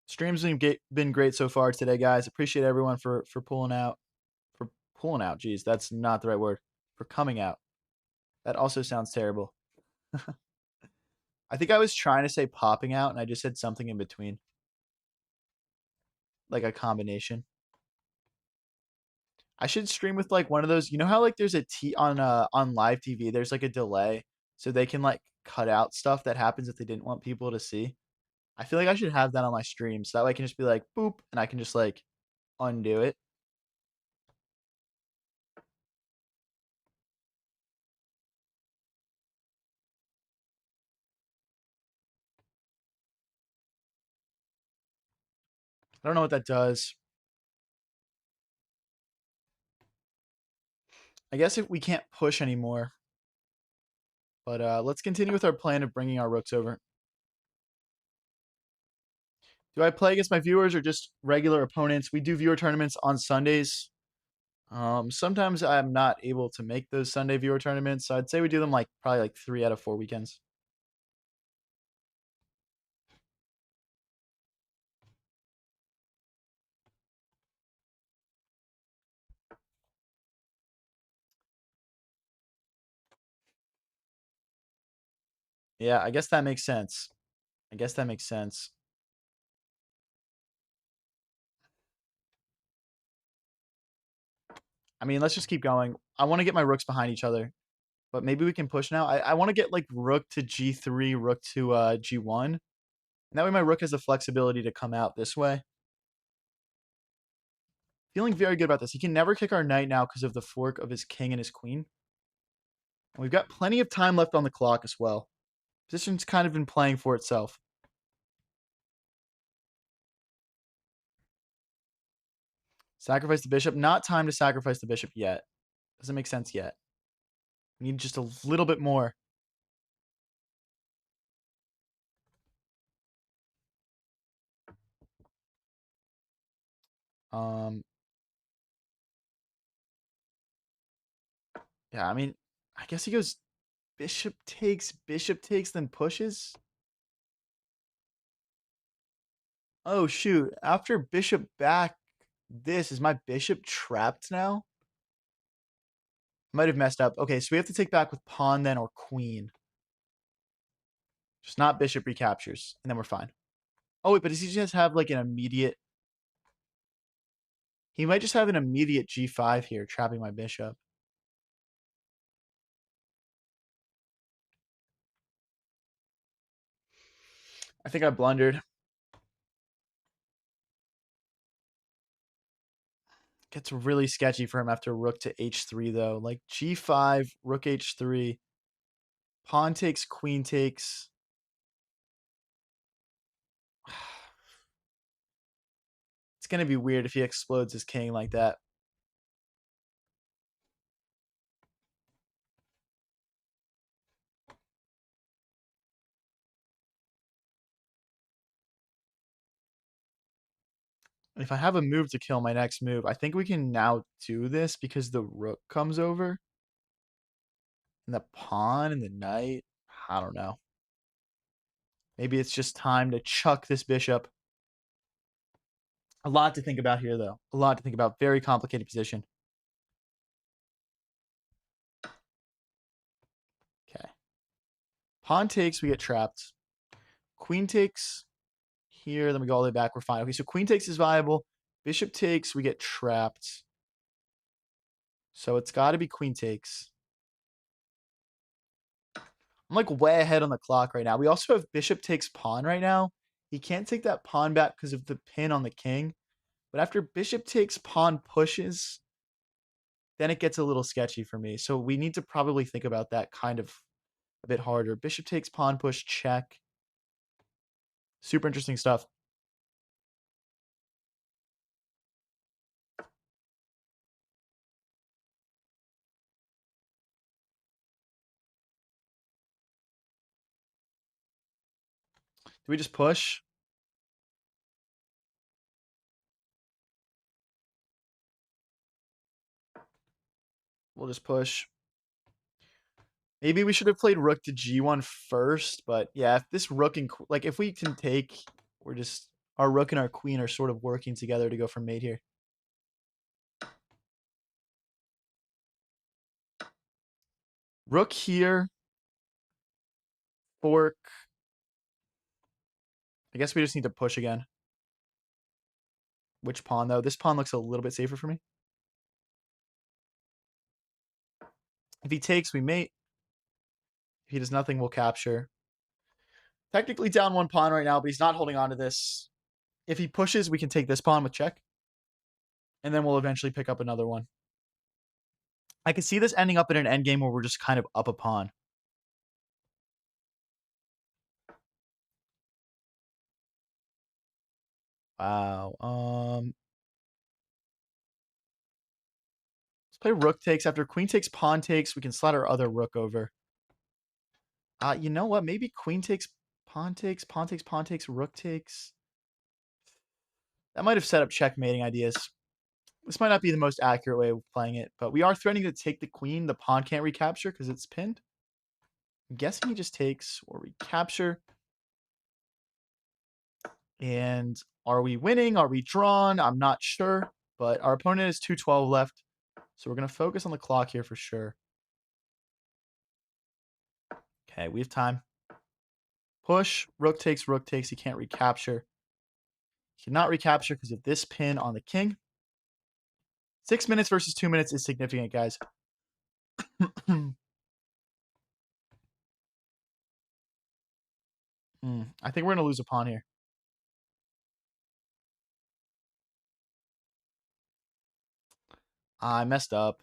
Streams been great so far today, guys. Appreciate everyone for pulling out. For pulling out. Jeez, that's not the right word. For coming out. That also sounds terrible. I think I was trying to say popping out, and I just said something in between. Like a combination. I should stream with like one of those. You know how like there's a T on live TV. There's like a delay, so they can like cut out stuff that happens if they didn't want people to see. I feel like I should have that on my stream, so that way I can just be like, "Boop," and I can just, like, undo it. I don't know what that does. I guess if we can't push anymore, but, let's continue with our plan of bringing our rooks over. Do I play against my viewers or just regular opponents? We do viewer tournaments on Sundays. Sometimes I'm not able to make those Sunday viewer tournaments, so I'd say we do them, like, probably, like, 3 out of 4 weekends. Yeah, I guess that makes sense. I guess that makes sense. I mean, let's just keep going. I wanna get my rooks behind each other, but maybe we can push now. I wanna get, like, rook to G3, rook to, G1, and that way my rook has the flexibility to come out this way. Feeling very good about this. He can never kick our knight now because of the fork of his king and his queen. And we've got plenty of time left on the clock as well. Position's kind of been playing for itself. Sacrifice the bishop. Not time to sacrifice the bishop yet. Doesn't make sense yet. We need just a little bit more. Um, yeah, I mean, I guess he goes bishop takes, then pushes. Oh, shoot. After bishop back, this is my bishop trapped now? Might have messed up. Okay, so we have to take back with pawn then or queen. Just not bishop recaptures, and then we're fine. Oh, wait, but does he just have like an immediate... He might just have an immediate g5 here, trapping my bishop. I think I blundered. Gets really sketchy for him after rook to h3, though. Like g5, rook h3, pawn takes, queen takes. It's going to be weird if he explodes his king like that. If I have a move to kill my next move, I think we can now do this because the rook comes over. And the pawn and the knight. I don't know. Maybe it's just time to chuck this bishop. A lot to think about here, though. A lot to think about. Very complicated position. Okay. Pawn takes, we get trapped. Queen takes here, then we go all the way back. We're fine. Okay, so queen takes is viable. Bishop takes, we get trapped. So it's got to be queen takes. I'm like way ahead on the clock right now. We also have bishop takes pawn right now. He can't take that pawn back because of the pin on the king. But after bishop takes pawn pushes, then it gets a little sketchy for me. So we need to probably think about that kind of a bit harder. Bishop takes pawn push, check. Super interesting stuff. Do we just push? We'll just push. Maybe we should have played rook to g1 first, but yeah, if this rook and like if we can take, we're just our rook and our queen are sort of working together to go for mate here. Rook here. Fork. I guess we just need to push again. Which pawn though? This pawn looks a little bit safer for me. If he takes, we mate. He does nothing, we'll capture. Technically down one pawn right now, but he's not holding on to this. If he pushes, we can take this pawn with check. And then we'll eventually pick up another one. I can see this ending up in an endgame where we're just kind of up a pawn. Wow. Let's play rook takes. After queen takes, pawn takes, we can slide our other rook over. You know what? Maybe queen takes, pawn takes, pawn takes, pawn takes, rook takes. That might have set up checkmating ideas. This might not be the most accurate way of playing it, but we are threatening to take the queen. The pawn can't recapture because it's pinned. I'm guessing he just takes or recapture. And are we winning? Are we drawn? I'm not sure, but our opponent has 2:12 left. So we're going to focus on the clock here for sure. Okay, we have time. Push, rook takes, rook takes. He can't recapture. He cannot recapture because of this pin on the king. 6 minutes versus 2 minutes is significant, guys. I think we're going to lose a pawn here. I messed up.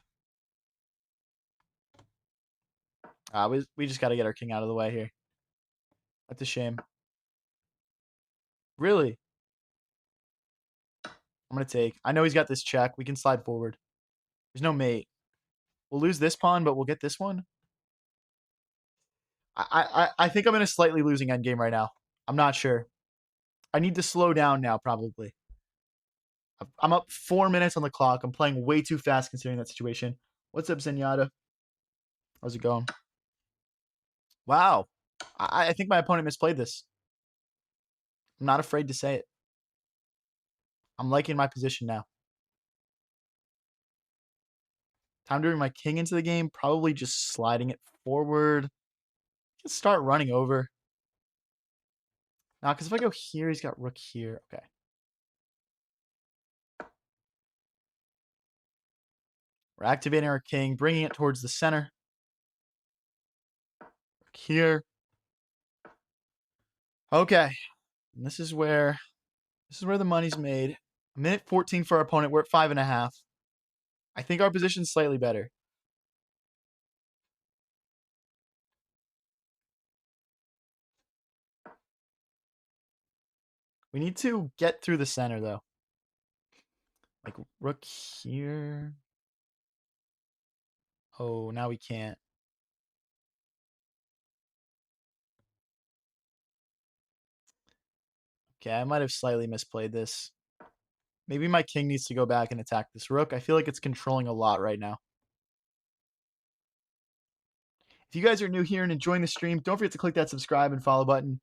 We just got to get our king out of the way here. That's a shame. Really? I'm going to take. I know he's got this check. We can slide forward. There's no mate. We'll lose this pawn, but we'll get this one. I think I'm in a slightly losing endgame right now. I'm not sure. I need to slow down now, probably. I'm up 4 minutes on the clock. I'm playing way too fast considering that situation. What's up, Zenyatta? How's it going? Wow. I think my opponent misplayed this. I'm not afraid to say it. I'm liking my position now. Time to bring my king into the game. Probably just sliding it forward. Just start running over. Now, because if I go here, he's got rook here. Okay. We're activating our king, bringing it towards the center. Rook here. Okay. And this is where the money's made. A minute 14 for our opponent. We're at 5.5. I think our position's slightly better. We need to get through the center, though. Like, rook here. Oh, now we can't. Okay, I might have slightly misplayed this. Maybe my king needs to go back and attack this rook. I feel like it's controlling a lot right now. If you guys are new here and enjoying the stream, don't forget to click that subscribe and follow button. And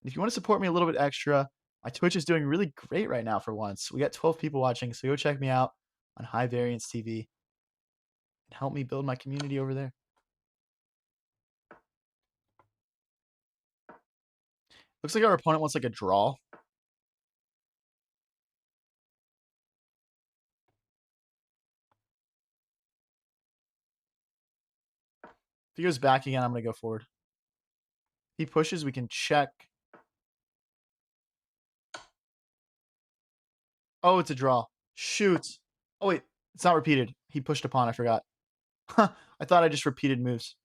if you want to support me a little bit extra, my Twitch is doing really great right now for once. We got 12 people watching, so go check me out on High Variance TV and help me build my community over there. Looks like our opponent wants like a draw. If he goes back again, I'm going to go forward. If he pushes, we can check. Oh, it's a draw. Shoot. Oh, wait. It's not repeated. He pushed a pawn. I forgot. I thought I just repeated moves.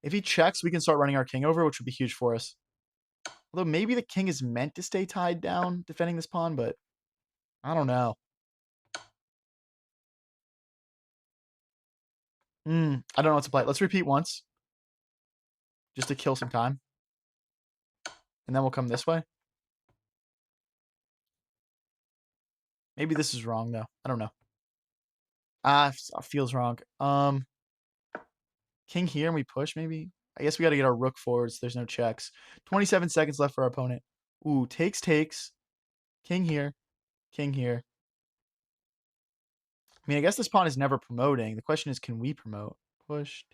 If he checks, we can start running our king over, which would be huge for us. Although maybe the king is meant to stay tied down defending this pawn, but I don't know. I don't know what to play. Let's repeat once. Just to kill some time. And then we'll come this way. Maybe this is wrong, though. I don't know. Feels wrong. King here and we push, maybe? I guess we got to get our rook forward so there's no checks. 27 seconds left for our opponent. Ooh, takes. King here. King here. I mean, I guess this pawn is never promoting. The question is, can we promote? Pushed.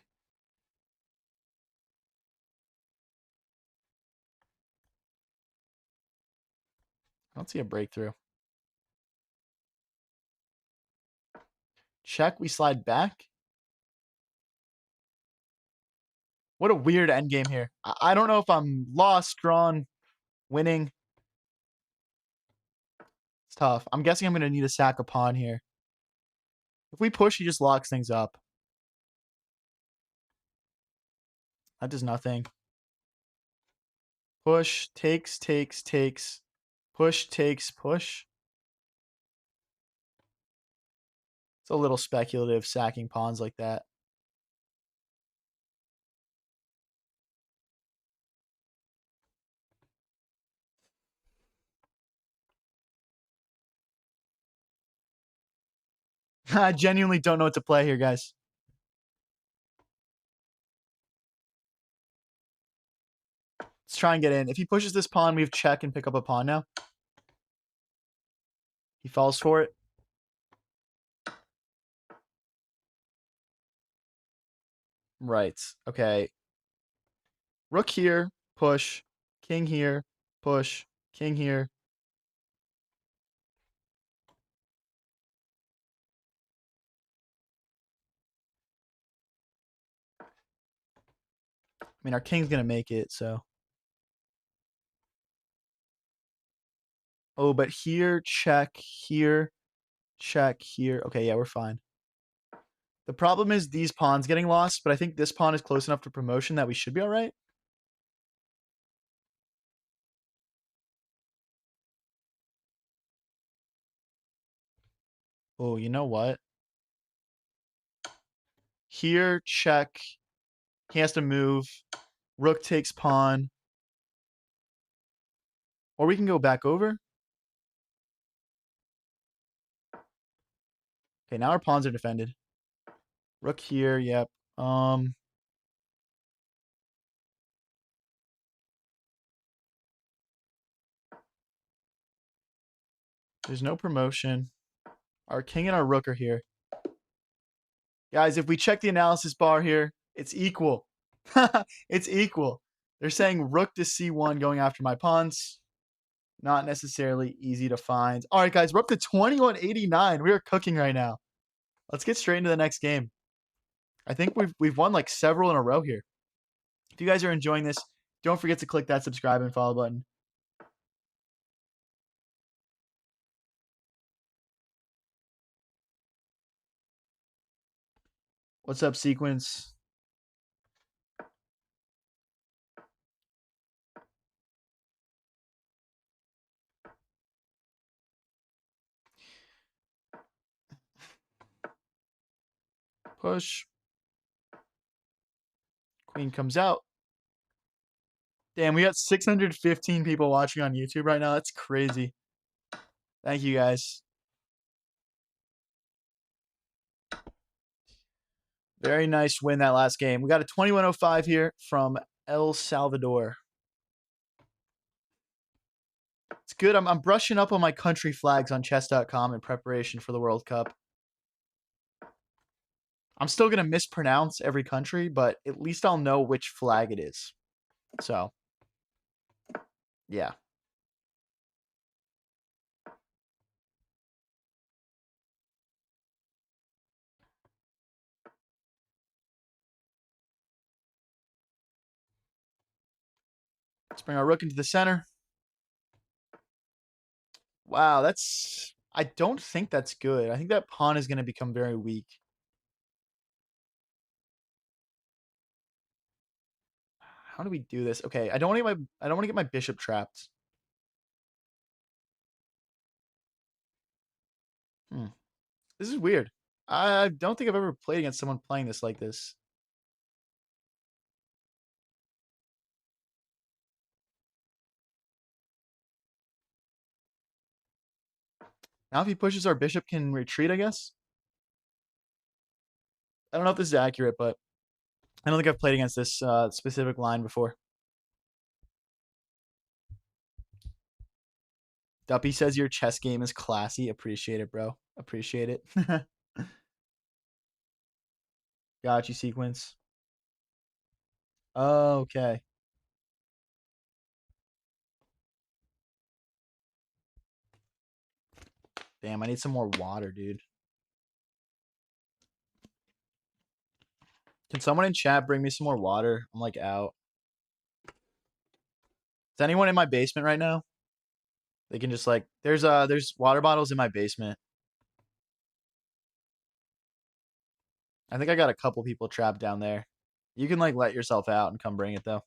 I don't see a breakthrough. Check. We slide back. What a weird endgame here. I don't know if I'm lost, drawn, winning. It's tough. I'm guessing I'm going to need to sack a pawn here. If we push, he just locks things up. That does nothing. Push, takes, takes, takes. Push, takes, push. It's a little speculative sacking pawns like that. I genuinely don't know what to play here, guys. Let's try and get in. If he pushes this pawn, we have check and pick up a pawn now. He falls for it. Right. Okay. Rook here, push. King here, push. King here. I mean, our king's going to make it, so. Oh, but here, check. Here, check. Here. Okay, yeah, we're fine. The problem is these pawns getting lost, but I think this pawn is close enough to promotion that we should be all right. Oh, you know what? Here, check. He has to move. Rook takes pawn. Or we can go back over. Okay, now our pawns are defended. Rook here, yep. There's no promotion. Our king and our rook are here. Guys, if we check the analysis bar here, it's equal. It's equal. They're saying rook to c1 going after my pawns. Not necessarily easy to find. All right, guys, we're up to 2189. We are cooking right now. Let's get straight into the next game. I think we've won like several in a row here. If you guys are enjoying this, don't forget to click that subscribe and follow button. What's up, Sequence? Push. Queen comes out. Damn, we got 615 people watching on YouTube right now. That's crazy. Thank you, guys. Very nice win that last game. We got a 2105 here from El Salvador. It's good. I'm brushing up on my country flags on chess.com in preparation for the World Cup. I'm still going to mispronounce every country, but at least I'll know which flag it is. So, yeah. Let's bring our rook into the center. Wow, that's... I don't think that's good. I think that pawn is going to become very weak. How do we do this? Okay, I don't want to get my bishop trapped. This is weird. I don't think I've ever played against someone playing this like this. Now if he pushes, our bishop can retreat, I guess. I don't know if this is accurate, but I don't think I've played against this specific line before. Duppy says your chess game is classy. Appreciate it, bro. Appreciate it. Got you, Sequence. Okay. Damn, I need some more water, dude. Can someone in chat bring me some more water? I'm like out. Is anyone in my basement right now? They can just like there's water bottles in my basement. I think I got a couple people trapped down there. You can like let yourself out and come bring it though.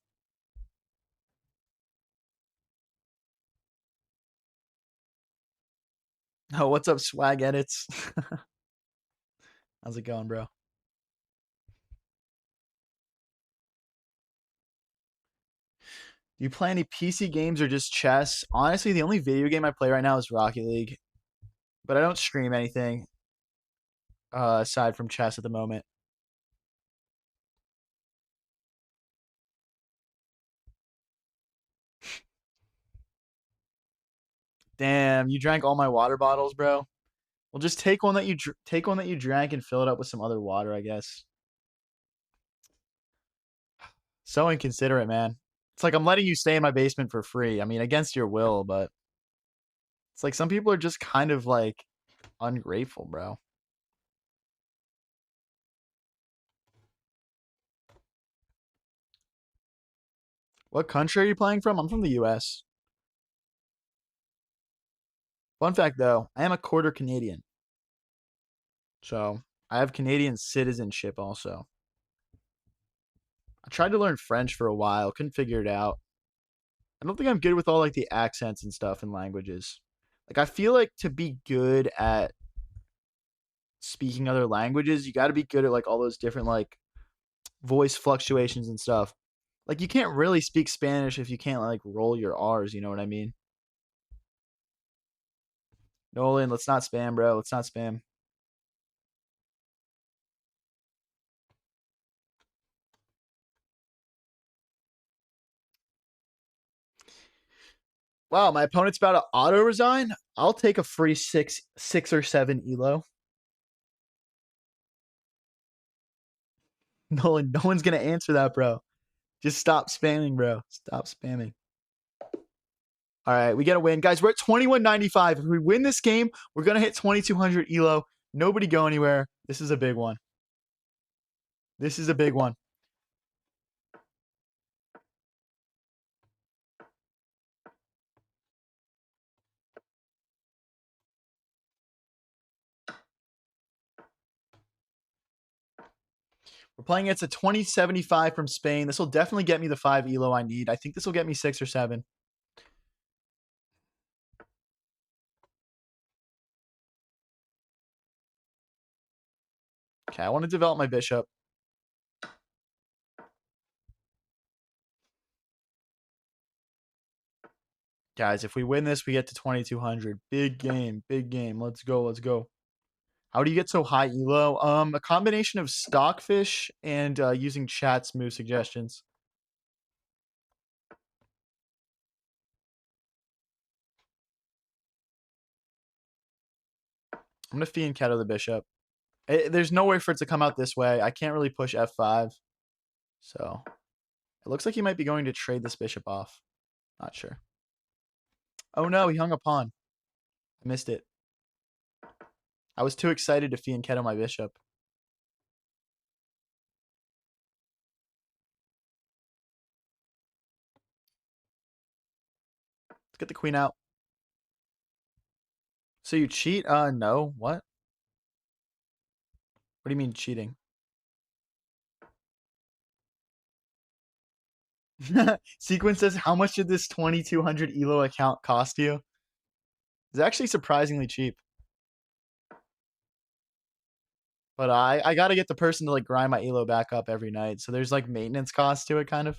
Oh, what's up, Swag Edits? How's it going, bro? Do you play any PC games or just chess? Honestly, the only video game I play right now is Rocket League, but I don't stream anything aside from chess at the moment. Damn, you drank all my water bottles, bro. Well, just take one that take one that you drank and fill it up with some other water, I guess. So inconsiderate, man. It's like I'm letting you stay in my basement for free. I mean, against your will, but it's like some people are just kind of like ungrateful, bro. What country are you playing from? I'm from the US. Fun fact though, I am a quarter Canadian. So I have Canadian citizenship also. I tried to learn French for a while, couldn't figure it out. I don't think I'm good with all like the accents and stuff and languages. Like I feel like to be good at speaking other languages, you got to be good at like all those different like voice fluctuations and stuff. Like you can't really speak Spanish if you can't like roll your R's, you know what I mean? Nolan, let's not spam, bro. Let's not spam. Wow, my opponent's about to auto resign. I'll take a free six or seven elo. Nolan, no one's gonna answer that, bro. Just stop spamming, bro. Stop spamming. All right, we got to win. Guys, we're at 2195. If we win this game, we're going to hit 2200 elo. Nobody go anywhere. This is a big one. This is a big one. We're playing against a 2075 from Spain. This will definitely get me the 5 elo I need. I think this will get me 6 or 7. Okay, I want to develop my bishop. Guys, if we win this, we get to 2200. Big game, big game. Let's go, let's go. How do you get so high elo? A combination of Stockfish and using chat's move suggestions. I'm going to Fianchetto the bishop. There's no way for it to come out this way. I can't really push f5. So it looks like he might be going to trade this bishop off. Not sure. Oh no, he hung a pawn. I missed it. I was too excited to Fianchetto my bishop. Let's get the queen out. So you cheat? No. What? What do you mean cheating? Sequence says, how much did this 2200 elo account cost you? It's actually surprisingly cheap. But I got to get the person to like grind my elo back up every night. So there's like maintenance costs to it kind of.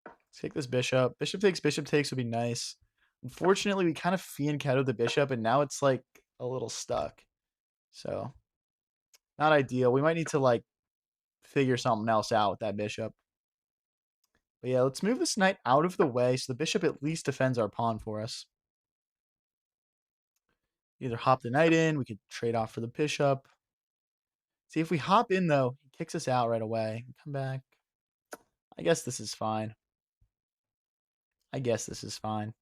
Let's take this bishop. Bishop takes would be nice. Unfortunately, we kind of fianchettoed the bishop, and now it's like a little stuck. So, not ideal. We might need to like figure something else out with that bishop. But yeah, let's move this knight out of the way so the bishop at least defends our pawn for us. Either hop the knight in, we could trade off for the bishop. See, if we hop in, though, he kicks us out right away. Come back. I guess this is fine. I guess this is fine.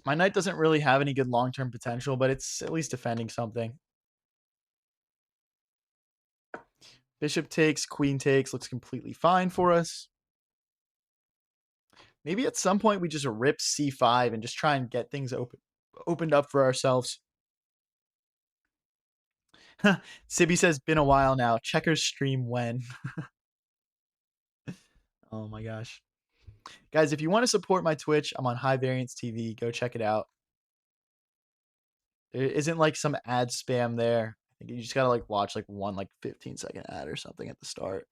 My knight doesn't really have any good long-term potential, but it's at least defending something. Bishop takes, queen takes, looks completely fine for us. Maybe at some point we just rip c5 and just try and get things opened up for ourselves. Sibby says, been a while now. Checkers stream when? Oh my gosh. Guys, if you want to support my Twitch, I'm on High Variance TV. Go check it out. There isn't like some ad spam there. I think you just gotta like watch like one like 15-second ad or something at the start.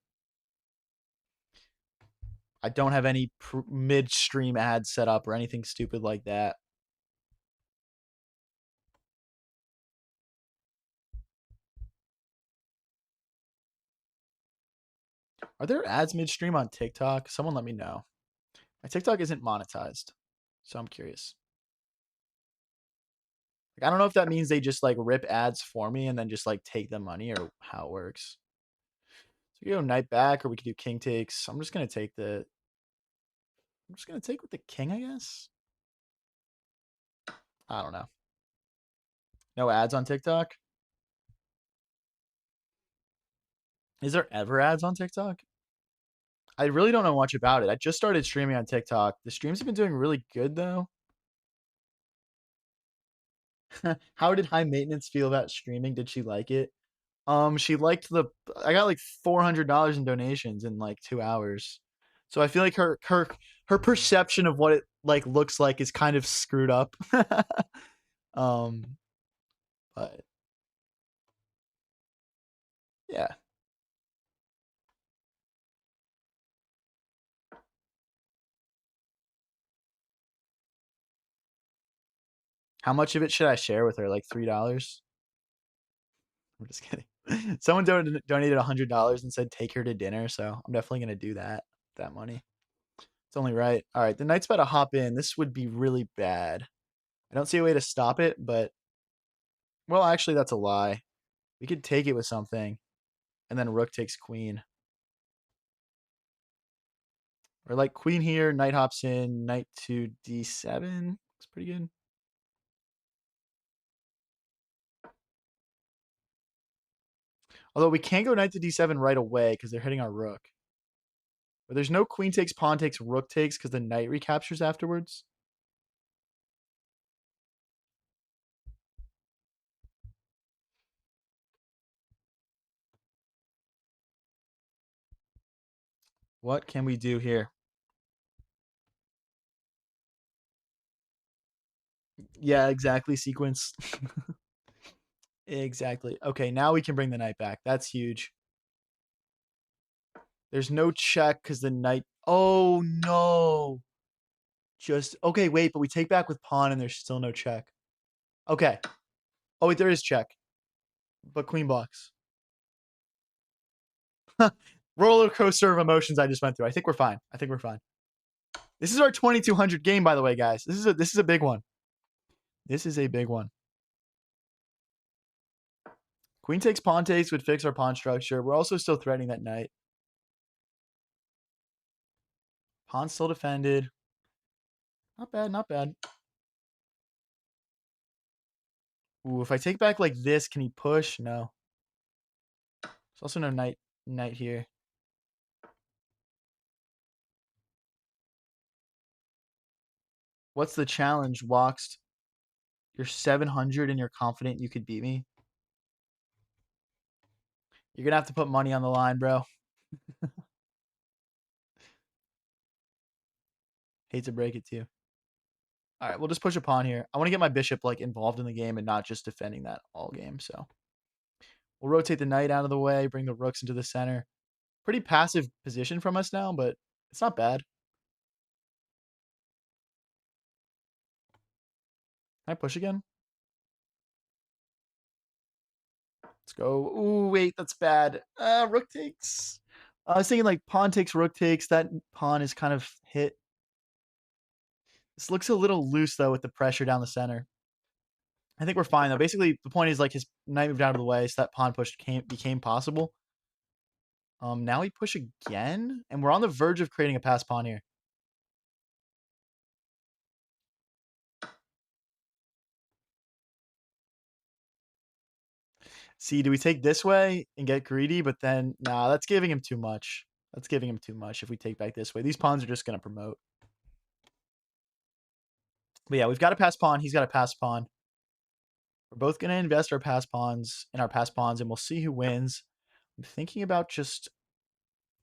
I don't have any midstream ads set up or anything stupid like that. Are there ads midstream on TikTok? Someone let me know. My TikTok isn't monetized, so I'm curious. Like, I don't know if that means they just like rip ads for me and then just like take the money or how it works. So we go knight back, or we could do king takes. I'm just gonna take with the king, I guess. I don't know. No ads on TikTok? Is there ever ads on TikTok? I really don't know much about it. I just started streaming on TikTok. The streams have been doing really good though. How did High Maintenance feel about streaming? Did she like it? She liked I got like $400 in donations in like 2 hours. So I feel like her perception of what it like looks like is kind of screwed up. um but yeah. How much of it should I share with her? Like $3? I'm just kidding. Someone donated $100 and said take her to dinner, so I'm definitely gonna do that money. It's only right. All right, the knight's about to hop in. This would be really bad. I don't see a way to stop it, but well, actually, that's a lie. We could take it with something, and then rook takes queen. Or like queen here, knight hops in, knight to d7. Looks pretty good. Although we can't go knight to d7 right away because they're hitting our rook. But there's no queen takes, pawn takes, rook takes because the knight recaptures afterwards. What can we do here? Yeah, exactly. Sequence. Exactly. Okay, now we can bring the knight back. That's huge. There's no check because the knight. Oh no. Just okay. Wait, but we take back with pawn, and there's still no check. Okay. Oh wait, there is check, but queen blocks. Roller coaster of emotions I just went through. I think we're fine. I think we're fine. This is our 2200 game, by the way, guys. This is a big one. This is a big one. Queen takes, pawn takes would fix our pawn structure. We're also still threatening that knight. Pawn still defended. Not bad, not bad. Ooh, if I take back like this, can he push? No. There's also no knight here. What's the challenge, Walks? You're 700 and you're confident you could beat me? You're gonna have to put money on the line, bro. Hate to break it to you. All right, we'll just push a pawn here. I want to get my bishop like involved in the game and not just defending that all game. So we'll rotate the knight out of the way, bring the rooks into the center. Pretty passive position from us now, but it's not bad. Can I push again? Let's go. Ooh, wait, that's bad. Rook takes. I was thinking like pawn takes, rook takes. That pawn is kind of hit. This looks a little loose though with the pressure down the center. I think we're fine though. Basically, the point is like his knight moved out of the way, so that pawn push became possible. Now we push again, and we're on the verge of creating a pass pawn here. See, do we take this way and get greedy? But then, nah, that's giving him too much. That's giving him too much if we take back this way. These pawns are just going to promote. But yeah, we've got a pass pawn. He's got a pass pawn. We're both going to invest our pass pawns in our pass pawns, and we'll see who wins. I'm thinking about just...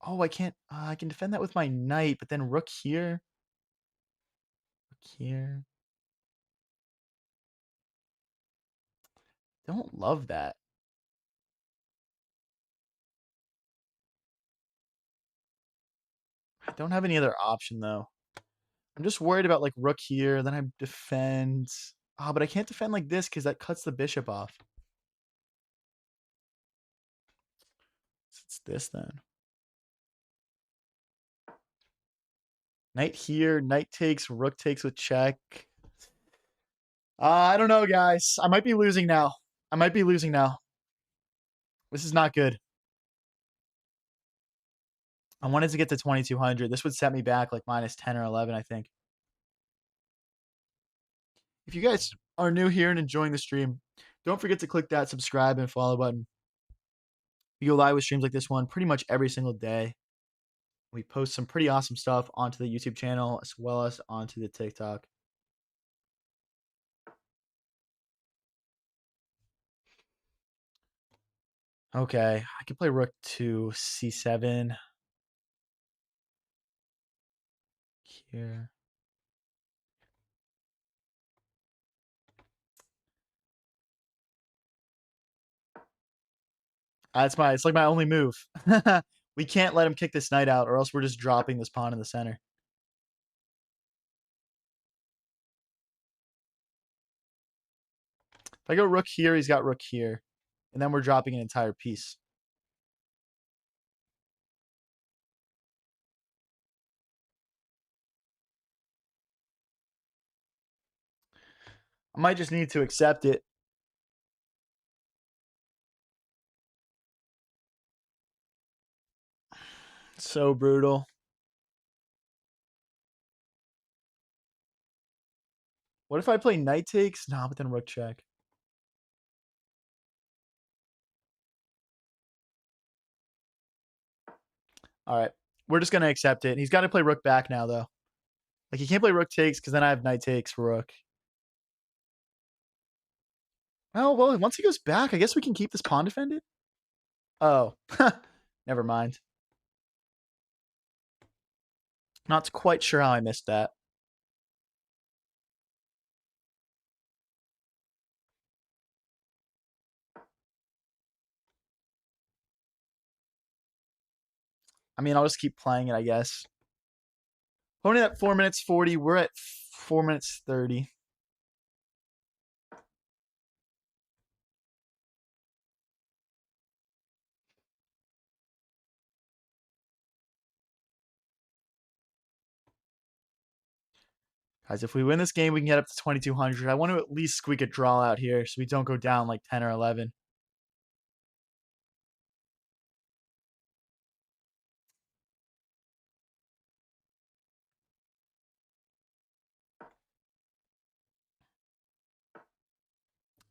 Oh, I can't... I can defend that with my knight, but then rook here. Rook here. Don't love that. I don't have any other option, though. I'm just worried about, like, rook here. Then I defend... Ah, but I can't defend like this because that cuts the bishop off. So it's this, then. Knight here. Knight takes. Rook takes with check. I don't know, guys. I might be losing now. I might be losing now. This is not good. I wanted to get to 2,200. This would set me back like minus 10 or 11, I think. If you guys are new here and enjoying the stream, don't forget to click that subscribe and follow button. We go live with streams like this one pretty much every single day. We post some pretty awesome stuff onto the YouTube channel as well as onto the TikTok. Okay, I can play rook to c7 here. It's like my only move. We can't let him kick this knight out, or else we're just dropping this pawn in the center. If I go rook here, he's got rook here. And then we're dropping an entire piece. I might just need to accept it. So brutal. What if I play knight takes? Nah, but then rook check. All right. We're just going to accept it. He's got to play rook back now, though. Like, he can't play rook takes because then I have knight takes rook. Oh, well, once he goes back, I guess we can keep this pawn defended. Oh, never mind. Not quite sure how I missed that. I mean, I'll just keep playing it, I guess. Only at 4 minutes 40. We're at 4 minutes 30. Guys, if we win this game, we can get up to 2,200. I want to at least squeak a draw out here so we don't go down like 10 or 11.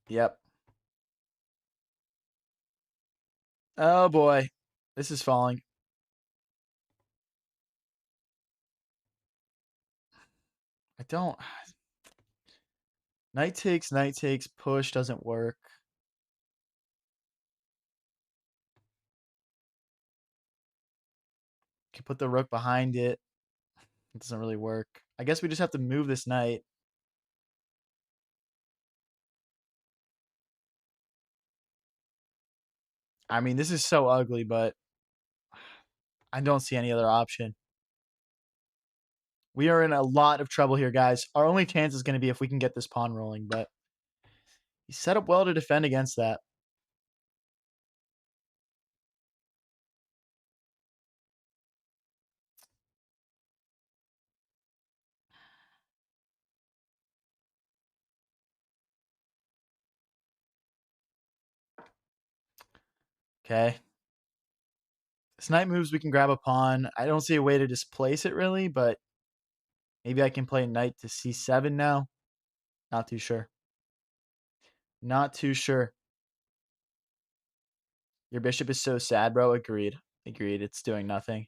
Yep. Oh, boy. This is falling. I don't... Knight takes, push doesn't work. Can put the rook behind it. It doesn't really work. I guess we just have to move this knight. I mean, this is so ugly, but I don't see any other option. We are in a lot of trouble here, guys. Our only chance is going to be if we can get this pawn rolling, but he set up well to defend against that. Okay. This knight moves, we can grab a pawn. I don't see a way to displace it really, but maybe I can play knight to c7 now. Not too sure. Not too sure. Your bishop is so sad, bro. Agreed. Agreed. It's doing nothing.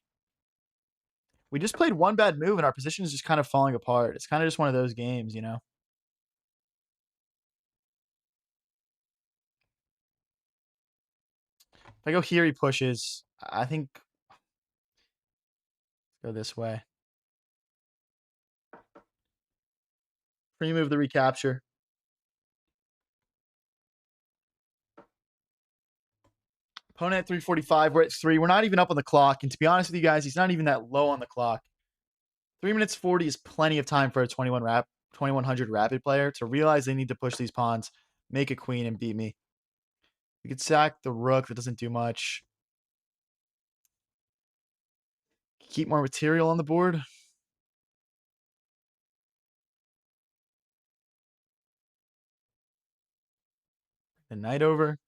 We just played one bad move and our position is just kind of falling apart. It's kind of just one of those games, you know? If I go here, he pushes. I think go this way. Free move the recapture. Opponent at 345. We're at 3. We're not even up on the clock. And to be honest with you guys, he's not even that low on the clock. 3 minutes 40 is plenty of time for a 2100 rapid player to realize they need to push these pawns, make a queen, and beat me. We could sack the rook. That doesn't do much. Keep more material on the board. The knight over.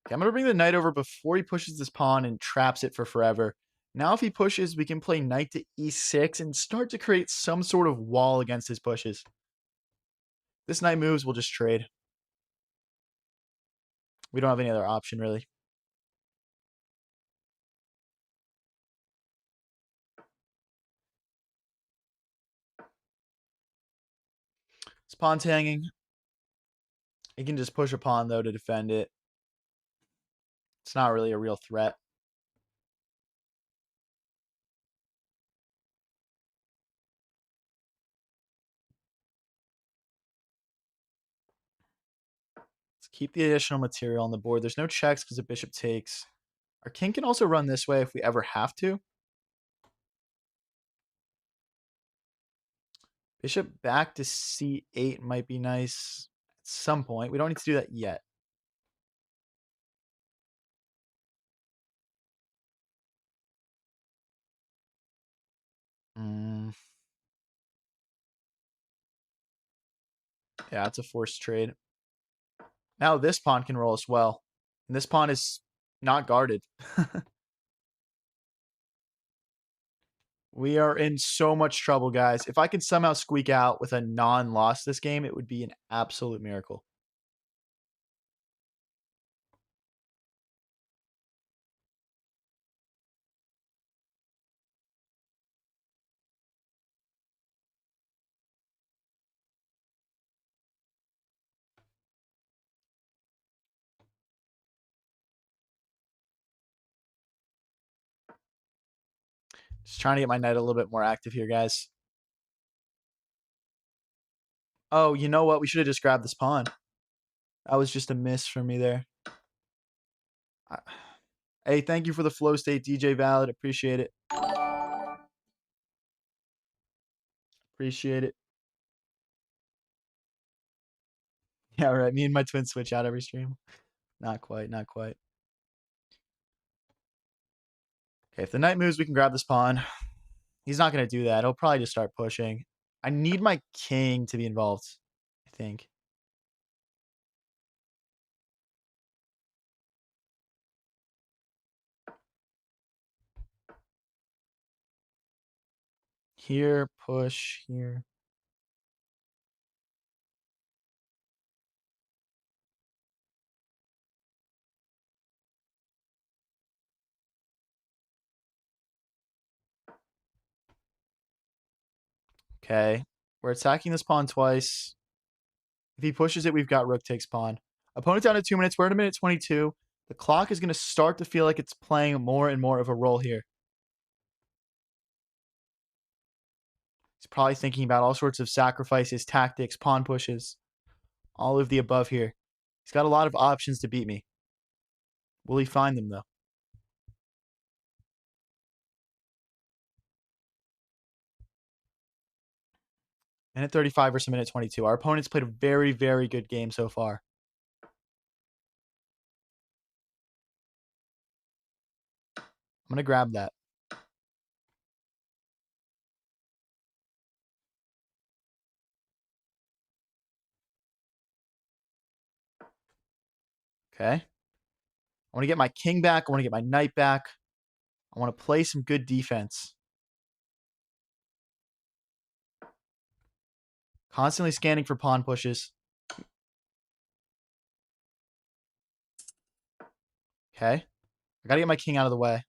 Okay, I'm going to bring the knight over before he pushes this pawn and traps it for forever. Now if he pushes, we can play knight to e6 and start to create some sort of wall against his pushes. This knight moves, we'll just trade. We don't have any other option, really. This pawn's hanging. He can just push a pawn, though, to defend it. It's not really a real threat. Let's keep the additional material on the board. There's no checks because the bishop takes. Our king can also run this way if we ever have to. Bishop back to c8 might be nice at some point. We don't need to do that yet. Mm. Yeah, it's a forced trade. Now this pawn can roll as well. And this pawn is not guarded. We are in so much trouble, guys. If I could somehow squeak out with a non-loss this game, it would be an absolute miracle. Just trying to get my knight a little bit more active here, guys. Oh, you know what? We should have just grabbed this pawn. That was just a miss for me there. Hey, thank you for the flow state, DJ Valid. Appreciate it. Appreciate it. Yeah, right. Me and my twin switch out every stream. Not quite, not quite. Okay, if the knight moves, we can grab this pawn. He's not going to do that. He'll probably just start pushing. I need my king to be involved, I think. Here, push, here. Okay. We're attacking this pawn twice. If he pushes it, we've got rook takes pawn. Opponent down to 2 minutes. We're at a minute 22. The clock is going to start to feel like it's playing more and more of a role here. He's probably thinking about all sorts of sacrifices, tactics, pawn pushes, all of the above here. He's got a lot of options to beat me. Will he find them, though? Minute 35 versus minute 22. Our opponent's played a very, very good game so far. I'm going to grab that. Okay. I want to get my king back. I want to get my knight back. I want to play some good defense. Constantly scanning for pawn pushes. Okay. I gotta get my king out of the way.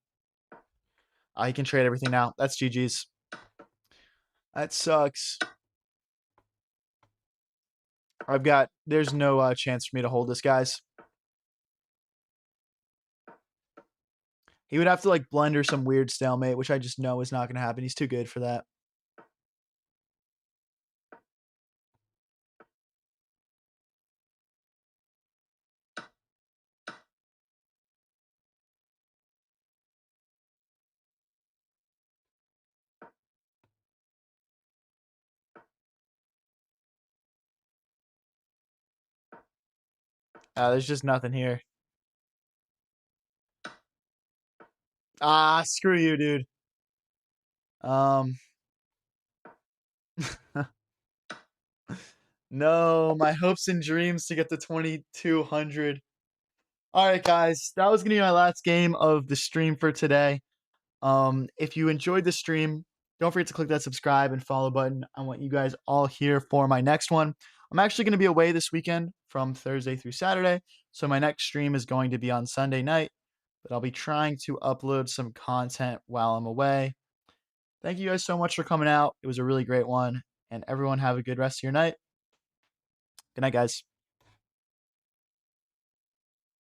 He can trade everything now. That's GG's. That sucks. There's no chance for me to hold this, guys. He would have to like blender some weird stalemate, which I just know is not going to happen. He's too good for that. There's just nothing here. Screw you, dude. Um, no, my hopes and dreams to get to 2200. All right, guys, that was gonna be my last game of the stream for today. If you enjoyed the stream, don't forget to click that subscribe and follow button. I want you guys all here for my next one. I'm actually going to be away this weekend from Thursday through Saturday, so my next stream is going to be on Sunday night, but I'll be trying to upload some content while I'm away. Thank you guys so much for coming out. It was a really great one, and everyone have a good rest of your night. Good night, guys.